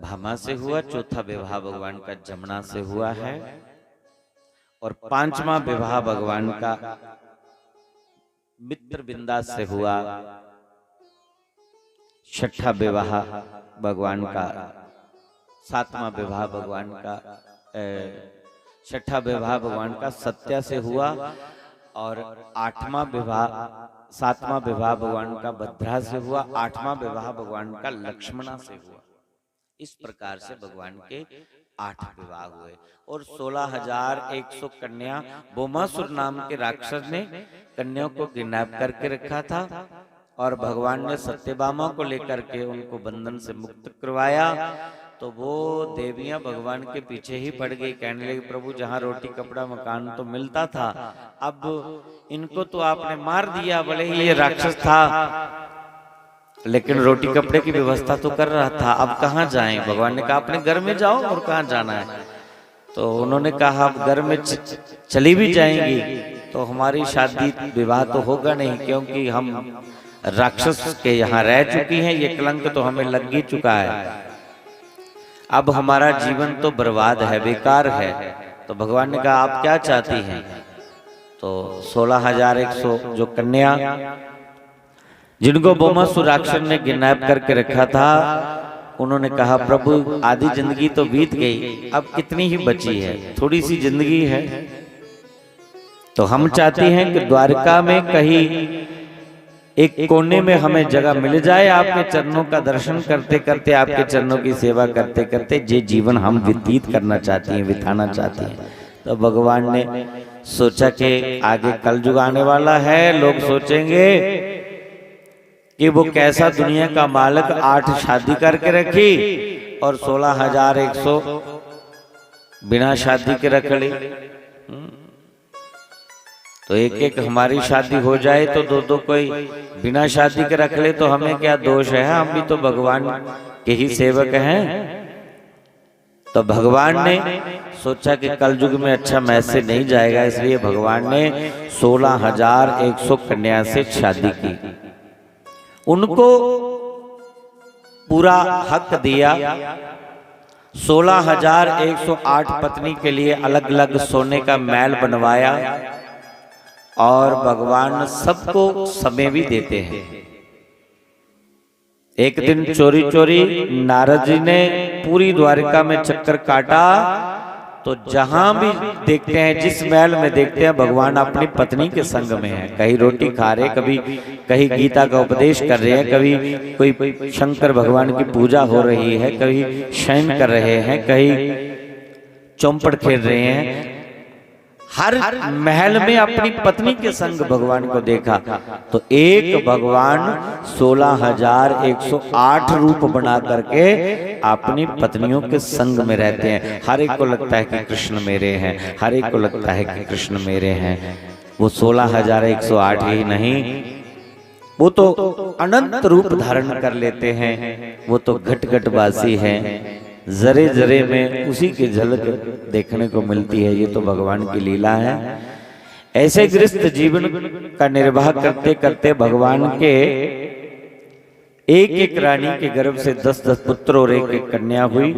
भामा से हुआ, चौथा विवाह भगवान का जमुना से हुआ है, और पांचवा विवाह भगवान का मित्र बिंदा से हुआ, छठा विवाह भगवान का, सातवां विवाह भगवान का, छठा विवाह भगवान का सत्या से हुआ, और सातवां विवाह भगवान का भद्रा से हुआ, आठवां विवाह भगवान का लक्ष्मणा से हुआ। इस प्रकार से भगवान के 8 विवाह हुए। और 16,100 कन्या बोमासुर नाम के राक्षस ने कन्याओं को किडनैप करके रखा था, और भगवान ने सत्यभामा को लेकर के उनको बंधन से मुक्त करवाया। तो वो देवियां भगवान के पीछे ही पड़ गई, कहने लगी प्रभु जहां रोटी कपड़ा मकान तो मिलता था, अब इनको तो आपने मार दिया, भले ही ये राक्षस था लेकिन रोटी कपड़े की व्यवस्था तो कर रहा था, अब कहाँ जाएं? भगवान ने कहा अपने घर में जाओ, और कहाँ जाना है? तो उन्होंने कहा अब घर में चली भी जाएंगी तो हमारी शादी विवाह तो होगा नहीं, क्योंकि हम राक्षस के यहाँ रह चुकी हैं, ये कलंक तो हमें लग ही चुका है, अब हमारा जीवन तो बर्बाद है, बेकार है। तो भगवान ने कहा आप क्या चाहती हैं? तो 16,100 जो कन्या जिनको बोमासुर राक्षस ने किडनैप करके रखा था, उन्होंने कहा प्रभु आधी जिंदगी तो बीत गई, अब कितनी ही बची है, थोड़ी सी जिंदगी है, तो हम चाहते हैं कि द्वारका में कहीं एक कोने में हमें जगह मिल जाए, आपके चरणों का दर्शन करते करते, आपके चरणों की सेवा करते करते जे जीवन हम व्यतीत करना चाहती हैं, बिताना चाहती हैं। तो भगवान ने सोचा कि आगे कलयुग आने वाला है, लोग सोचेंगे कि वो कैसा दुनिया का मालिक 8 शादी करके रखी और 16,100 बिना शादी के रख ली। तो एक एक हमारी शादी हो जाए तो दो कोई बिना शादी के रख ले, तो हमें क्या दोष है? हम भी तो भगवान के ही सेवक हैं। तो भगवान ने सोचा कि कलयुग में अच्छा मैसेज नहीं जाएगा, इसलिए भगवान ने 16,100 कन्या से शादी की, उनको पूरा हक दिया। 16,108 पत्नी के लिए अलग अलग सोने का महल बनवाया, और भगवान सबको समय भी देते हैं। एक दिन चोरी चोरी नारद जी ने पूरी द्वारिका में चक्कर काटा, तो जहां भी देखते हैं, जिस महल में देखते हैं, भगवान अपनी पत्नी के संग में है। कहीं रोटी खा रहे, कभी कहीं गीता का उपदेश कर रहे हैं, कभी कोई शंकर भगवान की पूजा हो रही है, कभी शयन कर रहे हैं, कहीं चौपड़ खेल रहे हैं। हर महल में अपनी पत्नी के संग भगवान को देखा। तो एक भगवान 16,108 रूप बना करके अपनी पत्नियों के संग में रहते हैं। हर एक को लगता है कि कृष्ण मेरे हैं, हर एक को लगता है कि कृष्ण मेरे हैं। वो 16,108 ही नहीं, वो तो अनंत रूप धारण कर लेते हैं। वो तो घट घट वासी हैं, जरे जरे में उसी की झलक देखने को मिलती है। ये तो भगवान की लीला है। ऐसे गृहस्थ जीवन का निर्वाह करते करते भगवान के एक एक रानी के गर्भ से 10-10 पुत्र और एक एक कन्या हुई।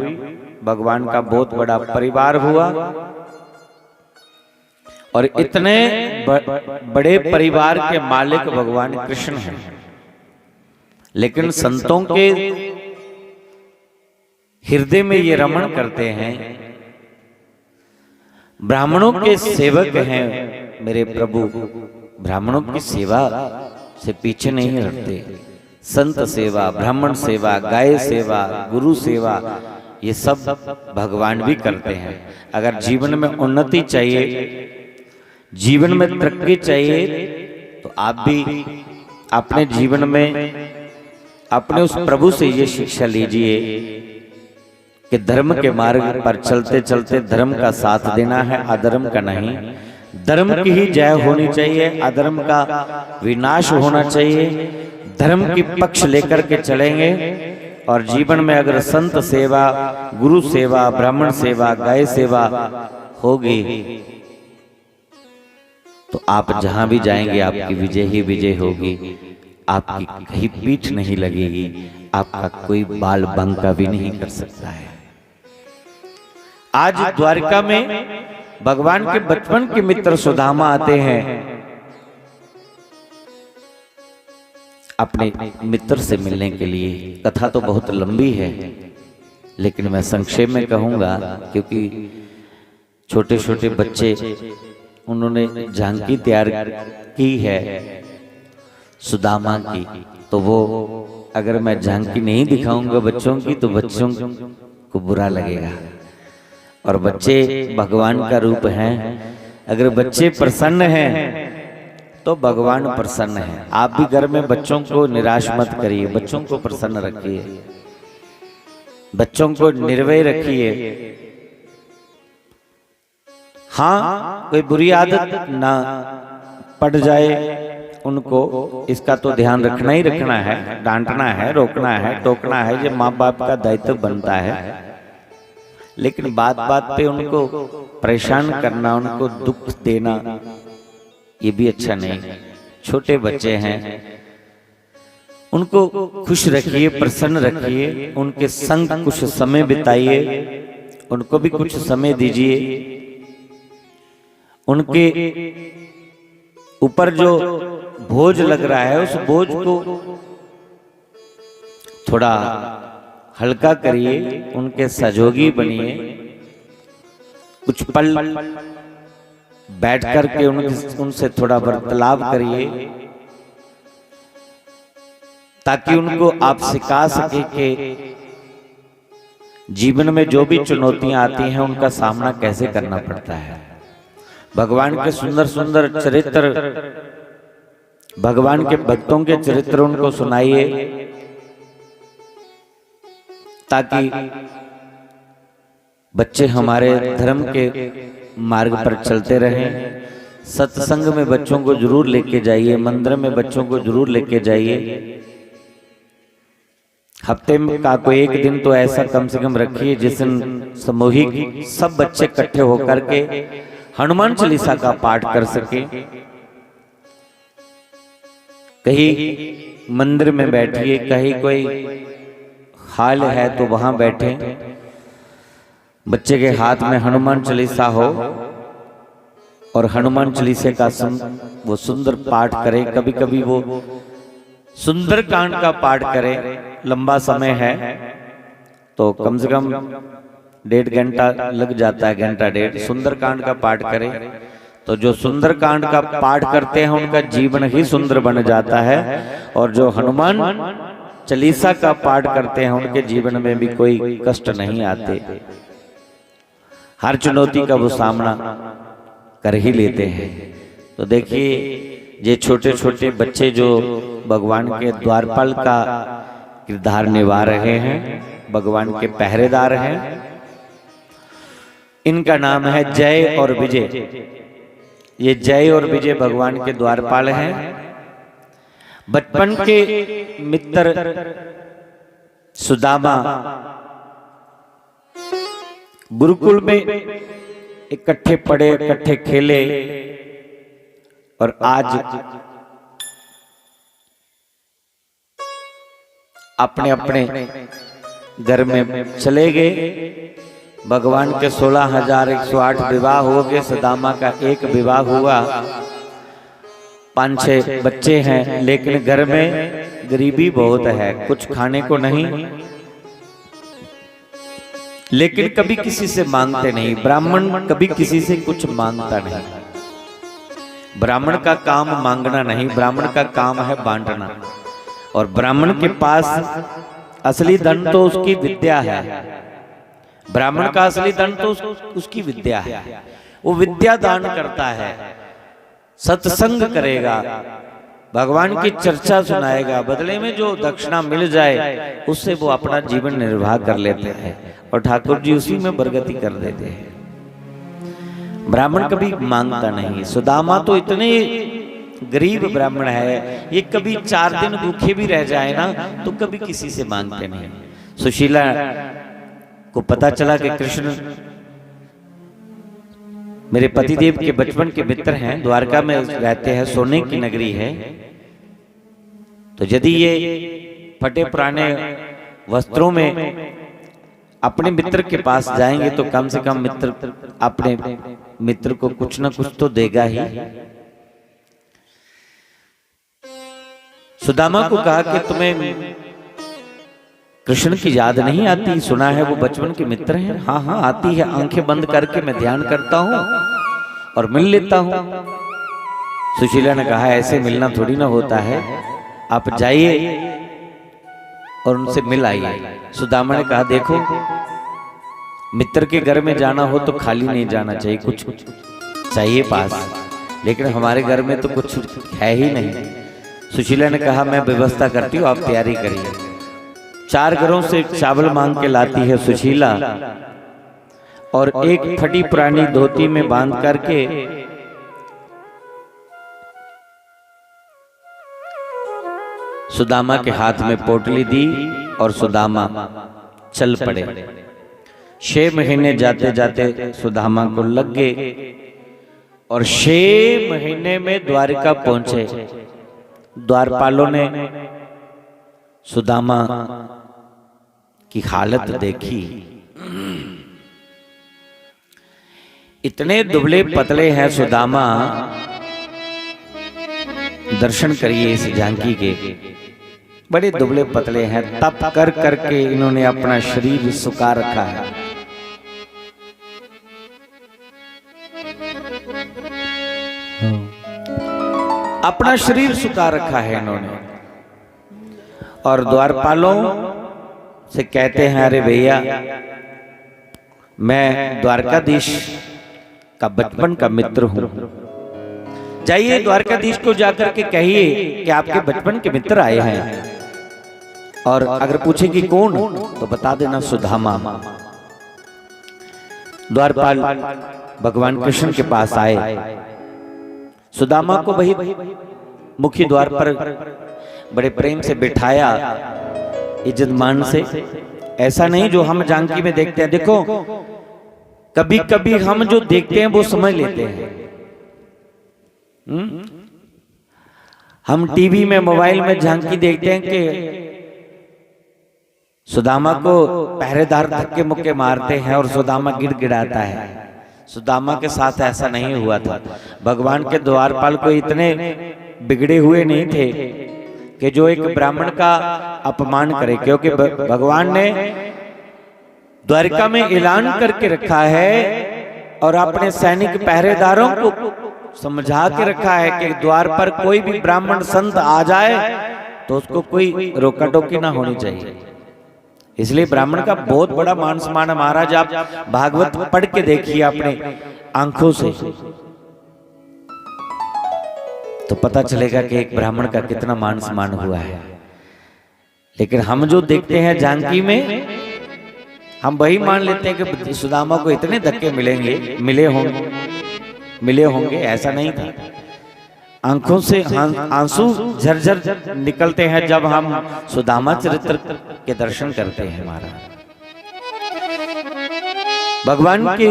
भगवान का बहुत बड़ा परिवार हुआ, और इतने बड़े परिवार के मालिक भगवान कृष्ण हैं। लेकिन संतों के हृदय में ये रमण करते हैं। ब्राह्मणों के सेवक हैं मेरे प्रभु, ब्राह्मणों की सेवा से पीछे नहीं हटते। संत सेवा, ब्राह्मण सेवा, गाय सेवा, गुरु सेवा, ये सब भगवान भी करते हैं। अगर जीवन में उन्नति चाहिए, जीवन में तरक्की चाहिए, तो आप भी अपने जीवन में अपने उस प्रभु से ये शिक्षा लीजिए कि धर्म के मार्ग पर चलते चलते धर्म का साथ देना है, अधर्म का नहीं। धर्म की ही जय होनी चाहिए, अधर्म का विनाश होना चाहिए। धर्म की पक्ष लेकर के चलेंगे और जीवन में अगर संत सेवा, गुरु सेवा, ब्राह्मण सेवा, गाय सेवा होगी तो आप जहां भी जाएंगे आपकी विजय ही विजय होगी। आपकी कहीं पीठ नहीं लगेगी, आपका कोई बाल बंका भी नहीं कर सकता है। आज द्वारका में भगवान के बचपन के मित्र सुदामा आते हैं अपने मित्र से मिलने के लिए। कथा तो बहुत लंबी है, लेकिन मैं संक्षेप में कहूंगा, क्योंकि छोटे छोटे बच्चे उन्होंने झांकी तैयार की है सुदामा की, तो वो अगर मैं झांकी नहीं दिखाऊंगा बच्चों की तो बच्चों को बुरा लगेगा। और बच्चे भगवान का रूप हैं। अगर बच्चे प्रसन्न हैं तो भगवान प्रसन्न है। आप भी घर में बच्चों को निराश मत करिए, बच्चों को प्रसन्न रखिए, बच्चों को निर्भय रखिए। हाँ, कोई बुरी आदत ना पड़ जाए उनको, इसका तो ध्यान रखना ही रखना है, डांटना है, रोकना है, टोकना है, ये माँ बाप का दायित्व बनता है। लेकिन बात बात पे उनको परेशान करना, उनको दुख देना, ये भी अच्छा नहीं। छोटे बच्चे हैं, उनको खुश रखिए, प्रसन्न रखिए, उनके संग कुछ समय बिताइए, उनको भी कुछ समय दीजिए। उनके ऊपर जो बोझ लग रहा है उस बोझ को थोड़ा हल्का करिए, उनके सहयोगी बनिए। कुछ पल बैठ करके उनसे थोड़ा वार्तालाप करिए, ताकि उनको आप सिखा सके कि जीवन में जो भी चुनौतियां आती हैं उनका सामना कैसे करना पड़ता है। भगवान के सुंदर सुंदर चरित्र, भगवान के भक्तों के चरित्र उनको सुनाइए, ताकि बच्चे हमारे धर्म के मार्ग पर चलते रहें। सत्संग में बच्चों को जरूर लेके जाइए, मंदिर में बच्चों को जरूर लेके जाइए। हफ्ते में का कोई एक दिन तो ऐसा कम से कम रखिए जिस दिन सामूहिक सब बच्चे इकट्ठे होकर के हनुमान चालीसा का पाठ कर सके। कहीं मंदिर में बैठिए, कहीं कोई हाल है तो वहां बैठे, बच्चे के हाथ में हनुमान चालीसा हो और हनुमान चालीसे का वो सुंदर पाठ करे। कभी कभी वो सुंदर कांड का पाठ करे, लंबा समय है तो कम से कम 1.5 घंटा लग जाता है, घंटा 1.5। सुंदर कांड का पाठ करे तो जो सुंदर कांड का पाठ करते हैं उनका जीवन ही सुंदर बन जाता है, और जो हनुमान चालीसा का पाठ करते हैं उनके जीवन में भी कोई कष्ट नहीं आते। हर चुनौती का वो सामना कर ही लेते हैं। तो देखिए, ये छोटे छोटे बच्चे जो भगवान के द्वारपाल का किरदार निभा रहे हैं, भगवान के पहरेदार हैं, इनका नाम है जय और विजय। ये जय और विजय भगवान के द्वारपाल हैं। बचपन के मित्र सुदामा गुरुकुल में इकट्ठे पढ़े, इकट्ठे खेले, और आज अपने अपने घर में चले गए। भगवान के 16,108 विवाह हो गए, सुदामा का एक विवाह हुआ। 5-6 बच्चे हैं, लेकिन घर में गरीबी बहुत है, कुछ खाने को नहीं, लेकिन कभी किसी से मांगते नहीं। ब्राह्मण कभी किसी से कुछ मांगता नहीं। ब्राह्मण का काम मांगना नहीं, ब्राह्मण का काम है बांटना। और ब्राह्मण के पास असली धन तो उसकी विद्या है। ब्राह्मण का असली धन तो उसकी विद्या है। वो विद्या दान करता है, सत्संग करेगा, भगवान की चर्चा सुनाएगा, बदले में जो दक्षिणा मिल जाए उससे वो अपना जीवन निर्वाह कर लेते हैं और ठाकुर जी उसी में बरगति कर देते हैं। ब्राह्मण कभी मांगता नहीं। सुदामा तो इतने गरीब ब्राह्मण है, ये कभी 4 दिन भूखे भी रह जाए ना तो कभी किसी से मांगते नहीं। सुशीला को पता चला कि कृष्ण मेरे पतिदेव के बचपन के मित्र हैं, द्वारका में रहते हैं, सोने की नगरी है, तो यदि ये फटे पुराने वस्त्रों में अपने मित्र के पास जाएंगे तो कम से कम मित्र अपने मित्र को कुछ ना कुछ तो देगा ही। सुदामा को कहा कि तुम्हें कृष्ण की याद नहीं आती? सुना है वो बचपन के मित्र हैं। हाँ हाँ आती है, आंखें बंद करके मैं ध्यान करता हूँ और मिल लेता हूँ। सुशीला ने कहा ऐसे मिलना थोड़ी ना होता है, आप जाइए और उनसे मिल आइए। सुदामा ने कहा देखो, मित्र के घर में जाना हो तो खाली नहीं जाना चाहिए, कुछ चाहिए पास, लेकिन हमारे घर में तो कुछ है ही नहीं। सुशीला ने कहा मैं व्यवस्था करती हूँ, आप तैयारी करिए। 4 घरों से चावल मांग के लाती है सुशीला और एक फटी पुरानी धोती में बांध करके सुदामा के हाथ में पोटली दी और सुदामा चल पड़े। 6 महीने जाते जाते सुदामा को लग गए और 6 महीने में द्वारिका पहुंचे। द्वारपालों ने सुदामा की हालत देखी, इतने दुबले पतले हैं सुदामा, दर्शन करिए इस झांकी के, बड़े दुबले पतले हैं। तप कर करके इन्होंने अपना शरीर सुखा रखा है। अपना शरीर सुखा रखा है इन्होंने। और द्वारपालों से कहते हैं अरे भैया, मैं द्वारकाधीश का बचपन का मित्र हूं, जाइए द्वारकाधीश को जाकर के कहिए कि आपके बचपन के मित्र आए हैं, और अगर पूछे कि कौन तो बता देना सुदामा। द्वारपाल भगवान कृष्ण के पास आए। सुदामा को वही मुख्य द्वार पर बड़े प्रेम से बिठाया, इज्जत मान से। ऐसा नहीं जो हम जानकी में देखते हैं। देखो कभी कभी हम जो देखते हैं वो समझ लेते हैं। हम टीवी में मोबाइल में झांकी देखते हैं कि सुदामा को पहरेदार धक्के मुक्के मारते हैं और सुदामा गिड़गिड़ाता है। सुदामा के साथ ऐसा नहीं हुआ था। भगवान के द्वारपाल को इतने बिगड़े हुए नहीं थे कि जो एक ब्राह्मण का अपमान करे, क्योंकि भगवान ने द्वारिका में ऐलान करके रखा है और अपने सैनिक पहरेदारों को समझा के रखा है कि द्वार पर कोई भी ब्राह्मण संत आ जाए तो उसको कोई रोका टोकी ना होनी चाहिए। इसलिए ब्राह्मण का बहुत बड़ा मान सम्मान। महाराज आप भागवत पढ़ के देखिए अपने आंखों से तो पता चलेगा कि एक ब्राह्मण का कितना मान सम्मान हुआ है। लेकिन हम जो देखते हैं जानकी में, हम वही मान लेते हैं कि सुदामा को इतने धक्के मिले होंगे। ऐसा नहीं था। आंखों से आंसू झरझर निकलते हैं जब हम सुदामा चरित्र के दर्शन करते हैं। महाराज भगवान के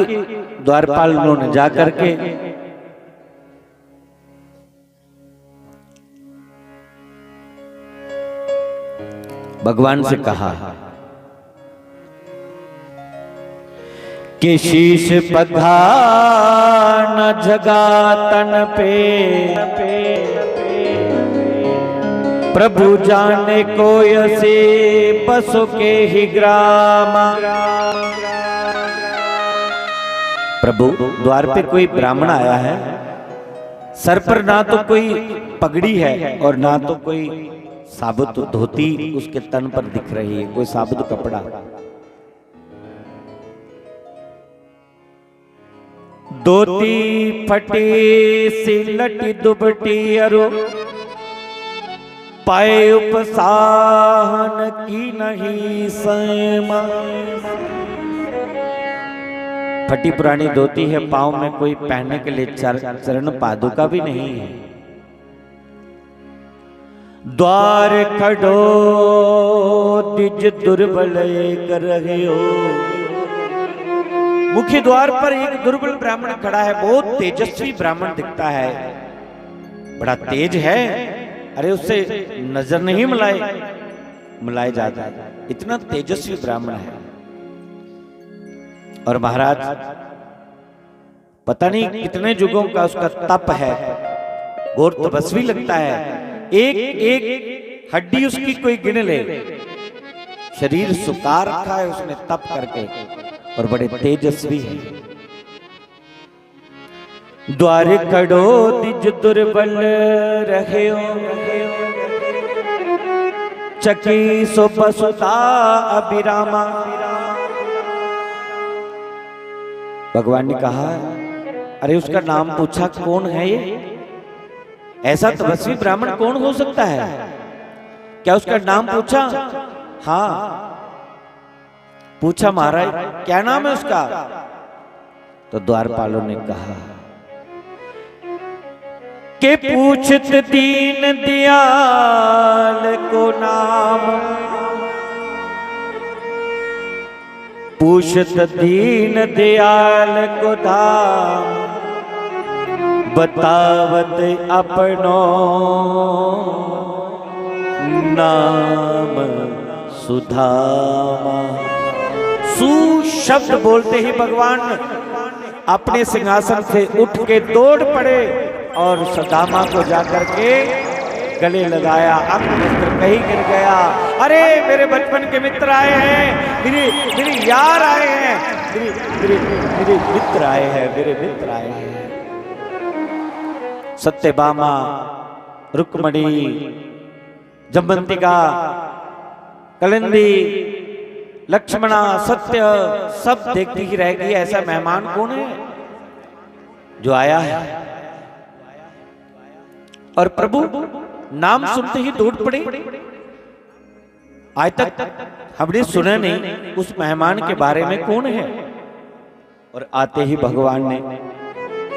द्वारपालों ने जाकर के भगवान से कहा कि शीश पधा न जगा तन पे, प्रभु जाने को यसे बसो के ही ग्राम। प्रभु द्वार पे कोई ब्राह्मण आया है, सर पर ना तो कोई पगड़ी है और ना तो कोई साबुत धोती उसके तन पर दिख रही है, कोई साबुत कपड़ा। धोती फटी सी लटी दुबटी अरो, पाए उपसाहन की नहीं सैमा। फटी पुरानी धोती है, पांव में कोई पहनने के लिए चरण पादुका भी नहीं है। द्वार खड़ो दिज दुर्बल कर रहे हो। मुख्य द्वार पर एक दुर्बल ब्राह्मण खड़ा है, बहुत तेजस्वी ब्राह्मण दिखता है, बड़ा तेज है। अरे उससे नजर नहीं मिलाए जाता, इतना तेजस्वी ब्राह्मण है। और महाराज पता नहीं कितने युगों का उसका तप है, घोर तपस्वी लगता है। एक एक हड्डी उसकी कोई गिन ले, शरीर सुखा रखा है उसने तप करके, और बड़े तेजस्वी है। द्वार खड़ो दिज दुर्बल रहे हो, चकी सो बसुता अभिरामा। भगवान ने कहा, अरे उसका नाम पूछा कौन है ये? ऐसा तपस्वी ब्राह्मण कौन हो सकता है? क्या उसका नाम पूछा? हाँ पूछा महाराज, क्या नाम है उसका? तो द्वारपालों ने कहा के पूछत दीन दयाल को नाम, पूछत दीन दयाल को धाम, बतावत अपनो नाम सुधामा। सुशब्द बोलते ही भगवान अपने सिंहासन से उठ के दौड़ पड़े और सुदामा को जाकर के गले लगाया। अंगनेत्र कहीं गिर गया। अरे मेरे बचपन के मित्र आए हैं, मेरे यार आए हैं, मेरे मित्र आए हैं, मेरे मित्र आए हैं। सत्यभामा, रुक्मणी, जंबंतिका, कलिंदी, लक्ष्मणा, सत्य सब देखती ही रह गई। ऐसा मेहमान कौन है जो आया है? और प्रभु नाम सुनते ही दौड़ पड़े। आज तक हमने सुना नहीं उस मेहमान के बारे में कौन है, और आते ही भगवान ने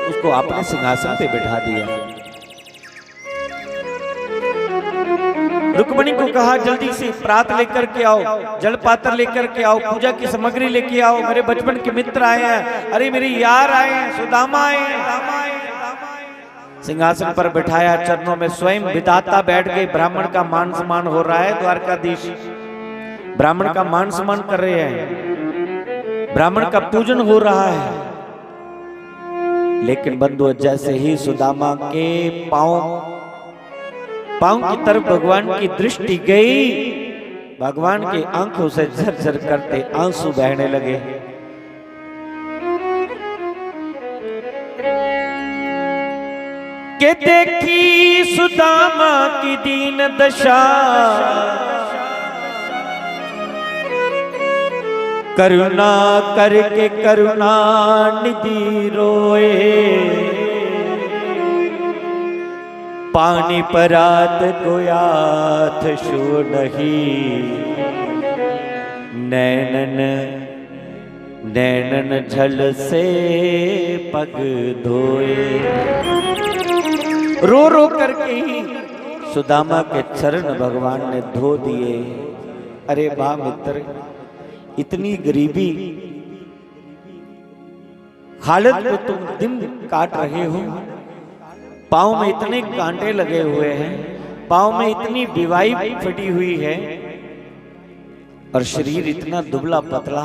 उसको अपने सिंहासन पे बिठा दिया। रुक्मणी को कहा जल्दी से प्रात लेकर के आओ, जल पात्र लेकर के आओ, पूजा की सामग्री लेके आओ, मेरे बचपन के मित्र आए हैं, अरे मेरे यार आए हैं, सुदामा आए हैं। सिंहासन पर बिठाया, चरणों में स्वयं विधाता बैठ गए। ब्राह्मण का मान सम्मान हो रहा है, द्वारकाधीश ब्राह्मण का मान सम्मान कर रहे हैं, ब्राह्मण का पूजन हो रहा है। लेकिन बंधु जैसे ही सुदामा के पांव की तरफ भगवान की दृष्टि गई, भगवान की आंखों से झरझर करते आंसू बहने लगे। के देखी सुदामा की दीन दशा, करुणा करके करुणा निधि रोए। पानी परात को याथ शो नहीं, नैनन झल से पग धोए। रो रो करके ही सुदामा के चरण भगवान ने धो दिए। अरे वाह मित्र, इतनी गरीबी हालत में तुम दिन काट रहे हो, पाँव में इतने कांटे लगे हुए हैं, पाँव में इतनी बीवाई फटी हुई है, और शरीर इतना दुबला पतला,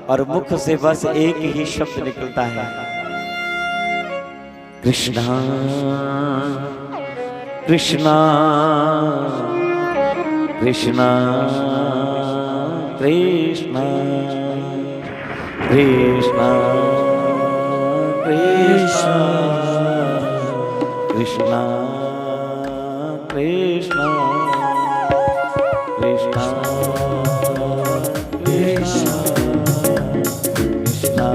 और मुख से बस एक ही शब्द निकलता है, कृष्णा कृष्णा कृष्णा कृष्णा कृष्णा कृष्णा कृष्णा कृष्णा कृष्णा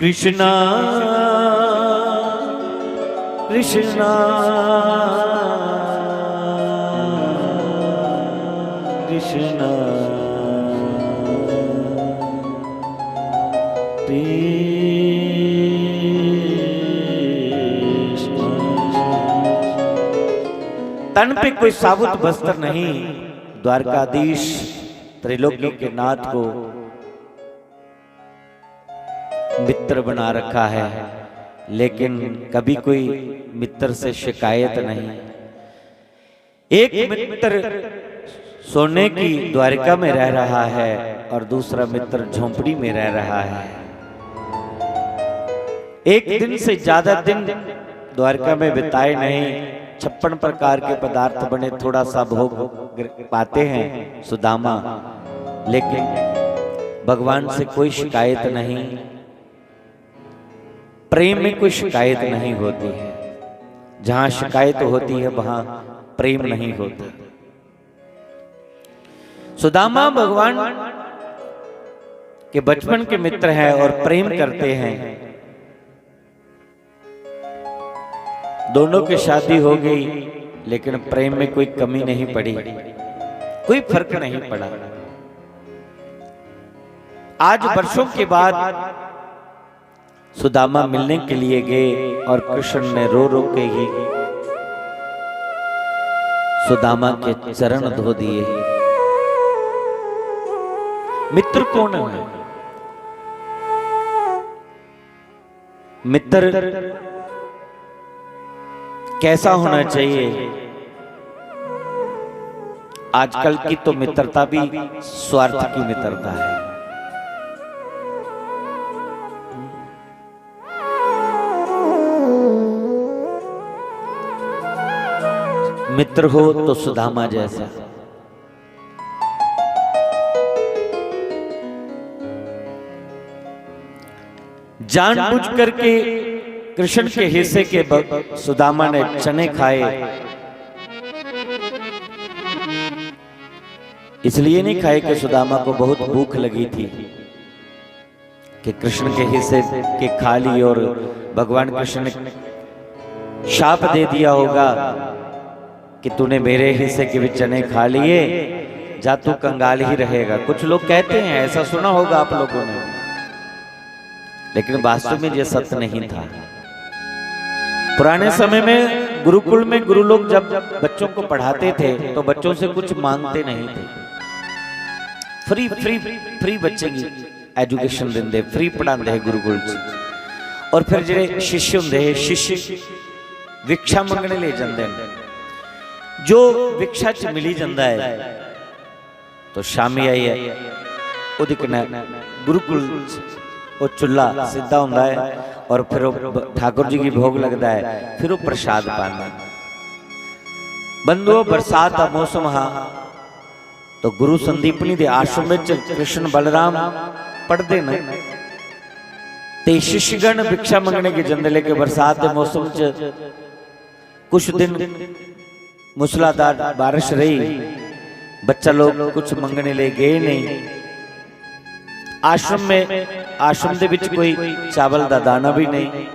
कृष्णा कृष्णा कृष्णा कृष्णा कृष्णा तन पे कोई साबुत वस्त्र नहीं, द्वारकाधीश त्रिलोकी के नाथ को मित्र बना रखा है, लेकिन कभी कोई मित्र से शिकायत नहीं। एक मित्र सोने की द्वारिका में रह रहा है और दूसरा मित्र झोंपड़ी में रह रहा है। एक दिन से ज्यादा दिन द्वारिका में बिताए नहीं, 56 प्रकार के पदार्थ बने, थोड़ा सा भोग पाते हैं सुदामा, लेकिन भगवान से कोई शिकायत नहीं। प्रेम में कोई शिकायत नहीं होती है, जहां शिकायत होती है वहां प्रेम नहीं होता। सुदामा भगवान के बचपन के मित्र हैं और प्रेम करते हैं। दोनों की शादी हो गई, लेकिन प्रेम में कोई कमी नहीं पड़ी, कोई फर्क नहीं पड़ा। आज वर्षों के बाद सुदामा मिलने के लिए गए और कृष्ण ने रो रो के ही सुदामा के चरण धो दिए। मित्र कौन है? मित्र कैसा होना चाहिए? आजकल की तो मित्रता भी स्वार्थ की मित्रता है। मित्र हो तो सुदामा जैसा, जानबूझ करके कृष्ण के हिस्से के सुदामा ने चने खाए। इसलिए नहीं खाए कि सुदामा को बहुत भूख लगी थी कि कृष्ण के हिस्से के खा ली और भगवान कृष्ण ने शाप दे दिया होगा कि तूने मेरे हिस्से के भी चने खा लिए, जा तू कंगाल ही रहेगा। कुछ लोग कहते हैं, ऐसा सुना होगा आप लोगों ने, लेकिन वास्तव में यह सत्य नहीं था। पुराने समय में गुरुकुल में गुरु लोग जब बच्चों को पढ़ाते थे तो बच्चों से कुछ मांगते नहीं थे। फ्री फ्री फ्री बच्चे की एजुकेशन देंगे, फ्री पढ़ाते हैं गुरुकुल से। और फिर जो शिष्य होंगे, शिष्य भिक्षा मंगने ले जाते हैं। जो भिक्षा च मिली जाता है तो शामी आई है उहदे कन्नै गुरुकुल वो चुल्हा सीधा होता है और फिर ठाकुर जी की भोग लगता है, फिर वो प्रसाद पाना। बंधुओं, बरसात का मौसम हा तो गुरु संदीपनी दे आश्रम में कृष्ण बलराम पढ़ते न, ते शिष्यगण भिक्षा मंगने की जंदे लेके बरसात के मौसम च कुछ दिन मूसलाधार बारिश रही, बच्चा लोग कुछ मंगने ले गए नहीं। आश्रम में आश्रम दे विच कोई चावल दा दाना भी नहीं,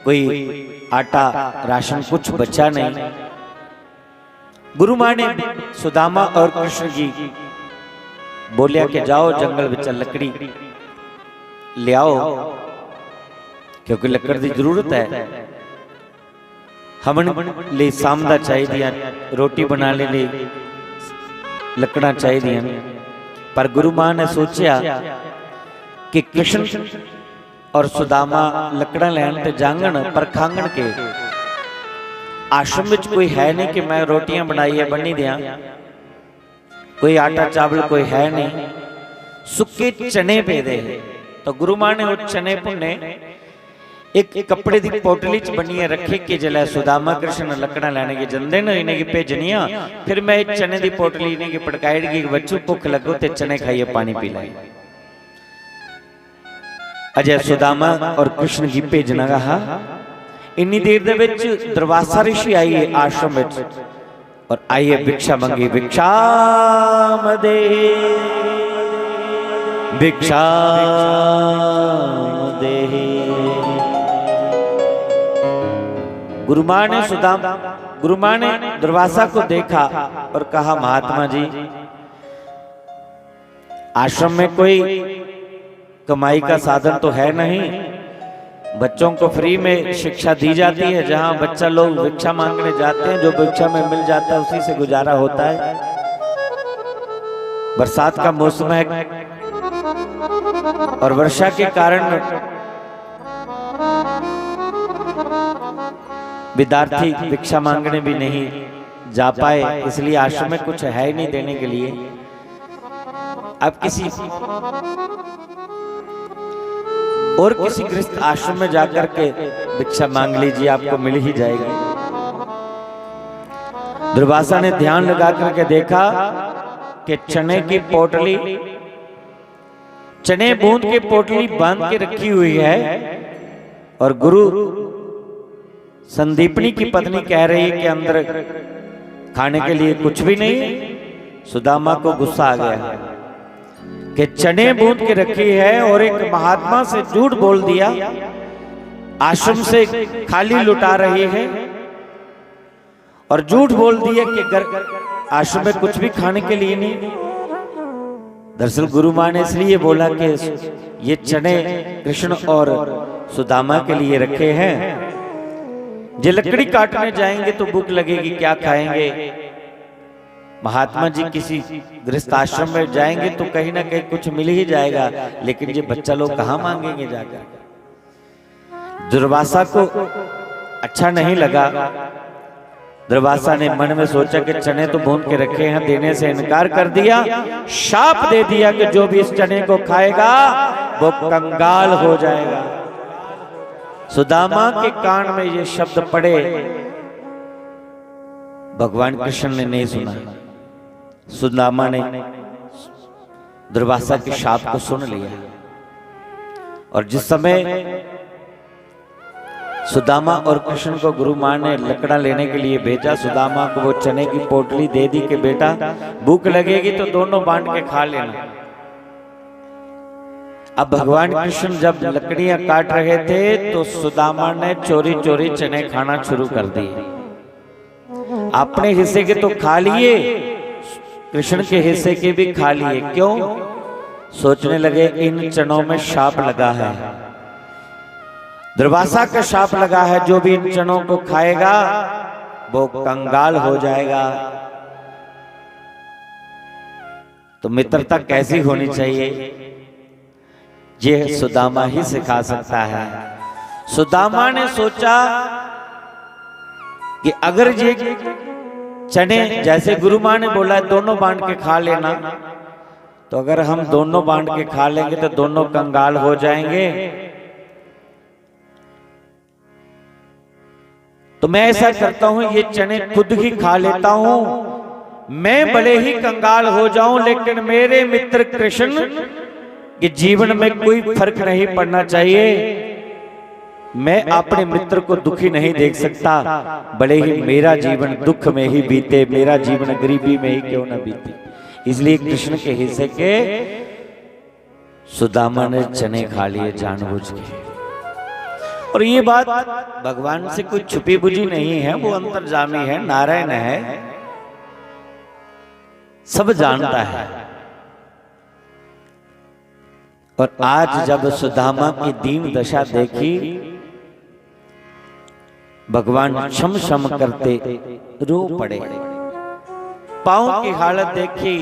कोई आटा राशन कुछ बचा नहीं। गुरु मां ने सुदामा और कृष्ण जी बोलिया कि जाओ जंगल विच लकड़ी ले आओ, क्योंकि लकड़ की जरूरत है। हमन ले सामदा चाहिए, रोटी बनाने ले लकड़ा चाहिए। पर गुरु मां ने सोचा कि कृष्ण और सुदामा लकड़ा लैन ते जांगण पर खांगण के आश्रम में कोई है नहीं कि मैं रोटियां बनाई है बनी दिया, कोई आटा चावल कोई है नहीं, सुके चने पे दे। तो गुरु मां ने वो चने भुने एक कपड़े की पोटली च बनिए रखी कि जल्द सुदामा कृष्ण लकड़ा लैने की जंदे ने इन्हें की भेजनिया, फिर मैं चने की पोटली इन्हें की पटकाएगी कि बच्चों भुख लगो ते चने खाइए पानी पी लाए। अजय सुदामा और कृष्ण की भेजना कहा। इन्नी देर दे विच दुर्वासा ऋषि आई है आश्रम में और आइए भिक्षा मंगी, भिक्षा दे भिक्षा दे। गुरु मां ने दुर्वासा को देखा और कहा, महात्मा जी आश्रम में कोई कमाई का साधन तो है नहीं, बच्चों को फ्री में शिक्षा दी जाती है, जहां बच्चा लोग भिक्षा मांगने जाते हैं, जो भिक्षा में मिल जाता है उसी से गुजारा होता है। बरसात का मौसम है और वर्षा के कारण विद्यार्थी भिक्षा मांगने भी नहीं जा पाए, इसलिए आश्रम में कुछ है ही नहीं देने के लिए। अब किसी गृहस्थ आश्रम में जाकर के भिक्षा मांग लीजिए, आपको मिल ही जाएगी। दुर्वासा ने ध्यान लगा करके देखा कि चने की पोटली, चने बूंद की पोटली बांध के रखी हुई है और गुरु संदीपनी की पत्नी कह रही है कि अंदर खाने के लिए कुछ भी नहीं। सुदामा को गुस्सा आ गया कि चने बूंद के रखी है और एक महात्मा से झूठ बोल दिया, आश्रम से खाली लुटा रही है और झूठ बोल दिया कि आश्रम में कुछ भी खाने के लिए नहीं। दरअसल गुरु मां ने इसलिए बोला कि ये चने कृष्ण और सुदामा के लिए रखे हैं, जे लकड़ी काटने जाएंगे तो भूख लगेगी, क्या खाएंगे। महात्मा जी किसी गृहस्थ आश्रम में जाएंगे तो कहीं ना कहीं कुछ मिल ही जाएगा, लेकिन ये बच्चा लोग कहां मांगेंगे जाकर। दुर्वासा को अच्छा नहीं लगा। दुर्वासा ने मन में सोचा कि चने तो भून के रखे हैं, देने से इनकार कर दिया, शाप दे दिया कि जो भी इस चने को खाएगा वो कंगाल हो जाएगा। सुदामा के कान में ये शब्द पड़े, भगवान कृष्ण ने नहीं सुना। सुदामा ने दुर्वासा के शाप को सुन लिया और जिस समय सुदामा और कृष्ण को गुरु मां ने लकड़ा लेने के लिए भेजा, सुदामा को वो चने की पोटली दे दी कि बेटा भूख लगेगी तो दोनों बांट के खा लेना। अब भगवान कृष्ण जब लकड़ियां काट रहे थे तो सुदामा ने चोरी चोरी चने खाना शुरू कर दिए। अपने हिस्से के तो खा लिए, कृष्ण के हिस्से के भी खा लिए। क्यों? सोचने लगे इन चनों में शाप लगा है, दुर्वासा का शाप लगा है, जो भी इन चनों को खाएगा वो कंगाल हो जाएगा। तो मित्रता कैसी होनी चाहिए ये सुदामा ही सिखा सकता है। सुदामा ने सोचा कि अगर ये चने जैसे गुरु मां ने बोला दोनों बांट के खा लेना, तो अगर हम दोनों बांट के खा लेंगे तो दोनों कंगाल हो जाएंगे। तो मैं ऐसा करता हूं, ये चने खुद ही खा लेता हूं, मैं भले ही कंगाल हो जाऊं लेकिन मेरे मित्र कृष्ण के जीवन में कोई फर्क नहीं पड़ना चाहिए। मैं अपने मित्र को दुखी नहीं देख सकता, भले ही मेरा जीवन दुख में ही बीते, मेरा जीवन गरीबी में ही क्यों ना बीते। इसलिए कृष्ण के हिस्से के सुदामा ने चने खा लिए जानबूझ के। और ये बात भगवान से कोई छुपी बुझी नहीं है, वो अंतर्जामी है, नारायण है, सब जानता है। और आज जब सुदामा की दीन दशा देखी, भगवान क्षम क्षम करते रो पड़े। पांव की हालत देखी,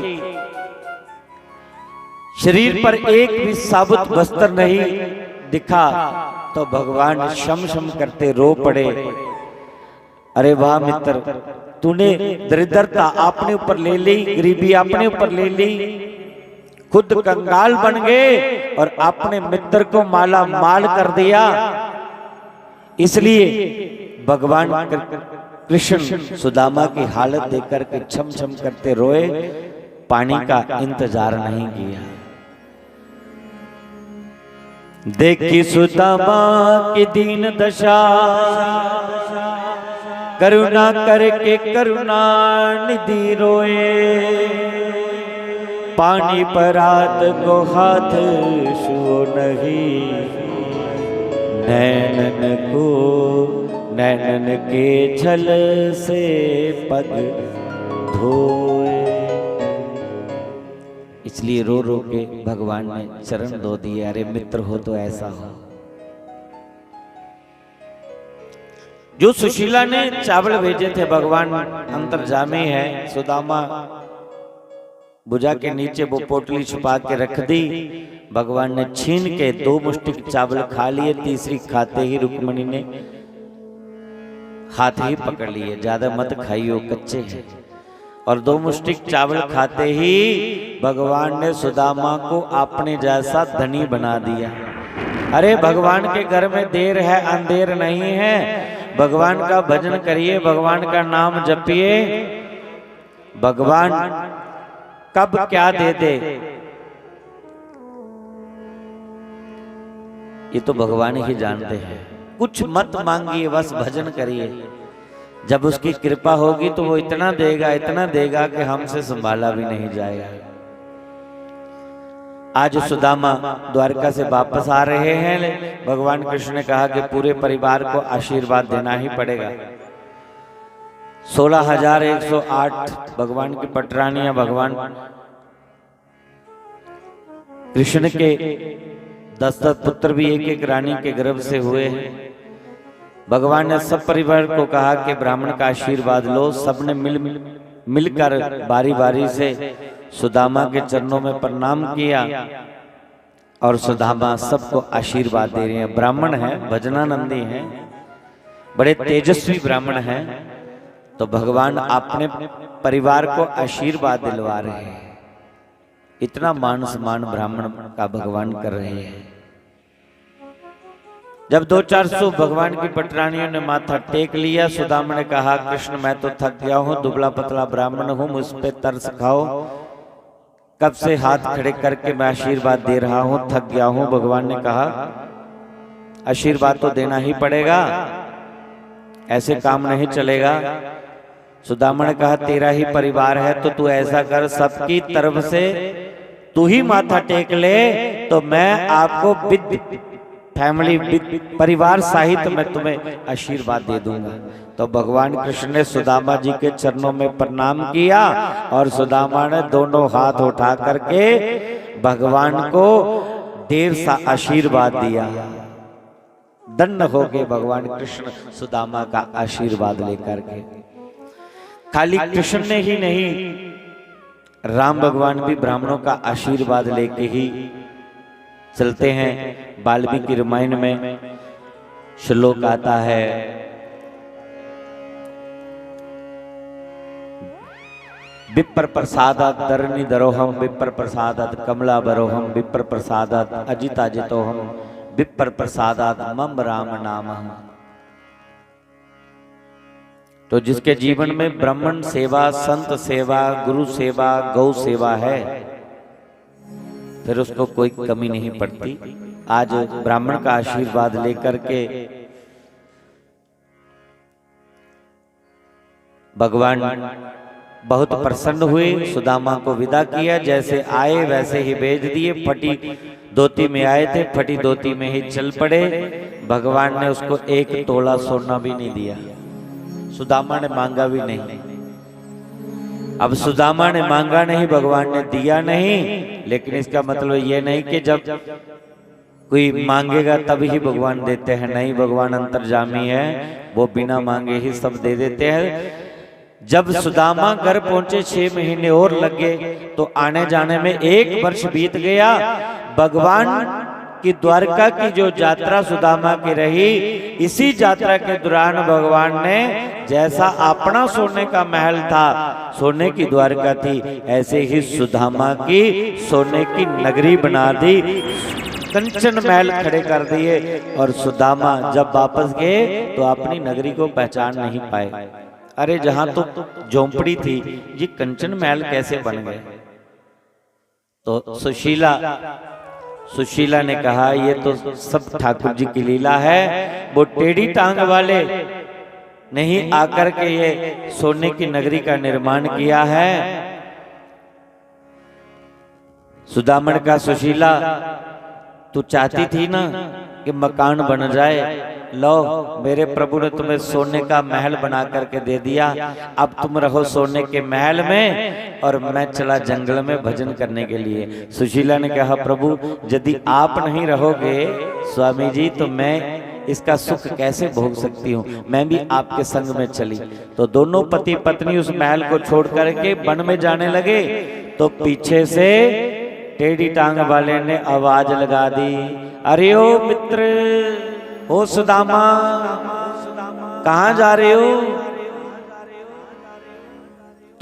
शरीर पर एक भी साबुत वस्त्र नहीं दिखा, तो भगवान क्षम क्षम करते रो पड़े। अरे वाह मित्र, तूने दरिद्रता अपने ऊपर ले ली, गरीबी अपने ऊपर ले ली, खुद कंगाल बन गए और अपने मित्र को माला माल कर दिया। इसलिए भगवान कृष्ण सुदामा की हालत देखकर के छम छम करते रोए, पानी का इंतजार नहीं किया। देखी सुदामा की दीन दशा, करुणा करके करुणा निधि रोए, पानी पर हाथ को हाथ छुओ नहीं, नैनन को नैनन के छल से पग धोए। इसलिए रो रो के भगवान ने चरण धो दिए। अरे मित्र हो तो ऐसा हो। जो सुशीला ने चावल भेजे थे, भगवान अंतर्जामी है, सुदामा भुजा के नीचे वो पोटली छुपा के रख दी। भगवान ने छीन के 2 मुष्टिक चावल खा लिए, तीसरी खाते ही रुक्मिणी ने हाथ ही पकड़ लिए, ज्यादा मत खाइयो कच्चे हैं। और 2 मुष्टिक चावल खाते ही भगवान ने सुदामा को अपने जैसा धनी बना दिया। अरे भगवान के घर में देर है अंधेर नहीं है। भगवान का भजन करिए, भगवान का नाम जपिए, भगवान कब क्या दे दे ये तो भगवान ही जानते हैं। कुछ मत मांगिए, बस भजन करिए। जब उसकी कृपा होगी तो वो इतना देगा कि हमसे संभाला भी नहीं जाएगा। आज सुदामा द्वारका से वापस आ रहे हैं। भगवान कृष्ण ने कहा कि पूरे परिवार को आशीर्वाद देना ही पड़ेगा। 16,108 भगवान की पटरानियां भगवान कृष्ण के 10 पुत्र भी एक एक रानी के गर्भ से हुए हैं। भगवान ने सब परिवार को कहा कि ब्राह्मण का आशीर्वाद लो। सबने मिलकर बारी बारी से सुदामा के चरणों में प्रणाम किया और सुदामा सबको आशीर्वाद दे रहे हैं। ब्राह्मण है, भजनानंदी हैं, बड़े तेजस्वी ब्राह्मण हैं, तो भगवान अपने परिवार को आशीर्वाद दिलवा रहे हैं। इतना मान सम्मान ब्राह्मण का भगवान कर रहे हैं। जब 200-400 भगवान की पटरानियों ने माथा टेक लिया, सुदामा ने कहा कृष्ण मैं तो थक गया हूं, दुबला पतला ब्राह्मण हूं, मुझ पे तरस खाओ। कब से हाथ खड़े करके मैं आशीर्वाद दे रहा हूं, थक गया हूं। भगवान ने कहा आशीर्वाद तो देना ही पड़ेगा, ऐसे काम नहीं चलेगा। सुदामा ने कहा तेरा ही परिवार है तो तू ऐसा कर, सबकी तरफ से तू ही माथा टेक ले, तो मैं आपको फैमिली परिवार सहित मैं तुम्हें आशीर्वाद दे दूंगा। तो भगवान कृष्ण ने सुदामा जी के चरणों में प्रणाम किया और सुदामा ने दोनों हाथ उठा करके भगवान को ढेर सा आशीर्वाद दिया। दंड हो गए भगवान कृष्ण सुदामा का आशीर्वाद लेकर के। खाली कृष्ण ने ही नहीं, राम भगवान भी ब्राह्मणों का आशीर्वाद लेके ही चलते हैं। वाल्मीकि रामायण में श्लोक आता है, विप्र प्रसादात धरणी दरोहम, विप्र प्रसादात कमला बरोहम, विप्र प्रसादात अजिताजितोहम, विप्र प्रसादात मम राम नामहम। तो जिसके जीवन में ब्राह्मण सेवा, संत सेवा, गुरु सेवा, गौ सेवा है, फिर उसको कोई कमी नहीं पड़ती। आज ब्राह्मण का आशीर्वाद लेकर के भगवान बहुत प्रसन्न हुए, सुदामा को विदा किया। जैसे आए वैसे ही भेज दिए। फटी धोती में आए थे, फटी धोती में ही चल पड़े। भगवान ने उसको 1 तोला सोना भी नहीं दिया, सुदामा ने मांगा भी नहीं। अब सुदामा ने मांगा नहीं, भगवान ने दिया नहीं, लेकिन इसका मतलब ये नहीं कि जब कोई मांगेगा तभी ही भगवान देते हैं। नहीं, भगवान अंतर्जामी है, वो बिना मांगे ही सब दे देते हैं। जब सुदामा घर पहुंचे 6 महीने और लग गए, तो आने जाने में 1 वर्ष बीत गया। भगवान कि द्वारका की जो यात्रा सुदामा की रही, इसी यात्रा के दौरान भगवान ने जैसा अपना सोने का महल था, सोने की द्वारका थी, ऐसे ही सुदामा की सोने की नगरी बना दी, कंचन महल खड़े कर दिए। और सुदामा जब वापस गए तो अपनी नगरी को पहचान नहीं पाए। अरे जहां तो झोंपड़ी थी, ये कंचन महल कैसे बन गए? तो सुशीला ने कहा ये तो सब ठाकुर जी की लीला है। वो टेढ़ी टांग वाले नहीं आकर के ये सोने की नगरी का निर्माण किया है। सुदामन का, सुशीला तू चाहती थी ना कि मकान बन जाए, लो मेरे प्रभु ने तुम्हें सोने का महल बना करके दे दिया, अब तुम रहो सोने के महल में और मैं चला जंगल में भजन करने के लिए। सुशीला ने कहा प्रभु यदि आप नहीं रहोगे स्वामी जी तो मैं इसका सुख कैसे भोग सकती हूँ, मैं भी आपके संग में चली। तो दोनों पति पत्नी उस महल को छोड़ करके वन में जाने लगे। तो पीछे से टेढ़ी टांग वाले ने आवाज लगा दी, अरे ओ मित्र, ओ सुदामा, कहां जा रहे हो?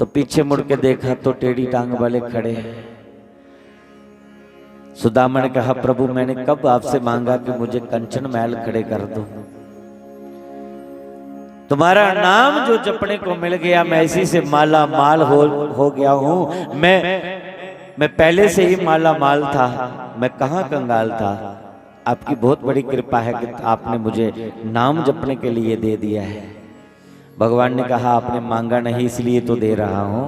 तो पीछे मुड़ के देखा तो टेढ़ी टांग वाले खड़े हैं। सुदामा ने कहा प्रभु मैंने कब आपसे मांगा कि मुझे कंचन महल खड़े कर दो, तुम्हारा नाम जो जपने को मिल गया, मैं इसी से माला माल हो गया हूं। मैं पहले से ही माला माल था, मैं कहां कंगाल था। आपकी बहुत बड़ी कृपा है कि आपने मुझे नाम जपने के लिए दे दिया है। भगवान ने कहा आपने मांगा नहीं इसलिए तो दे रहा हूं,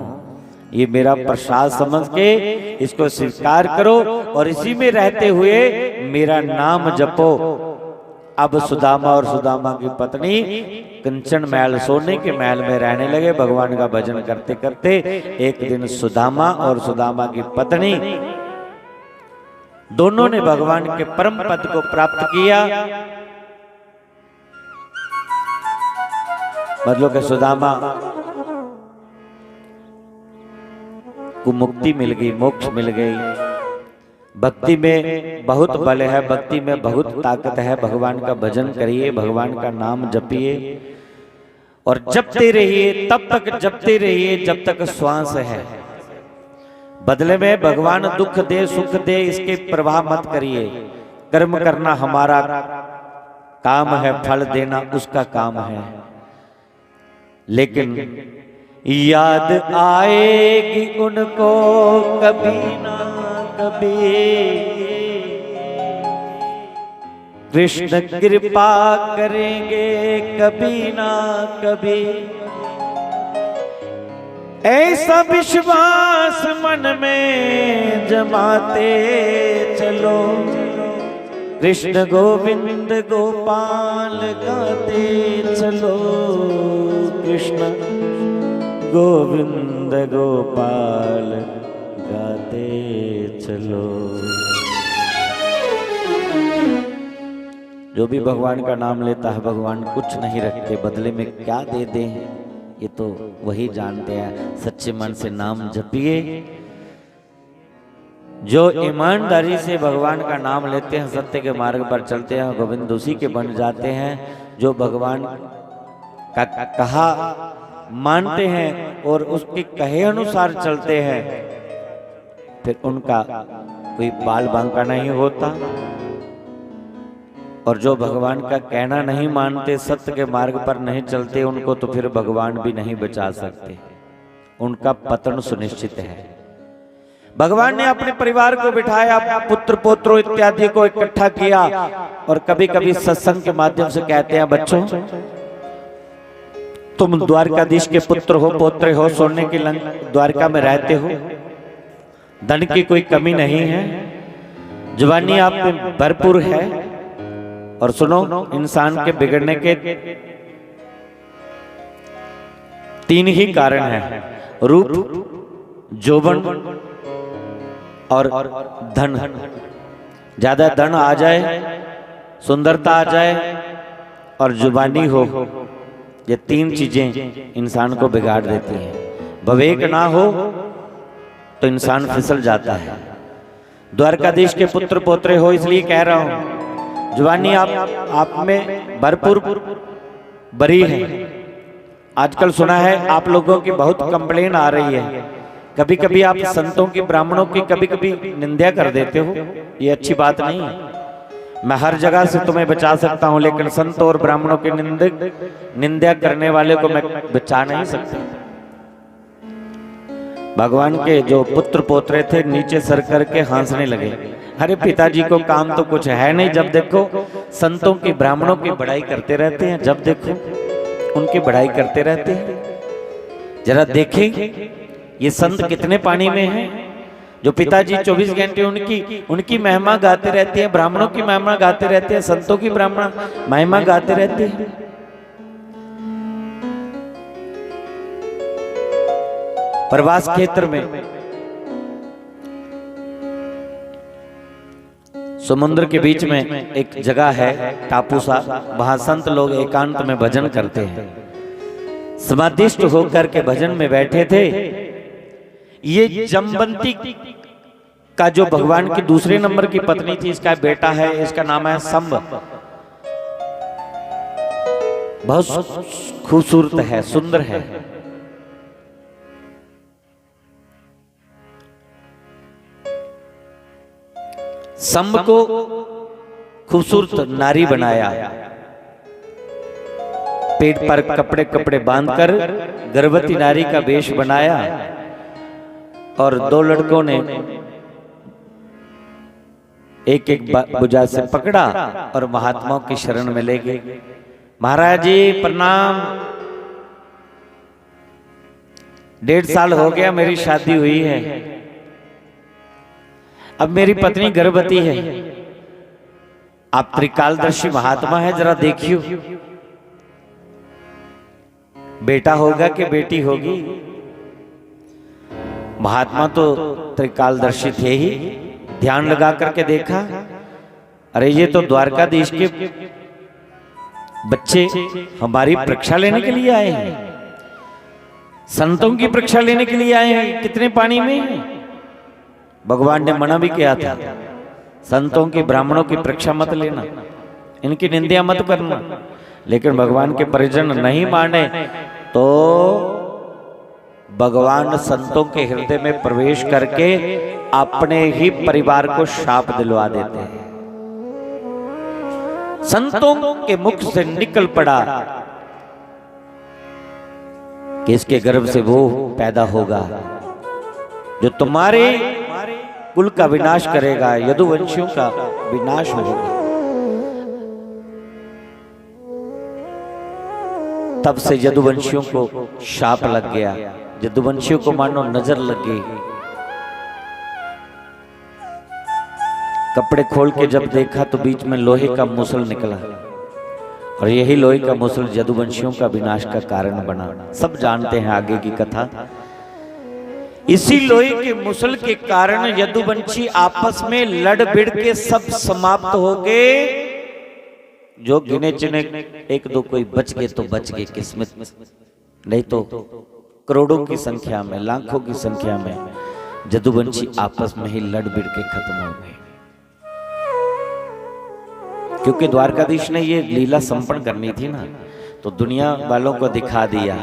ये मेरा प्रसाद समझ के इसको स्वीकार करो और इसी में रहते हुए मेरा नाम जपो। अब सुदामा और सुदामा की पत्नी कंचन महल, सोने के महल में रहने लगे, भगवान का भजन करते करते। एक दिन सुदामा और सुदामा की पत्नी दोनों ने भगवान के परम पद को प्राप्त किया। मतलब कि सुदामा को मुक्ति मिल गई, मोक्ष मिल गई। भक्ति में बहुत बल है, भक्ति में बहुत ताकत है। भगवान का भजन करिए, भगवान का नाम जपिए और जपते रहिए, तब तक जपते रहिए जब तक श्वास है। बदले में भगवान दुख दे सुख दे इसके प्रवाह मत करिए। कर्म करना हमारा काम है, फल देना उसका काम है। लेकिन याद आएगी उनको कभी ना कभी, कृष्ण कृपा करेंगे कभी ना कभी। ऐसा विश्वास मन में जमाते चलो, कृष्ण गोविंद गोपाल गाते चलो, कृष्ण गोविंद गोपाल गाते चलो। जो भी भगवान का नाम लेता है भगवान कुछ नहीं रखते, बदले में क्या दे दें ये तो वही जानते हैं। सच्चे मन से नाम जपिए। जो ईमानदारी से भगवान का नाम लेते हैं, सत्य के मार्ग पर चलते हैं, गोविंद उसी के बन जाते हैं। जो भगवान का कहा मानते हैं और उसके कहे अनुसार चलते हैं, फिर उनका कोई बाल बांका नहीं होता। और जो भगवान का कहना नहीं मानते, सत्य के मार्ग पर नहीं चलते, उनको तो फिर भगवान भी नहीं बचा सकते, उनका पतन सुनिश्चित है। भगवान ने अपने परिवार को बिठाया, पुत्र पोत्रों इत्यादि को इकट्ठा किया और कभी कभी सत्संग के माध्यम से कहते हैं बच्चों तुम द्वारकाधीश के पुत्र हो, पोत्र हो, सोने की द्वारका में रहते हो, धन की कोई कमी नहीं है, जवानी आप में भरपूर है। और सुनो, इंसान के बिगड़ने के 3 ही कारण हैं, रूप, यौवन और धन। ज्यादा धन आ जाए, सुंदरता आ जाए और जुबानी हो, ये 3 चीजें इंसान को बिगाड़ देती हैं। विवेक ना हो तो इंसान फिसल जाता है, द्वारकाधीश के पुत्र पोत्रे हो, इसलिए कह रहा हूं जवानी आप में भरपूर भरी है। आजकल सुना है आप लोगों की बहुत कंप्लेन आ रही है, कभी कभी आप संतों की ब्राह्मणों की कभी कभी निंदा कर देते हो, ये अच्छी बात नहीं है। मैं हर जगह से तुम्हें बचा सकता हूं, लेकिन संत और ब्राह्मणों के निंदा करने वाले को मैं बचा नहीं सकता। भगवान के जो पुत्र पोत्रे थे नीचे सर करके हंसने लगे, अरे पिताजी को काम तो कुछ है नहीं, जब देखो संतों की ब्राह्मणों की बड़ाई करते रहते हैं, जब देखो उनकी बड़ाई करते रहते हैं। जरा देखें ये संत कितने पानी में हैं, जो पिताजी 24 घंटे उनकी महिमा गाते रहते हैं, ब्राह्मणों की महिमा गाते रहते हैं, संतों की ब्राह्मण महिमा गाते रहते हैं। प्रवास क्षेत्र में समुद्र के बीच में एक जगह है टापू सा, वहां संत लोग एकांत में भजन करते हैं। समाधिष्ट होकर के भजन में बैठे थे। ये जमवंती का जो भगवान की दूसरे नंबर की पत्नी थी, इसका बेटा है, इसका नाम है संब। बहुत खूबसूरत है, सुंदर है। संब को खूबसूरत नारी बनाया, पेट पर कपड़े कपड़े बांधकर गर्भवती नारी का वेश बनाया, और दो लड़कों ने एक एक भुजा से पकड़ा और महात्माओं की शरण में ले गए। महाराज जी प्रणाम, 1.5 साल हो गया मेरी शादी हुई है, अब मेरी पत्नी गर्भवती है, आप त्रिकालदर्शी महात्मा है, जरा देखियो बेटा होगा कि बेटी होगी। महात्मा तो त्रिकालदर्शी थे ही, ध्यान लगा करके देखा, अरे ये तो द्वारकाधीश के बच्चे हमारी परीक्षा लेने के लिए आए हैं, संतों की परीक्षा लेने के लिए आए हैं, कितने पानी में हैं। भगवान ने मना भी किया था, संतों की ब्राह्मणों की परीक्षा मत लेना, इनकी निंदा मत करना, लेकिन भगवान के परिजन नहीं माने तो भगवान संतों के हृदय में प्रवेश करके अपने ही परिवार को शाप दिलवा देते हैं। संतों के मुख से निकल पड़ा कि इसके गर्भ से वो पैदा होगा जो तुम्हारे कुल का विनाश करेगा, यदुवंशियों का विनाश होगा। तब से यदुवंशियों को शाप लग गया, यदुवंशियों को मानो नजर लग गई। कपड़े खोल के जब देखा तो बीच में लोहे का मूसल निकला, और यही लोहे का मूसल यदुवंशियों का विनाश का कारण बना। सब जानते हैं आगे की कथा। इसी लोहे के मूसल के कारण यदुवंशी आपस में लड़ भिड़ के सब समाप्त हो गए। जो गिने चुने 1-2 कोई बच गए तो बच गए किस्मत, नहीं तो करोड़ों की संख्या में, लाखों की संख्या में यदुवंशी आपस में ही लड़ भिड़ के खत्म हो गए। क्योंकि द्वारकाधीश ने ये लीला संपन्न करनी थी ना, तो दुनिया वालों को दिखा दिया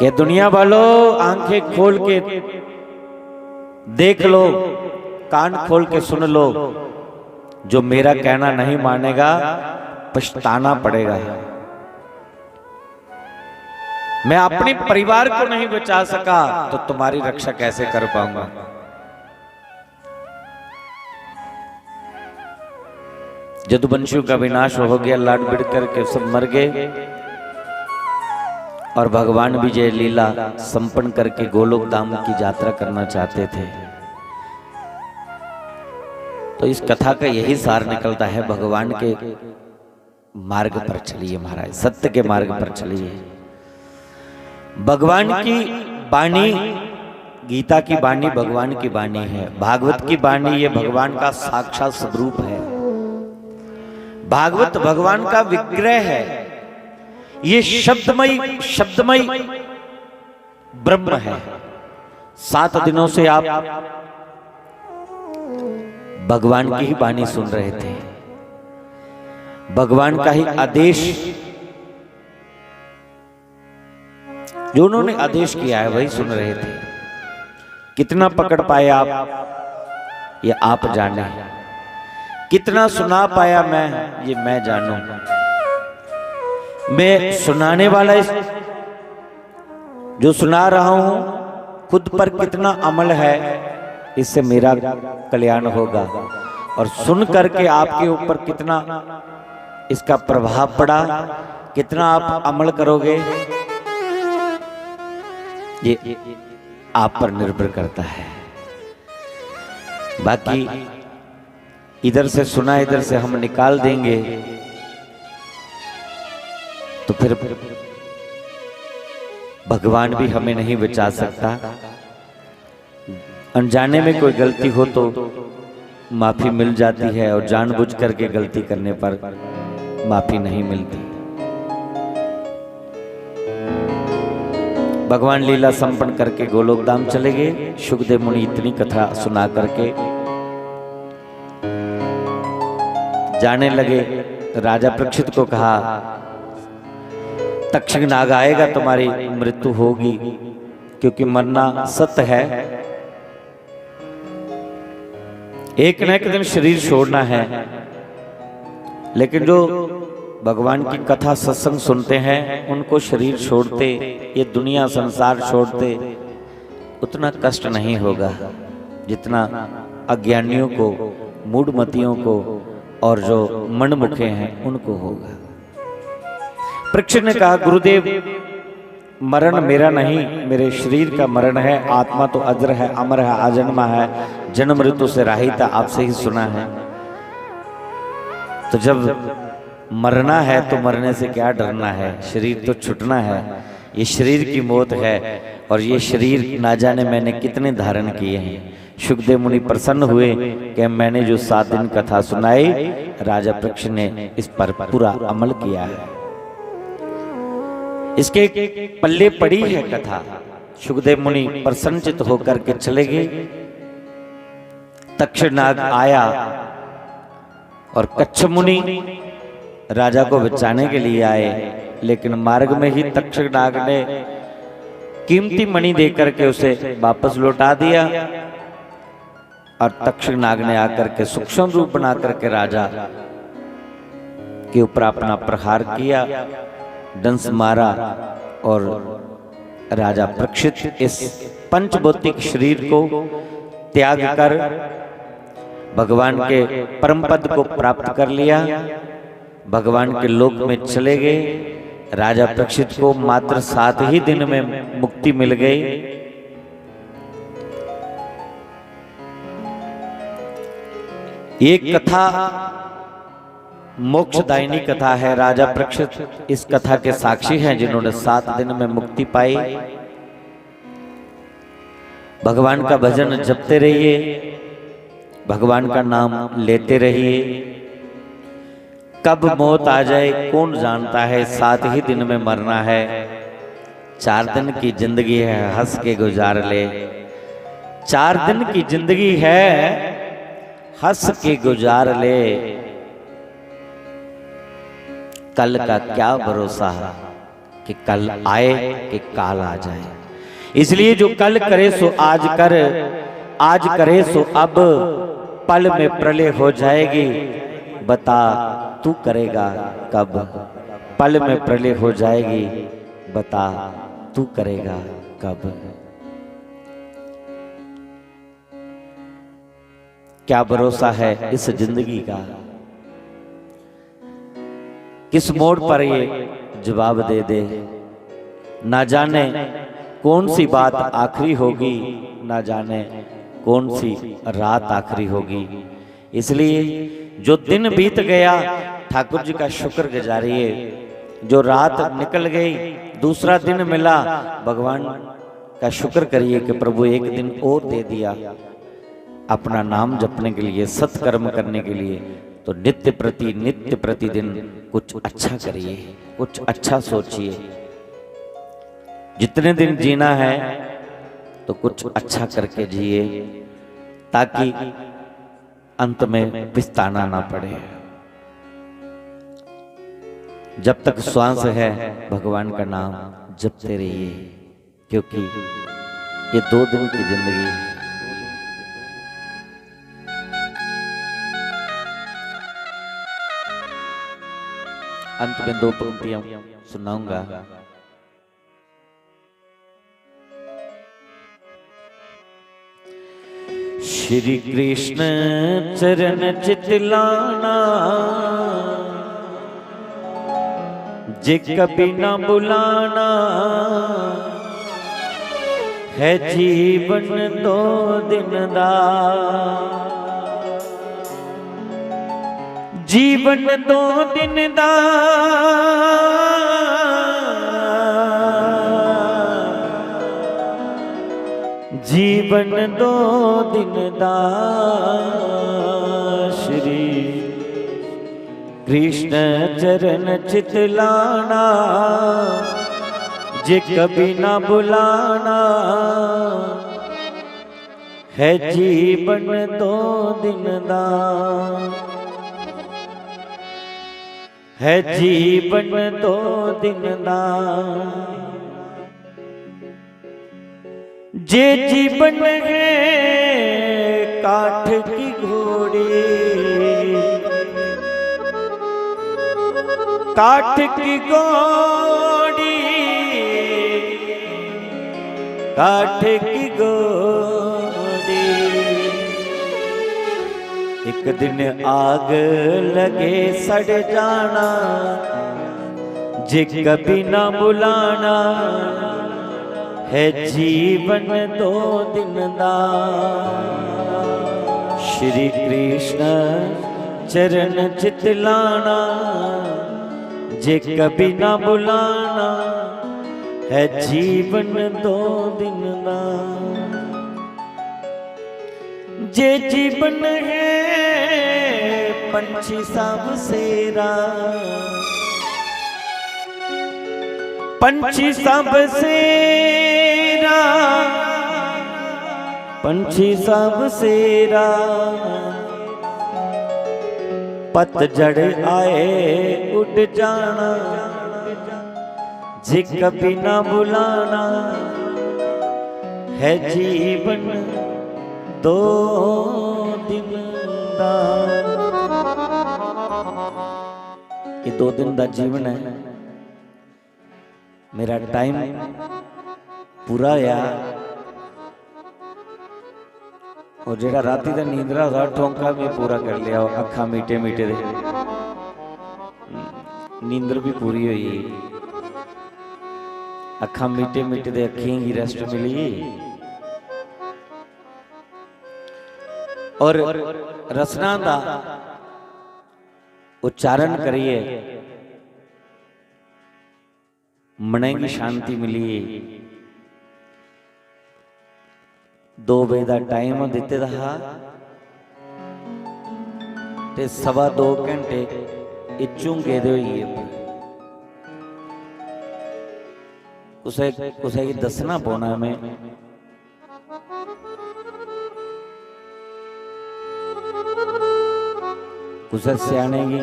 कि दुनिया वालों आंखें खोल के देख लो, कान खोल के सुन लो, जो मेरा कहना नहीं मानेगा पछताना पड़ेगा। मैं अपने परिवार को नहीं बचा सका तो तुम्हारी रक्षा कैसे कर पाऊंगा। यदुवंशियों का विनाश हो गया, लाड बिड़ करके सब मर गए, और भगवान विजय लीला संपन्न करके गोलोक धाम की यात्रा करना चाहते थे। तो इस कथा का यही सार निकलता है, भगवान के मार्ग पर चलिए महाराज, सत्य के मार्ग पर चलिए। भगवान की वाणी, गीता की वाणी भगवान की वाणी है, भागवत की वाणी ये भगवान का साक्षात स्वरूप है। भागवत भगवान का विग्रह है, ये शब्दमय ब्रह्म है। 7 दिनों से आप भगवान की ही वाणी सुन रहे थे, भगवान का ही आदेश, जो उन्होंने आदेश किया है वही सुन रहे थे। कितना पकड़ पाए आप ये आप जाने, कितना सुना पाया मैं ये मैं जानूं। मैं सुनाने वाला जो सुना रहा हूं खुद पर कितना अमल है, इससे मेरा कल्याण होगा, और सुन करके आपके ऊपर कितना इसका प्रभाव पड़ा, कितना आप अमल करोगे, ये आप पर निर्भर करता है। बाकी इधर से सुना इधर से हम निकाल देंगे तो फिर भगवान भी हमें नहीं बचा सकता। अनजाने में कोई गलती हो तो माफी मिल जाती है, और जानबूझ करके गलती करने पर माफी नहीं मिलती। भगवान लीला संपन्न करके गोलोक धाम चले गए। शुकदेव मुनि इतनी कथा सुना करके जाने लगे। राजा परीक्षित को कहा, तक्षक नाग आएगा, तुम्हारी मृत्यु होगी, क्योंकि मरना सत्य है, एक न एक दिन शरीर छोड़ना है। लेकिन जो भगवान की कथा सत्संग सुनते हैं उनको शरीर छोड़ते, ये दुनिया संसार छोड़ते उतना कष्ट नहीं होगा जितना अज्ञानियों को, मूढ़मतियों को और जो मनमुखे हैं उनको होगा। परीक्षित ने कहा, गुरुदेव मरण मेरा नहीं, मेरे शरीर का मरण है, आत्मा तो अजर है, अमर है, अजन्मा है, जन्म मृत्यु से रहित है, आपसे ही सुना है। तो जब मरना है तो मरने से क्या डरना है, शरीर तो छूटना है, ये शरीर की मौत है, और ये शरीर ना जाने मैंने कितने धारण किए हैं। शुकदेव मुनि प्रसन्न हुए कि मैंने जो 7 दिन कथा सुनाई, राजा परीक्षित ने इस पर पूरा अमल किया है। इसके पल्ले पड़ी है कथा। शुकदेव मुनि प्रसन्नचित होकर के चले गए। तक्षक नाग आया और कच्छप मुनि राजा को बचाने के लिए आए, लेकिन मार्ग में ही तक्षक नाग ने कीमती मणि देकर के उसे वापस लौटा दिया, और तक्षक नाग ने आकर के सूक्ष्म रूप बना करके राजा के ऊपर अपना प्रहार किया, दंश मारा, और राजा परीक्षित इस पंचभौतिक शरीर को त्याग कर भगवान के परम पद को प्राप्त कर लिया, भगवान के लोक में चले गए। राजा परीक्षित को मात्र 7 ही दिन में मुक्ति मिल गई। ये कथा मोक्षदायिनी कथा है। राजा परीक्षित इस कथा के साक्षी हैं जिन्होंने 7 दिन में मुक्ति पाई। भगवान का भजन जपते रहिए, भगवान का नाम लेते रहिए। कब मौत आ जाए कौन जानता है, 7 ही दिन में मरना है। 4 दिन की जिंदगी है, हंस के गुजार ले। 4 दिन की जिंदगी है, हंस के गुजार ले। कल का क्या भरोसा है कि कल आए कि काल आ जाए। इसलिए जो कल करे सो आज कर, आज करे सो अब, पल में प्रलय हो जाएगी, बता तू करेगा कब। पल में प्रलय हो जाएगी, बता तू करेगा कब। क्या भरोसा है इस जिंदगी का, किस मोड़ पर ये जवाब दे दे। ना जाने कौन सी बात आखिरी होगी, ना जाने कौन सी रात आखिरी होगी। इसलिए जो दिन बीत गया ठाकुर जी का शुक्र गुजारिए। जो रात निकल गई दूसरा दिन मिला, भगवान का शुक्र करिए कि प्रभु एक दिन और दे दिया अपना नाम जपने के लिए, सत्कर्म करने के लिए। तो नित्य प्रतिदिन कुछ अच्छा करिए, कुछ अच्छा सोचिए। जितने दिन जीना है तो कुछ अच्छा करके जिए, ताकि अंत में पछताना ना पड़े। जब तक श्वास है भगवान का नाम जपते रहिए, क्योंकि ये 2 दिन की जिंदगी है। अंत में 2 पंक्तियां सुनाऊंगा। श्री कृष्ण चरण चितलाना, जे कभी ना बुलाना, है जीवन 2 दिन दा। जीवन 2 दिन दा, जीवन 2 दिन दा। श्री कृष्ण चरण चितलाना, जे कभी ना बुलाना, है जीवन 2 दिन दा। है जीवन 2 दिन दा। जे जीवन है काठ की घोड़ी, काठ की घोड़ी, काठ की घोड़ी। एक दिन आग लगे सड़ जाना, जे कभी ना बुलाना, है जीवन 2 दिन दा। श्री कृष्ण चरण चितलाना, जे कभी ना बुलाना, है जीवन 2 दिन दा। जे जीवन है पंछी सब सेरा, पंछी सब सेरा, पंछी सब सेरा। पतझड़ आए उड़ जाना, जे कभी ना बुलाना, है जीवन 2 दिन दा। ये 2 दिन दा जीवन है। मेरा टाइम पूरा आया, और जेड़ा राती दा नींदरा था ठोंका भी पूरा कर लिया। अखा मीटे मीटे दे नींदर भी पूरी हुई, अखा मीटे मीटे दे अखियों की रेस्ट मिली। और रसना दा उच्चारण करिए, मने की शांति मिली। 2 बजे का टाइम दिते रहा, ते 2.25 घंटे इचू गेदे होइए। कुसे की दसना पौना में कुसे सियाने की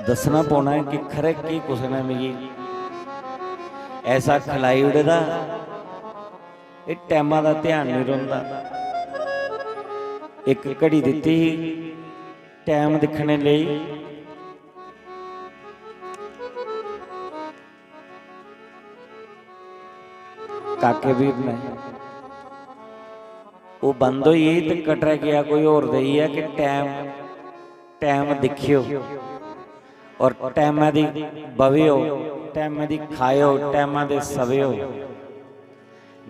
दसना पौना है कि खरे की कुसे ने मिगी ऐसा खिलाई उड़ेदा। ये टाइमां दा ध्यान नहीं रहिंदा। एक घड़ी दिती टाइम दिखने लई, काके वीर ने वो बंद हुई तो कटरा गया कोई और दई है कि टाइम टाइम दिखियो और टाइम दी बवियो, टाइम दी खायो, टाइम दे सवियो,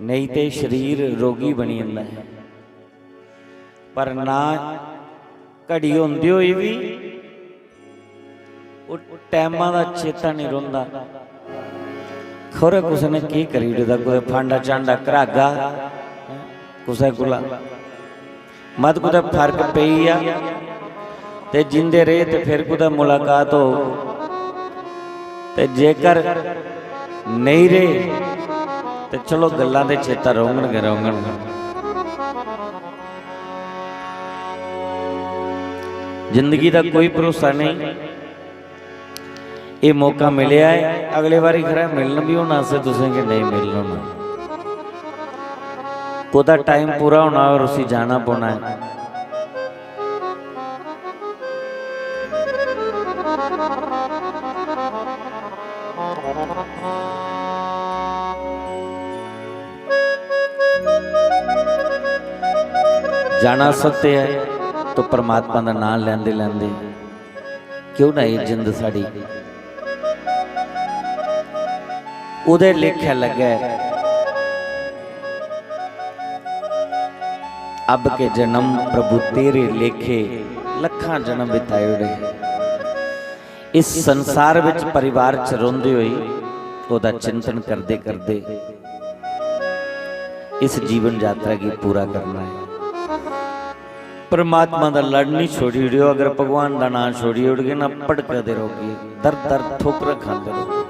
नहीं तो शरीर रोगी बनी जाता है। पर ना घड़ी होंदी होई भी वो टाइमां दा चेता नहीं रहिंदा। खोरे कुछ ने की करी उड़दा, कोई फांडा चांडा घरागा कुछ कोला मत कुछ फर्क पई आ ते जिंदे रहे ते फिर कुछ मुलाकात हो, ते जेकर नहीं रहे ते चलो गल्लां दे चेता रोंगण। जिंदगी का कोई भरोसा नहीं। ये मौका मिले है, अगले बारी खरा मिलन भी होना से तुसें कि नहीं मिलन होना, ओदा टाइम पूरा होना और उसी जाना पौना है। जाना सत्य है तो परमात्मा का नाम लेंदे लेंदे क्यों ना ये जिंद साड़ी उदे लेखे लगे। अब के जन्म प्रभु तेरे लेखे लखा जन्म बिताए उड़े। इस संसार विच परिवार च रोंदे होई ओदा चिंतन करदे करदे इस जीवन यात्रा की पूरा करना है। परमात्मा का लड़ नहीं छोड़ी उड़ियो, अगर भगवान का नाम छोड़ी उड़गे ना भड़कते रहोगे, दर दर ठोकर खाते रहोगे।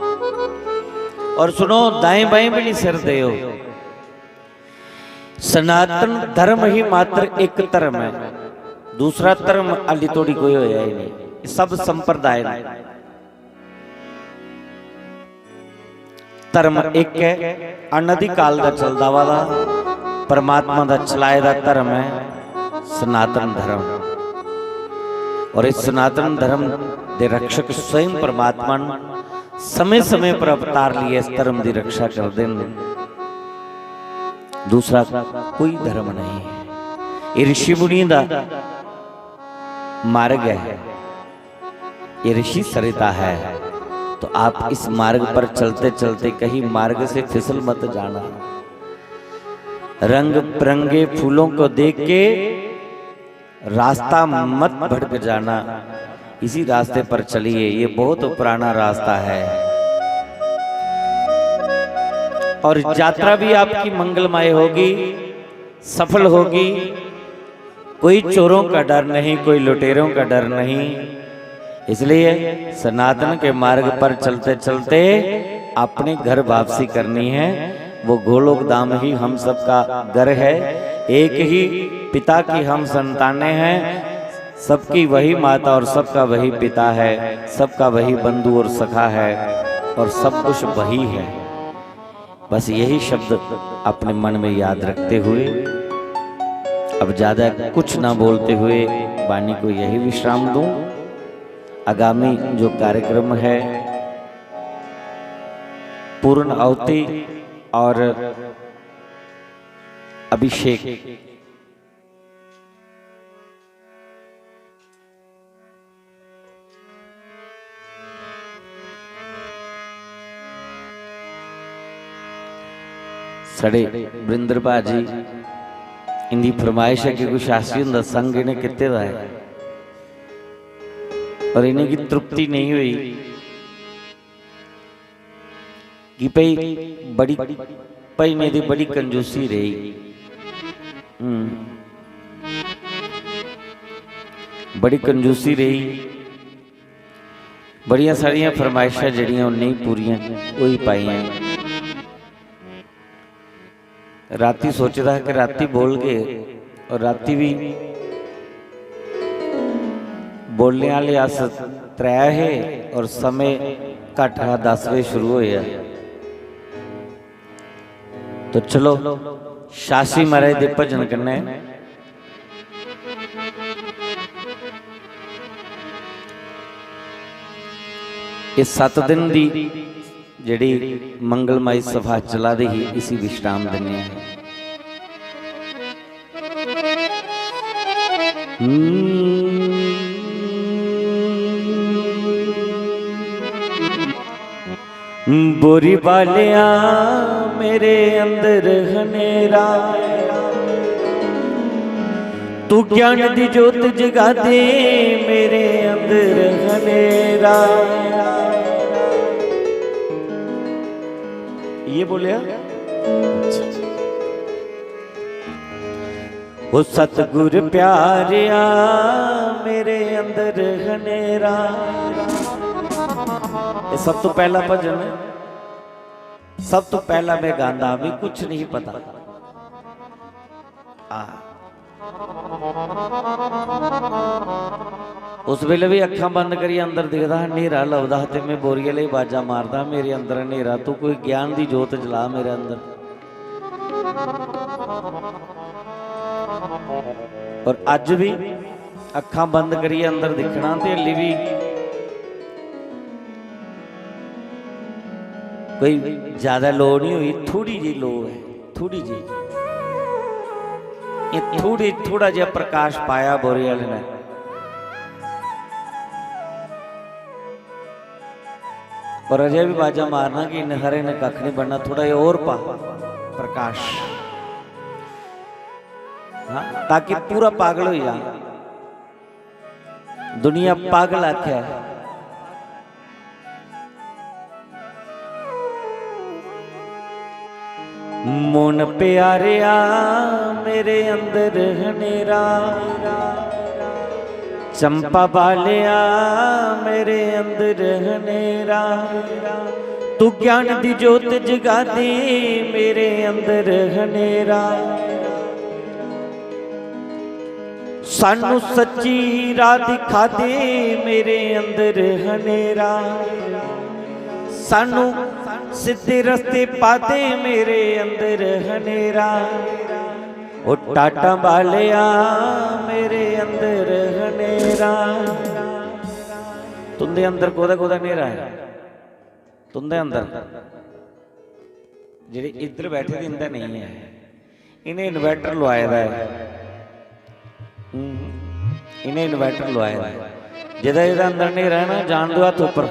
और सुनो, दाएं बाएं भी नहीं सिर दे हो। सनातन धर्म ही मात्र एक धर्म है, दूसरा धर्म अली तोड़ी कोई होया ही नहीं। सब संप्रदाय धर्म एक है, अनादि काल का चलदा वाला परमात्मा का चलाए दा धर्म है सनातन धर्म। और इस सनातन धर्म के रक्षक स्वयं परमात्मा समय समय पर अवतार लिए इस धर्म की रक्षा करते हैं। दूसरा कोई धर्म नहीं है। ये ऋषि मुनि का मार्ग है, ये ऋषि सरिता है। तो आप इस मार्ग पर चलते चलते कहीं मार्ग से फिसल मत जाना। रंग बिरंगे फूलों को देख के रास्ता मत भटक जाना, इसी रास्ते पर चलिए। ये बहुत पुराना रास्ता है और यात्रा भी आपकी मंगलमय होगी, सफल होगी। कोई चोरों का डर नहीं, कोई लुटेरों का डर नहीं। इसलिए सनातन के मार्ग पर चलते चलते अपने घर वापसी करनी है। वो गोलोक धाम ही हम सबका घर है। एक ही पिता की हम संतानें हैं, सबकी वही माता और सबका वही पिता है, सबका वही बंधु और सखा है और सब कुछ वही है। बस यही शब्द अपने मन में याद रखते हुए अब ज्यादा कुछ ना बोलते हुए वाणी को यही विश्राम दूं। आगामी जो कार्यक्रम है पूर्ण आहुति और अभिषेक, साढ़े वरिंदर भाजी इनकी फरमाइश है कि कोई शास्त्री हुंदा संग इन्हें किते दा है और इन्हें की तृप्ति नहीं हुई कि भाई बड़ी भाई मेरी बड़ी कंजूसी रही। बड़ी कंजूसी रही, बड़िया सारिया फरमाइशा जड़ियां नहीं पूरियां वही पाई। राती सोचता है कि राती बोल गए और राती भी बोलने वाले अस त्रै है और समय घट 10 बजे शुरू होया। तो चलो शासी महाराज दे भजन कन्ने इस 7 दिन दी जड़ी मंगलमय सभा चला दी ही इसी विश्राम देने हैं। बोरी बालिया मेरे अंदर हनेरा, तू ज्ञान दी जोत जगा दे मेरे अंदर हनेरा। ये बोलिया वो सतगुर प्यारिया मेरे अंदर हनेरा। ये सब तो पहला भजन है, सब तो पहला मैं गांदा भी कुछ नहीं पता। आ उस वेले भी अखां बंद करिए अंदर दिखदा हनेरा लभदा ते मैं बोरिए लिए बाजा मारदा मेरे अंदर हनेरा तू कोई ज्ञान दी जोत जला मेरे अंदर। और अज भी अखां बंद करिए अंदर दिखना ते हल्ली भी कोई ज्यादा लो नहीं हुई, थोड़ी जी लो है, थोड़ी जी ये थोड़ा जिहा प्रकाश पाया बोरी वाले ने। और अजय भी बाजा मारना कि इन्हें हरे ने कख नहीं बनना, थोड़ा ये और पा प्रकाश, हाँ, ताकि पूरा पागल हो जा। दुनिया पागल आख्या है। मन प्यारिया मेरे अंदर हनेरा, चंपा बालिया मेरे अंदर हनेरा, तू ज्ञान दी जोत जगा दे मेरे अंदर हनेरा, सानू सच्ची राह दिखा दे मेरे अंदर हनेरा, सानू सीधे रस्ते पा दे मेरे अंदर हनेरा, ओ टाटा बालिया मेरे अंदर हनेरा। तुंदे अंदर कोदा कोदा हनेरा है, तुंदे अंदर जेडे इधर बैठे थे इंदा नहीं है, इन्हें इन्वर्टर लवाया है, इन्हें इन्वर्टर लवाया है। जिदा जिदा अंदर नहीं रहना जान दो हाथ ऊपर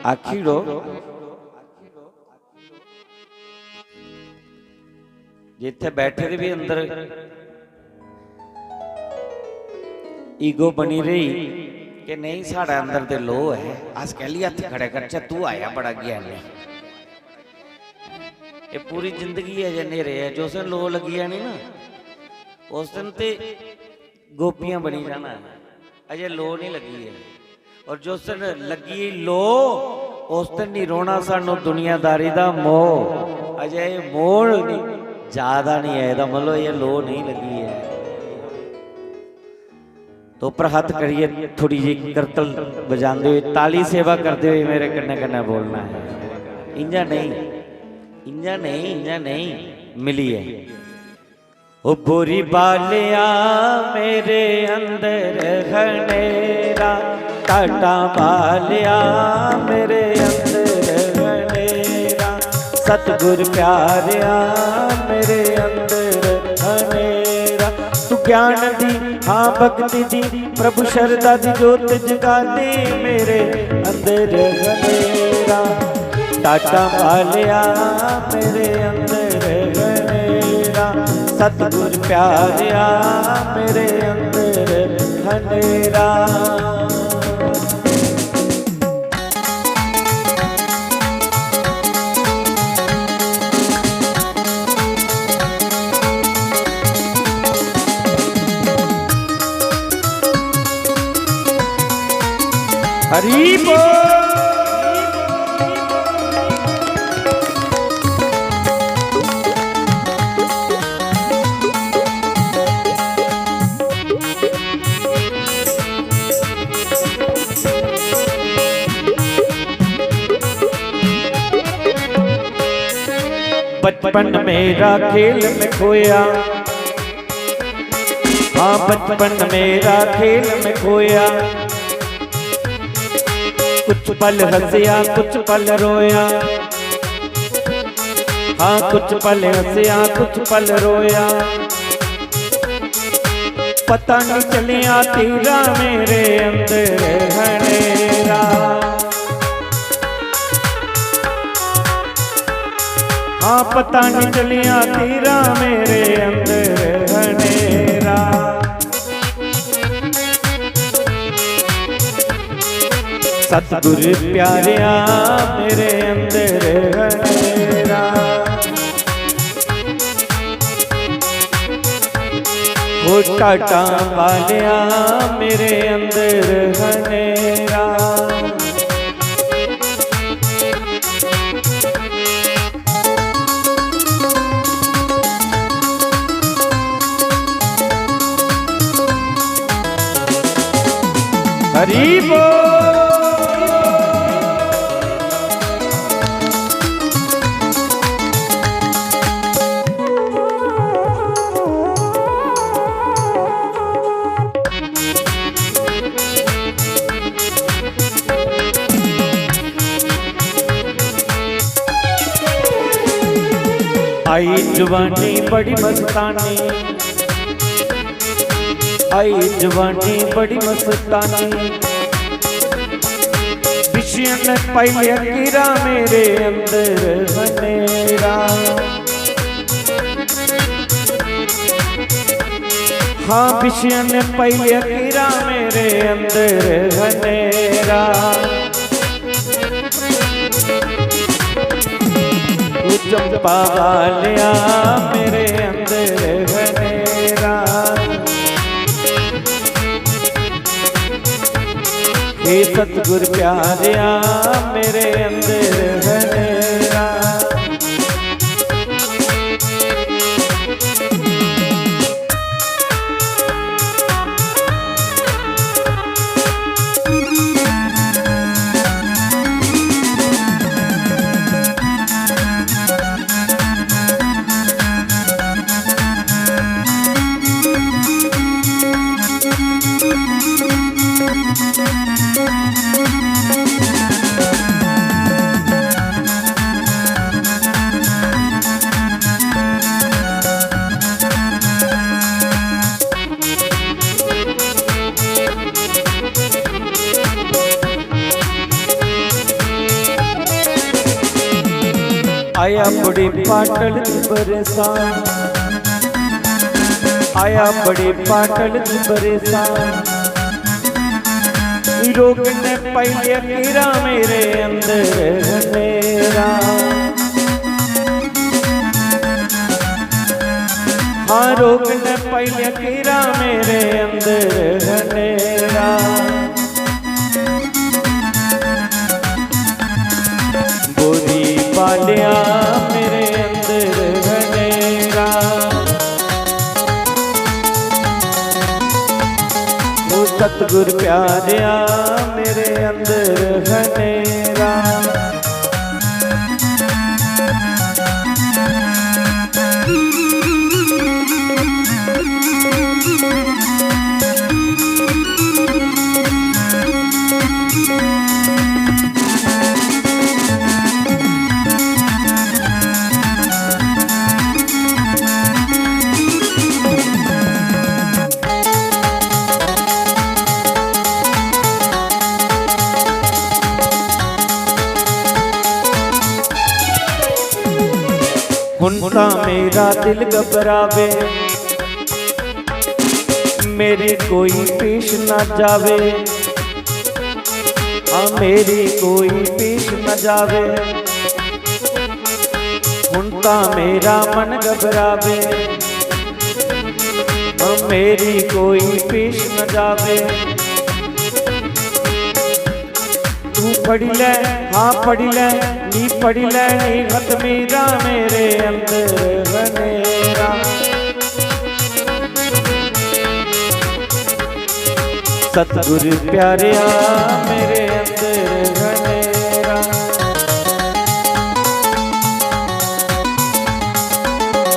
आखिड़ो, जिथे बैठे थे भी अंदर ईगो बनी रही कि नहीं साढ़ा अंदर ते लो है, अस कह लिया हथ खड़े कर, अच्छा तू आया बड़ा ज्ञानी, ये पूरी जिंदगी है जने रहे जो दिन लो लगी है नहीं ना उस दिन ते गोपियां बनी जाना है, अजय लो नहीं लगी है। और जो दिन लगी लो उस दिन नहीं रोना सानू दुनियादारी दा मोह, अजय मोह नहीं ज्यादा नहीं है, मतलब ये लो नहीं लगी है। तो ऊपर हाथ करिए, थोड़ी जी करतल बजाते हुए, ताली सेवा करते हुए मेरे कन्ने कन्ने बोलना है, इंजा नहीं, इंजा नहीं, इंजा नहीं मिली है। ओ बोरी बालिया मेरे अंदर हनेरा, टाटा बालिया मेरे अंदर हनेरा, सतगुर प्यारिया मेरे अंदर हनेरा, तू ज्ञान दी हाँ भक्ति दी प्रभु शरदा दी जोत जगा दे मेरे अंदर हनेरा, टाटा बालिया मेरे अंदर हनेरा, सतगुर प्यारिया मेरे अंदर हनेरा। हरि बोल। बचपन मेरा खेल में खोया, हाँ बचपन मेरा खेल में खोया, कुछ पल हंसिया कुछ पल रोया, हाँ कुछ पल हंसिया कुछ पल रोया, पता नहीं चलिया तेरा मेरे अंदर हनेरा, हाँ पता नहीं चलिया तेरा मेरे अंदर हनेरा। सतगुर प्यारिया मेरे अंदर हनेरा, वो टाटा बालिया मेरे अंदर हनेरा। हरि बोल। आई जवानी बड़ी मस्तानी, आई जवानी बड़ी मस्तानी, विषयन पहले कीरा मेरे अंदर बनेरा। हाँ विषयन पहले कीरा मेरे अंदर बनेरा। चंपा वालिया मेरे अंदर बनेरा। हे सतगुर प्यारिया मेरे अंदर बनेरा। आया बड़ी पाटल बरसान, आया बड़ी पाटल बरसान, रोग ने पहले कीरा मेरे अंदर मेरा। हाँ रोग ने पहले कीरा मेरे अंदर मेरा। वालिया मेरे अंदर बनेरा। वो सतगुर प्यारिया मेरे अंदर बनेरा। हुनका मेरा दिल घबरावे, मेरी कोई पेश न जावे। मेरी कोई पेश न जावे। हुनका मेरा मन घबरावे, मेरी कोई पेश न जावे। तू पढ़ी ले, हाँ पढ़ी ले, नी पढ़ी ले, नी खत मेरा मेरे अंदर बनेरा। सतगुर प्यारिया मेरे अंदर बनेरा।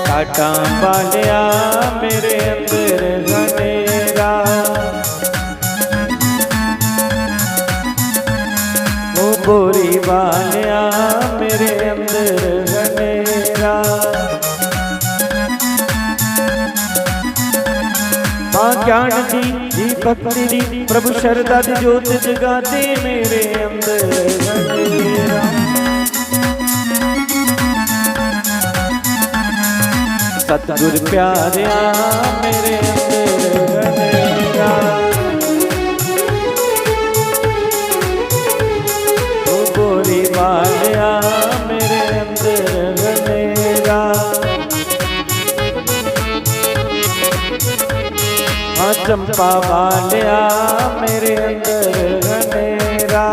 काटा वालिया मेरे अंदर बनेरा। बोरी वालिया मेरे अंदर बनेरा। मां ज्ञान दी भक्ति दी प्रभु शरदा दी जोत जगाते मेरे अंदर बनेरा। सतगुर प्यारिया मेरे अंदर बनेरा। वालिया मेरे अंदर बनेरा। हाँ चंपा वालिया मेरे अंदर बनेरा।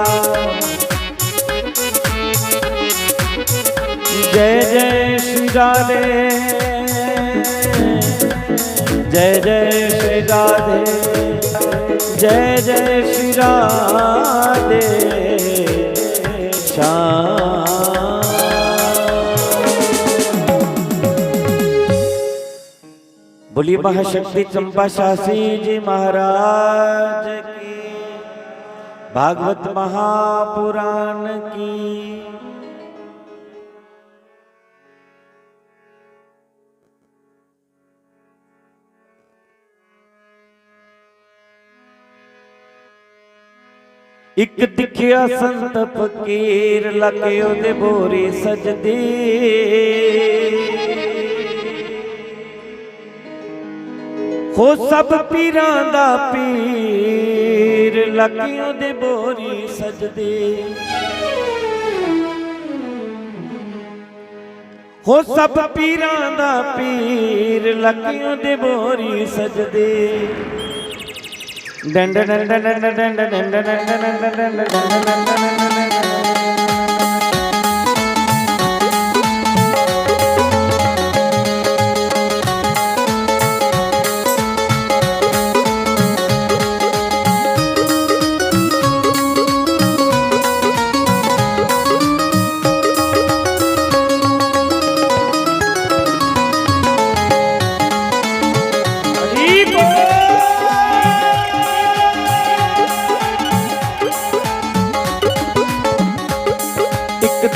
जय जय श्री राधे, जय जय श्री राधे। जय जय श्री राधे श्याम। बोलिए महाशक्ति चंपा शासी जी महाराज की, भागवत महापुराण की। एक दिखिया संत फकीर लगे ओदे बोरी सजदी, हो सब पीरां दा पीर लगे ओदे बोरी सजदी, हो सब पीरां दा पीर लगे ओदे बोरी सजदी। डन डन डन डन डन डन डन डन डन डन।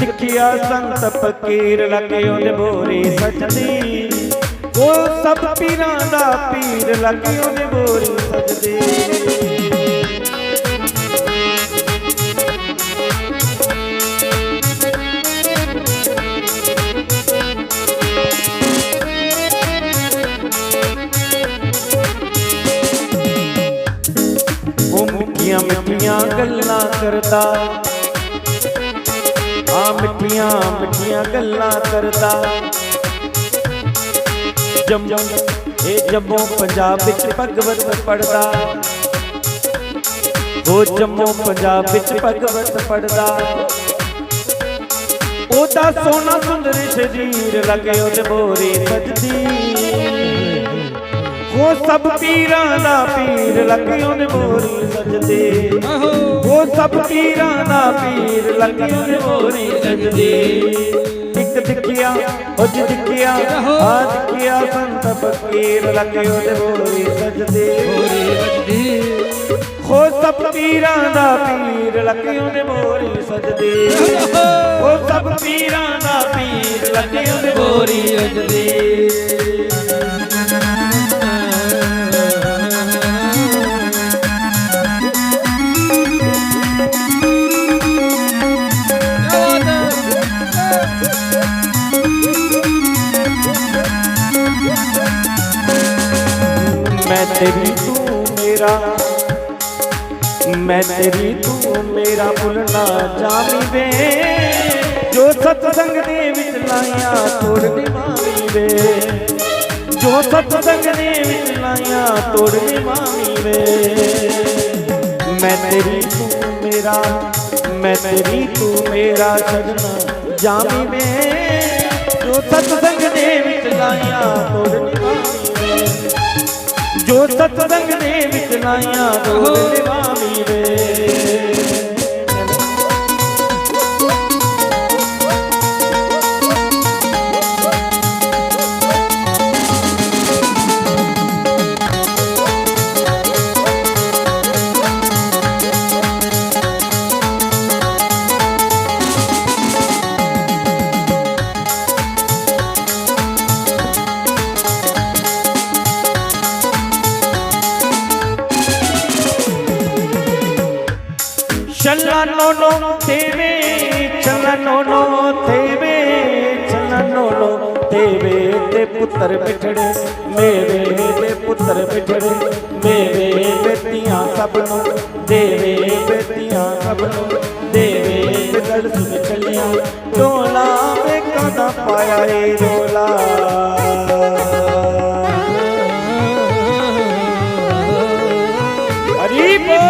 दिखिया संत फकीर लगे ओदे बोरी सजदी, वो सब पीरां दा पीर लगे ओदे बोरी सजदी। वो मिठियां मिठियां गल्लां करदा, मिठियां मिठियां गल्लां करदा। जम्मू पंजाब विच भगवत पढ़दा, वो जम्मू पंजाब विच भगवत पढ़दा। ओदा सोना सुंदर शरीर लगे ओदे बोरी सजदी, वो सब पीरां दा पीर लगे ओदे बोरी सजदी, वो सब पीरां दा पीर लगे ओदे बोरी सजदी। एक दिखिया उज दिखिया आ दिखिया संत फकीर लगे ओदे बोरी सजदी, वो सब पीरां दा पीर लगे ओदे बोरी सजदी, वो सब पीरां दा पीर लगे ओदे बोरी सजदी। मैं तेरी तू मेरा, मैं तेरी तू मेरा भुलना जामी वे, जो सत्संग दे विच लाइया तोड़ निभावी वे, जो सत्संग दे विच लाइया तोड़ निभावी वे। मैं तेरी तू मेरा, मैं तेरी तू मेरा छड़ना जामी वे, जो सत्संग दे विच लाइया तोड़ निभावी वे, जो सत्संग दे विच लाइया तोड़ निभावी वे। चलनो तेवे, चलनो तेवे, चलनो तेवे ते पुत्र बिछड़े, मेरे दे पुत्र बिछड़े, मेरे बेटियां सबनों देवे, बेटियां सबनों देवे। बिगड़ सुन चलिया डोला में कदा पाया ए डोला, हरी बोल।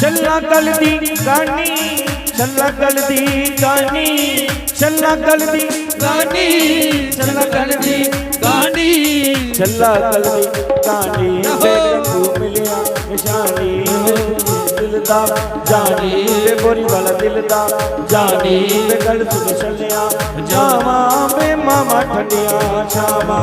छल्ला गल दी गानी, छल्ला गल दी गानी, छल्ला गल दी गानी, छल्ला गल दी गानी, छल्ला गल दी गानी, बेगू मिलिया निशानी, दिल दा जानी, बे बोरी वाला दिल दा जानी, बे गल सुन छलिया जावा, बे मामा ठंडिया छावा।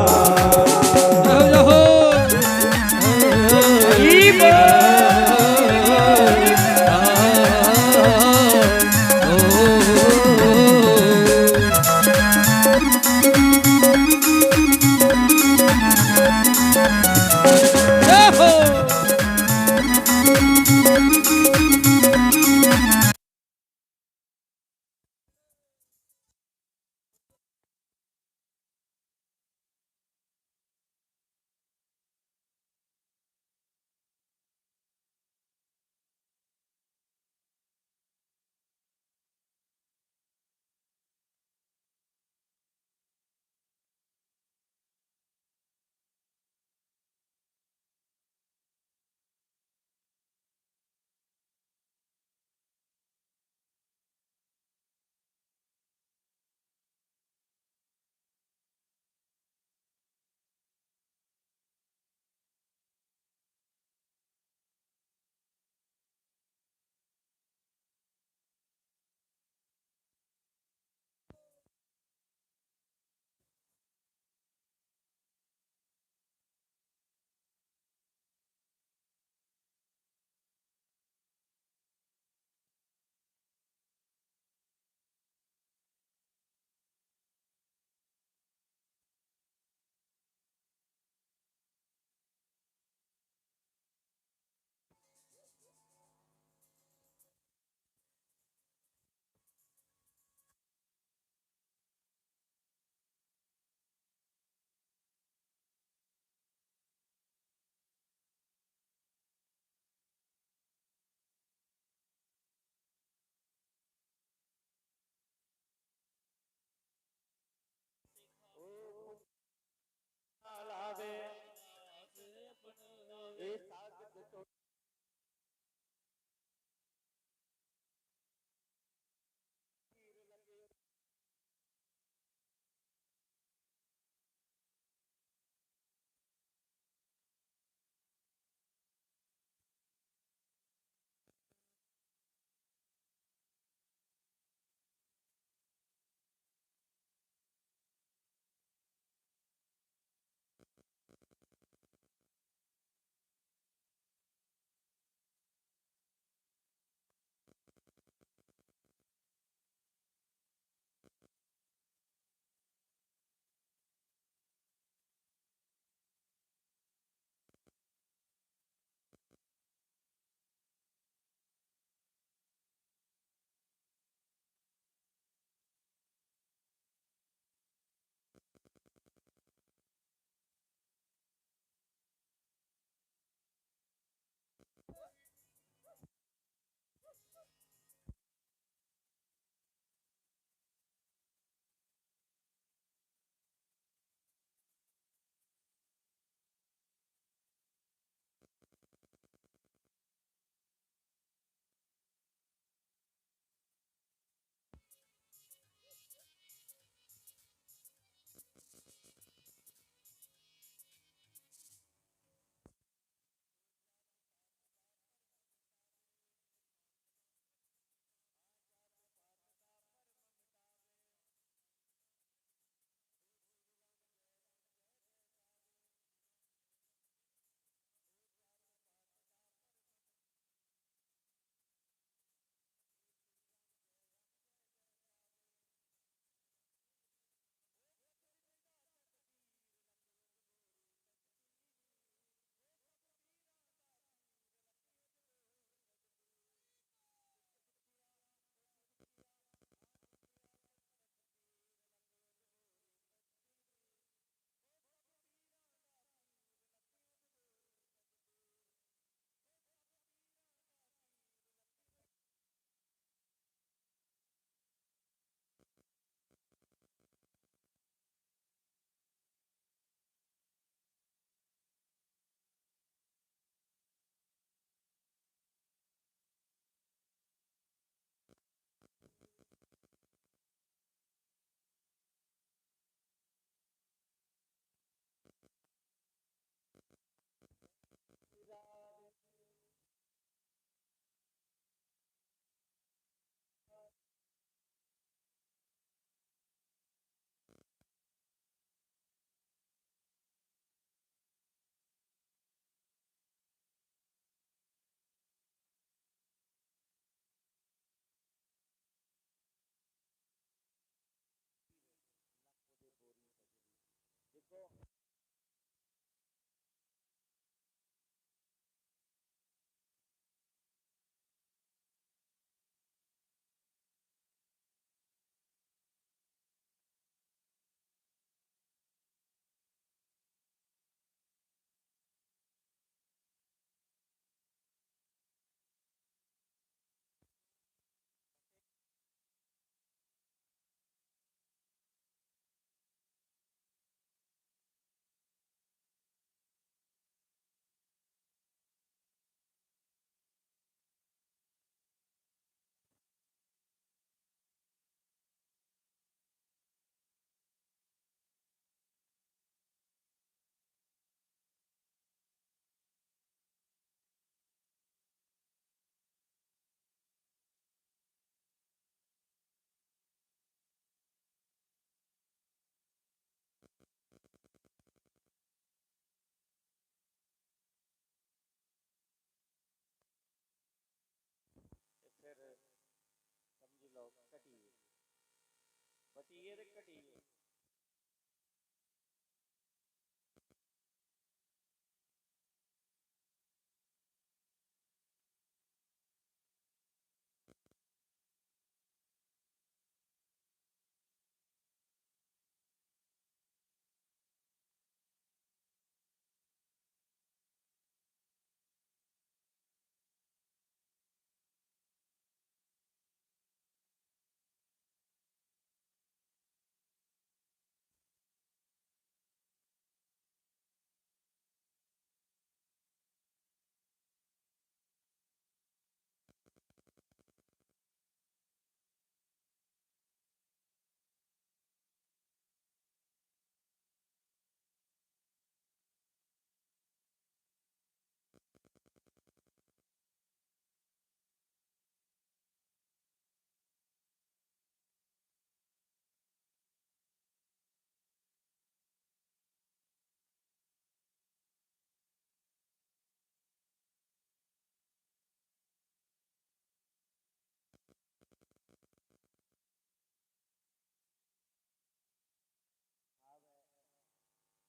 घटिए ते घटिए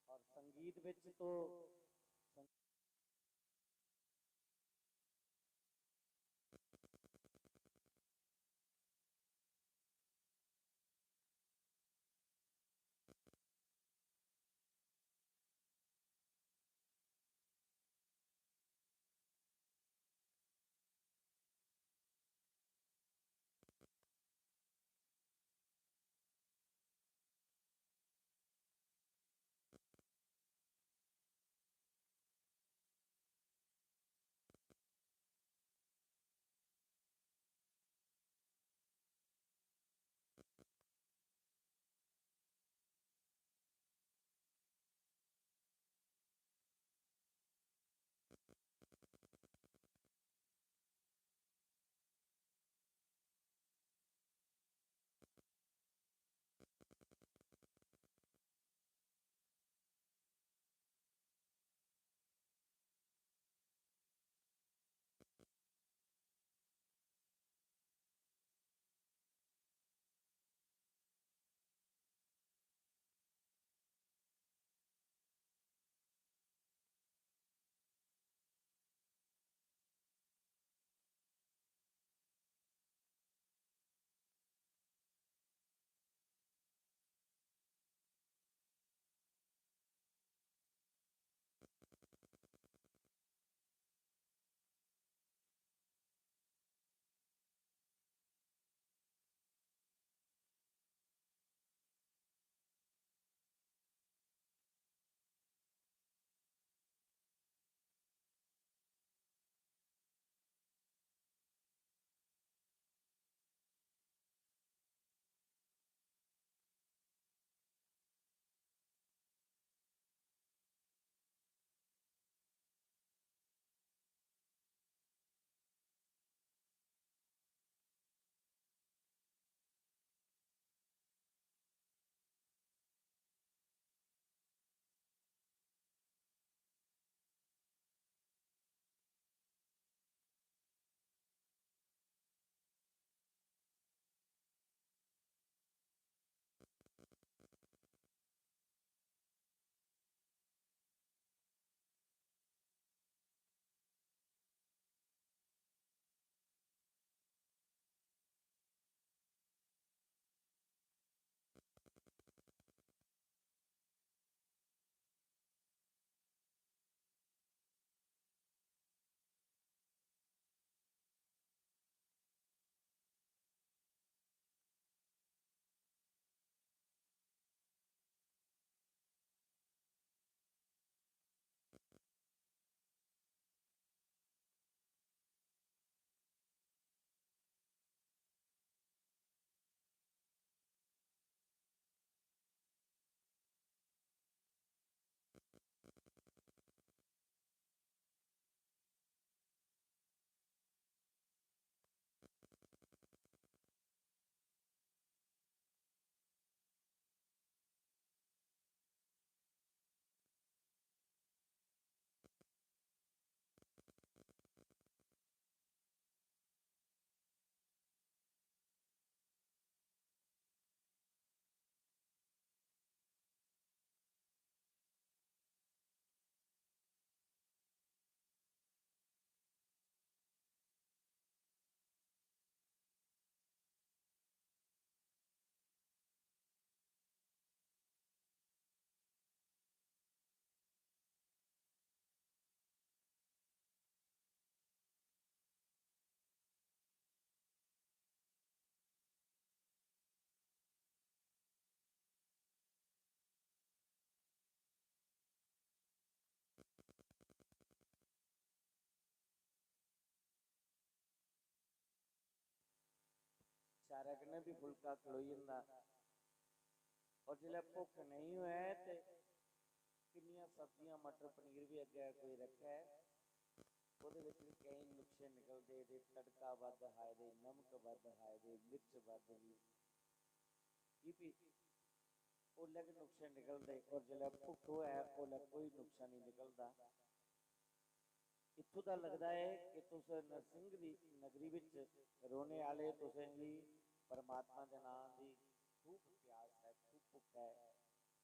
और संगीत विच तो लगना भी फुलका खलोई जंदा और जिसले भुख नहीं होए ते किन्नियां सब्जियां मटर पनीर भी अगे कोई रखा है ਉਹਦੇ ਵਿੱਚ ਵੀ ਕਈ ਨੁਕਸੇ ਨਿਕਲਦੇ ਦੇ ਤੜਕਾ ਵੱਧ ਹਾਏ ਦੇ ਨਮਕ ਵੱਧ ਹਾਏ ਦੇ ਮਿਰਚ ਵੱਧ ਵੀ ਕੀ ਵੀ ਉਹ ਲਗ ਨੁਕਸੇ ਨਿਕਲਦੇ ਔਰ ਜਿਹੜਾ ਭੁੱਖ ਹੈ ਉਹ ਲਗ ਕੋਈ ਨੁਕਸਾ ਨਹੀਂ ਨਿਕਲਦਾ इत्थों का लगता है कि तुस नरसिंह की नगरी विच रोने वाले तुसें भी परमात्मा के नाम की खूब प्यास है खूब भुख है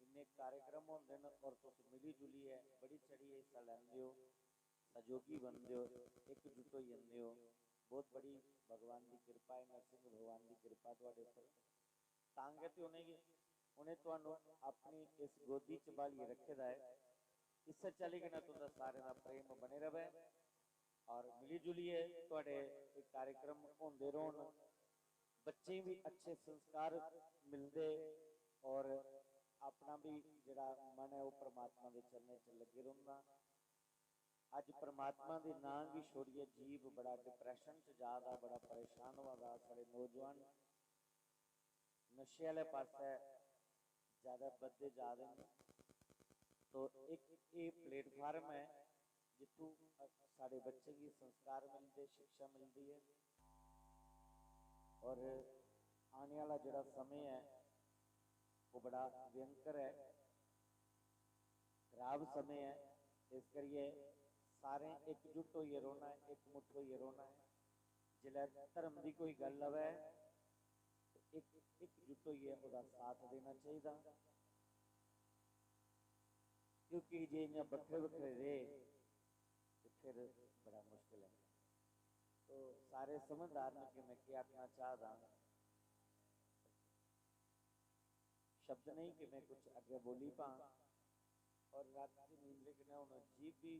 इन्ने कार्यक्रम होंदे न और तुस मिली जुली है बड़ी चढ़ी हिस्सा लैंदे हो सहयोगी बनते हो एकजुट हो जाते हो बहुत बड़ी भगवान की कृपा है नरसिंह भगवान की कृपा तुहाडे उपर तांगे ते उन्हें तुहानू अपनी इस गोदी च बालिए रखे दा है इस चाली के तुहाडा सारे का प्रेम बने रहे और मिली जुलिए तुहाडे कार्यक्रम होंदे रहन बच्चे भी अच्छे संस्कार मिलते और अपना भी जिहड़ा मन है वो परमात्मा के चरने च लगे रहुंदा अज परमात्मा के नाम भी छोड़िए जीव बड़ा डिप्रैशन च जादा बड़ा परेशान हुआ सारे नौजवान नशे वाले पासे ज़्यादा बढ़ते जा रहे हैं तो एक ये प्लेटफार्म है जितों साढ़े बच्चे की संस्कार मिलते शिक्षा मिलती है और आने वाला जोड़ा समय है वो बड़ा भयंकर है खराब समय है इस करिए सारे एकजुट होइए रोना है एक मुठ होइए रोना है जिले धर्म की कोई गल आवे एकजुट होइए उसका साथ देना चाहिए क्योंकि जे इं बखरे बखरे रहे तो फिर बड़ा मुश्किल है तो सारे समझदार ने कि मैं क्या आखना चाहता शब्द नहीं कि मैं कुछ अगे बोली पा और रात की नींद के ना हूँ जीभ भी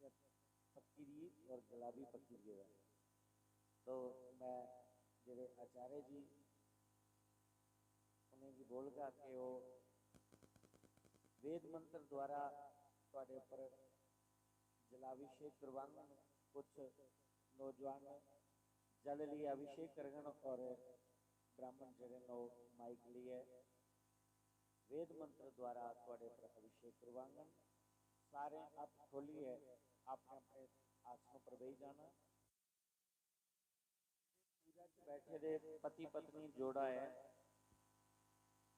पक्की रही और गला भी पक्की रही तो मैं जेडे आचार्य जी उन्हें भी बोल गा कि वो वेद मंत्र द्वारा तुहाडे उपर जलाभिषेक करवान कुछ नौजवान जल लिए अभिषेक करन और ब्राह्मण जड़े नो माइक लिए वेद मंत्र द्वारा तुहाडे उपर अभिषेक करवांगन सारे आप खोलिए अपने अपने आसनों पर बैठ जाना पूजा च बैठे दे पति पत्नी जोड़ा है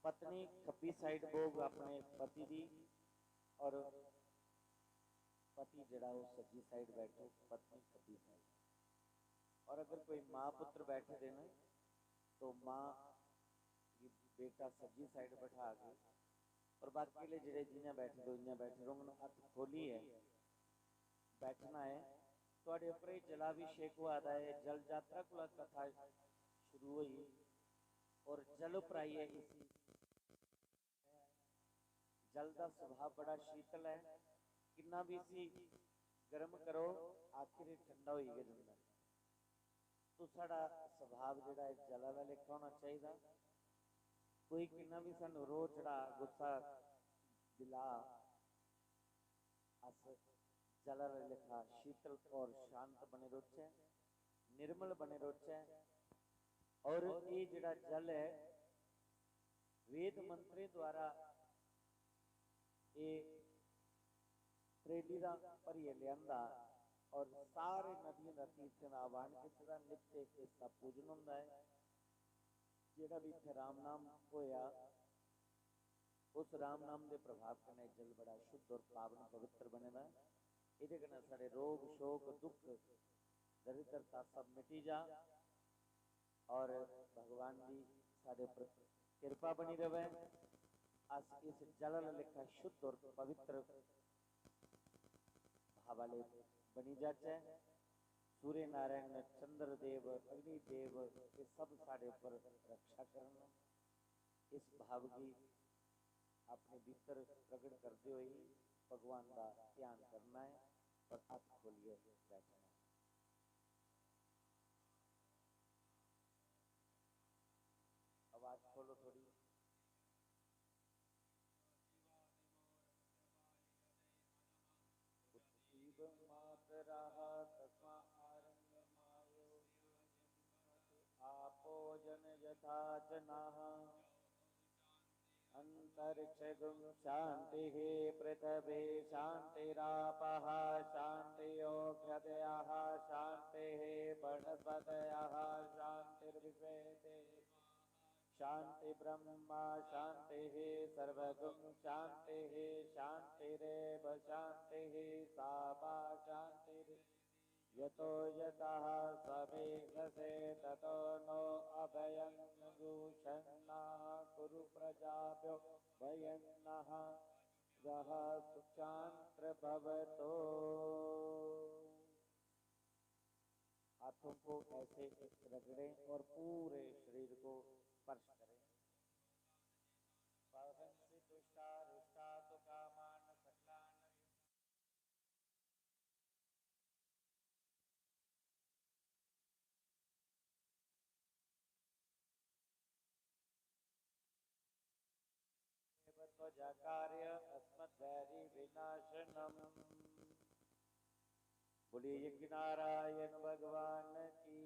पत्नी खब्बी साइड भोग अपने पति दी और पति जड़ा वो सज्जी साइड बैठो पत्नी खब्बी साइड और अगर कोई माँ पुत्र बैठे दे ना तो माँ बेटा सज्जी साइड बैठा के और बाकी ले जड़े जिन्हें बैठे दो इन्हें बैठे रहो हथ खोली है बैठना है थोड़े उपर ही जलाभिषेक हुआ है जल यात्रा को कथा शुरू हुई और जल उपराई है इसी जल का स्वभाव बड़ा शीतल है कितना भी सी गर्म करो आखिर ठंडा हो ही जाता तो साड़ा स्वभाव जोड़ा जल वाला लेखा होना चाहिए कोई कितना भी सानू रो चढ़ा गुस्सा दिला अस जल वाला लेखा शीतल और शांत बने रोचे निर्मल बने रोचे और ये जोड़ा जल है वेद मंत्रे द्वारा ये त्रेली का भरिए लिया और सारे नदियों का तीर्थ का आह्वान किया नित्य इसका पूजन होता है जोड़ा भी इतने राम नाम होया उस राम नाम के प्रभाव कने जल बड़ा शुद्ध और पावन पवित्र बनेगा ये कने सारे रोग शोक दुख दरिद्रता सब मिटी जा और भगवान की साढ़े पर कृपा बनी रहे अस इस जल लेखा शुद्ध और पवित्र भावाले बनी जाचे सूर्य नारायण चंद्र देव अग्नि देव ये सब साढ़े पर रक्षा करना इस भाव की अपने भीतर प्रकट करते हुए भगवान का ध्यान करना है और हाथ खोलिए बैठना है। आवाज खोलो थोड़ी मातरा तस्मा आरंगमायो आपो यथा जनाः अंतरिक्षगुं शान्तिः पृथिवी शान्तिरापः शान्तियोऽग्नयः शान्तिः वनस्पतयः शान्तिर्विश्वे शान्ति ब्रह्मा शान्तिः सर्वगुं शान्तिः शान्तिरेव शान्तिः सा वा शान्तिः यतो यतः समेधसे ततो नो अभयं दूषन्नः कुरु प्रजाभ्यो भयन्नः गः सुचान्त्र भवतो। हाथों को ऐसे रगड़ें और पूरे शरीर को स्पर्श करें। पवंसि दुष्टा रुष्टा तो कामान सकलान त्वजाकार्य अस्मद्वैरी विनाशनम। बोलिए यज्ञ नारायण भगवान की।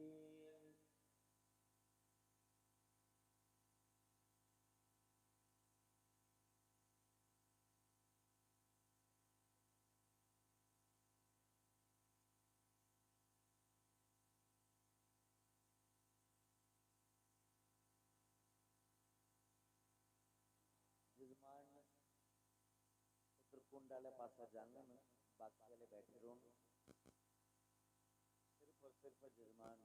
जजमान उत्तर कुंड वाले पासा जाने में बाकी वाले बैठे रहो। सिर्फ और सिर्फ जजमान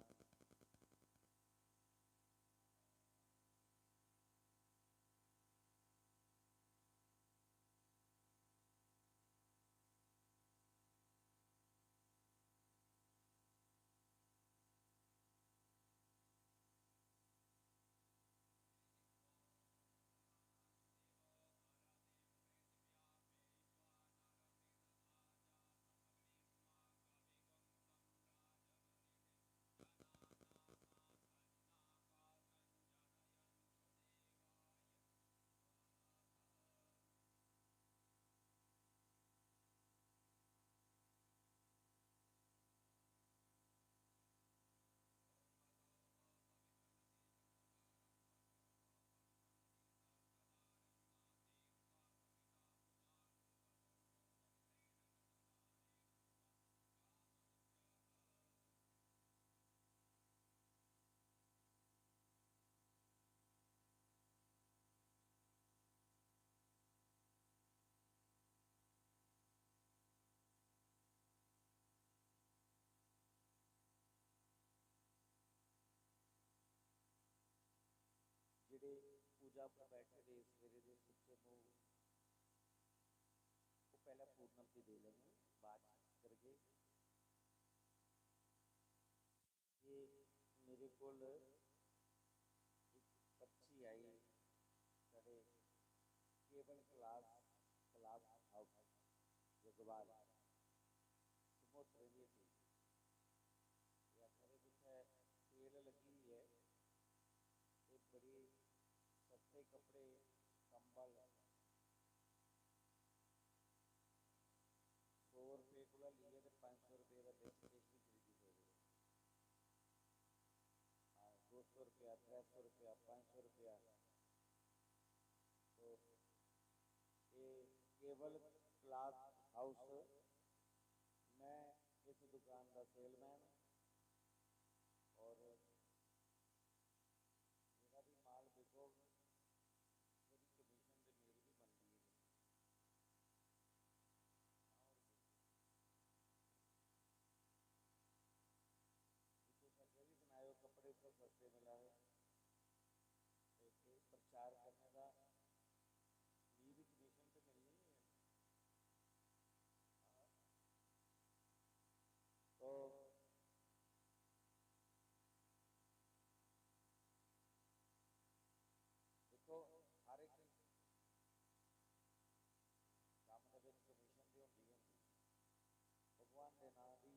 जिहड़े पूजा पर बैठे थे सवेरे के सुचे मुँह वो पहले पूर्णमती दे लेंगे बात करके। ये मेरे को एक पर्ची आई साढ़े केबल क्लास हाउस जगवाल सुमोत्रे थी या मेरे कुछ सेल लगी हुई है। एक बड़ी सस्ते कपड़े कंबल 100 रुपये को लिए तो 500 रुपये का बेची खरीदी हो गई। 200 रुपया 300 रुपया 500 रुपया। तो ये केवल क्लास हाउस मैं इस दुकान का सेलमैन और मेरा भी माल बिको मेरी कमीशन तो मेरी भी बनती है। भी बनाए कपड़े सब सस्ते मिला है। प्रचार करने का भी कमीशन तो मिलनी है। तो देखो हर एक काम का कमीशन भी होती है। भगवान के नाम की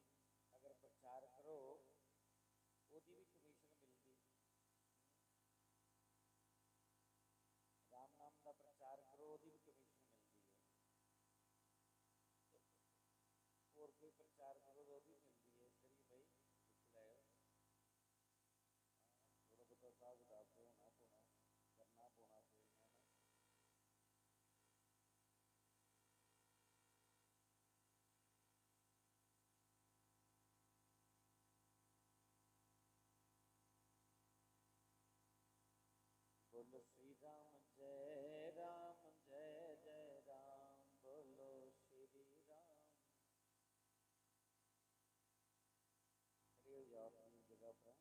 अगर प्रचार करो ओदी भी कमीशन मिलती। राम नाम का प्रचार करो ओदी भी कमीशन मिलती है। और कोई प्रचार करो तो भी मिलती है। करिए भाई कुछ लाओ थोड़ा बहुत हिसाब किताब से बोलो श्री राम जय राम जय जय राम, बोलो श्री राम। खड़ी हो जाओ अपनी जगह पर।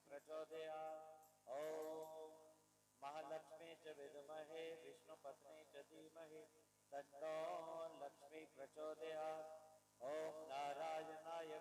प्रचोदयात्। ॐ महालक्ष्मी च विद्महे विष्णुपत्नी च धीमहि तन्नो लक्ष्मी प्रचोदयात्। ॐ नारायणाय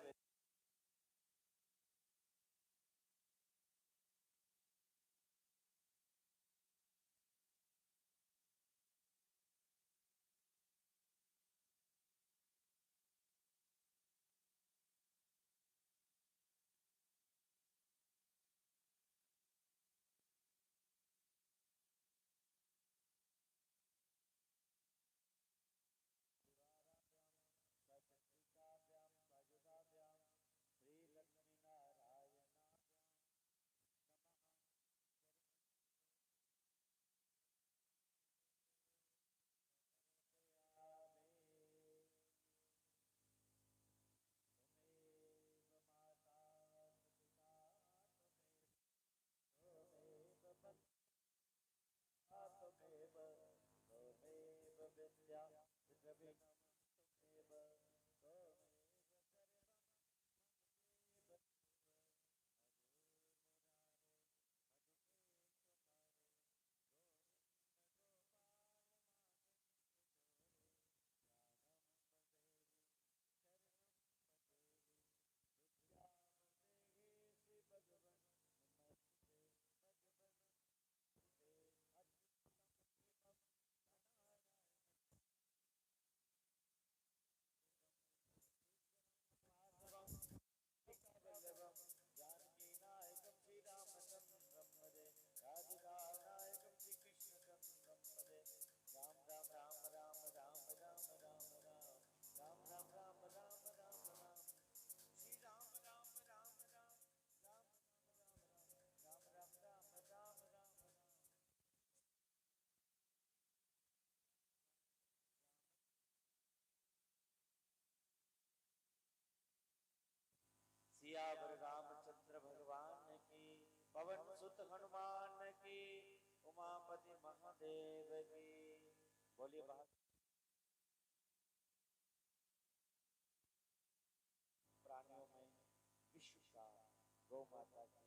सियावर रामचंद्र भगवान की, पवन सुत हनुमान की, उमापति महादेव की। बोलिए प्राणियों में विश्व का गौ माता की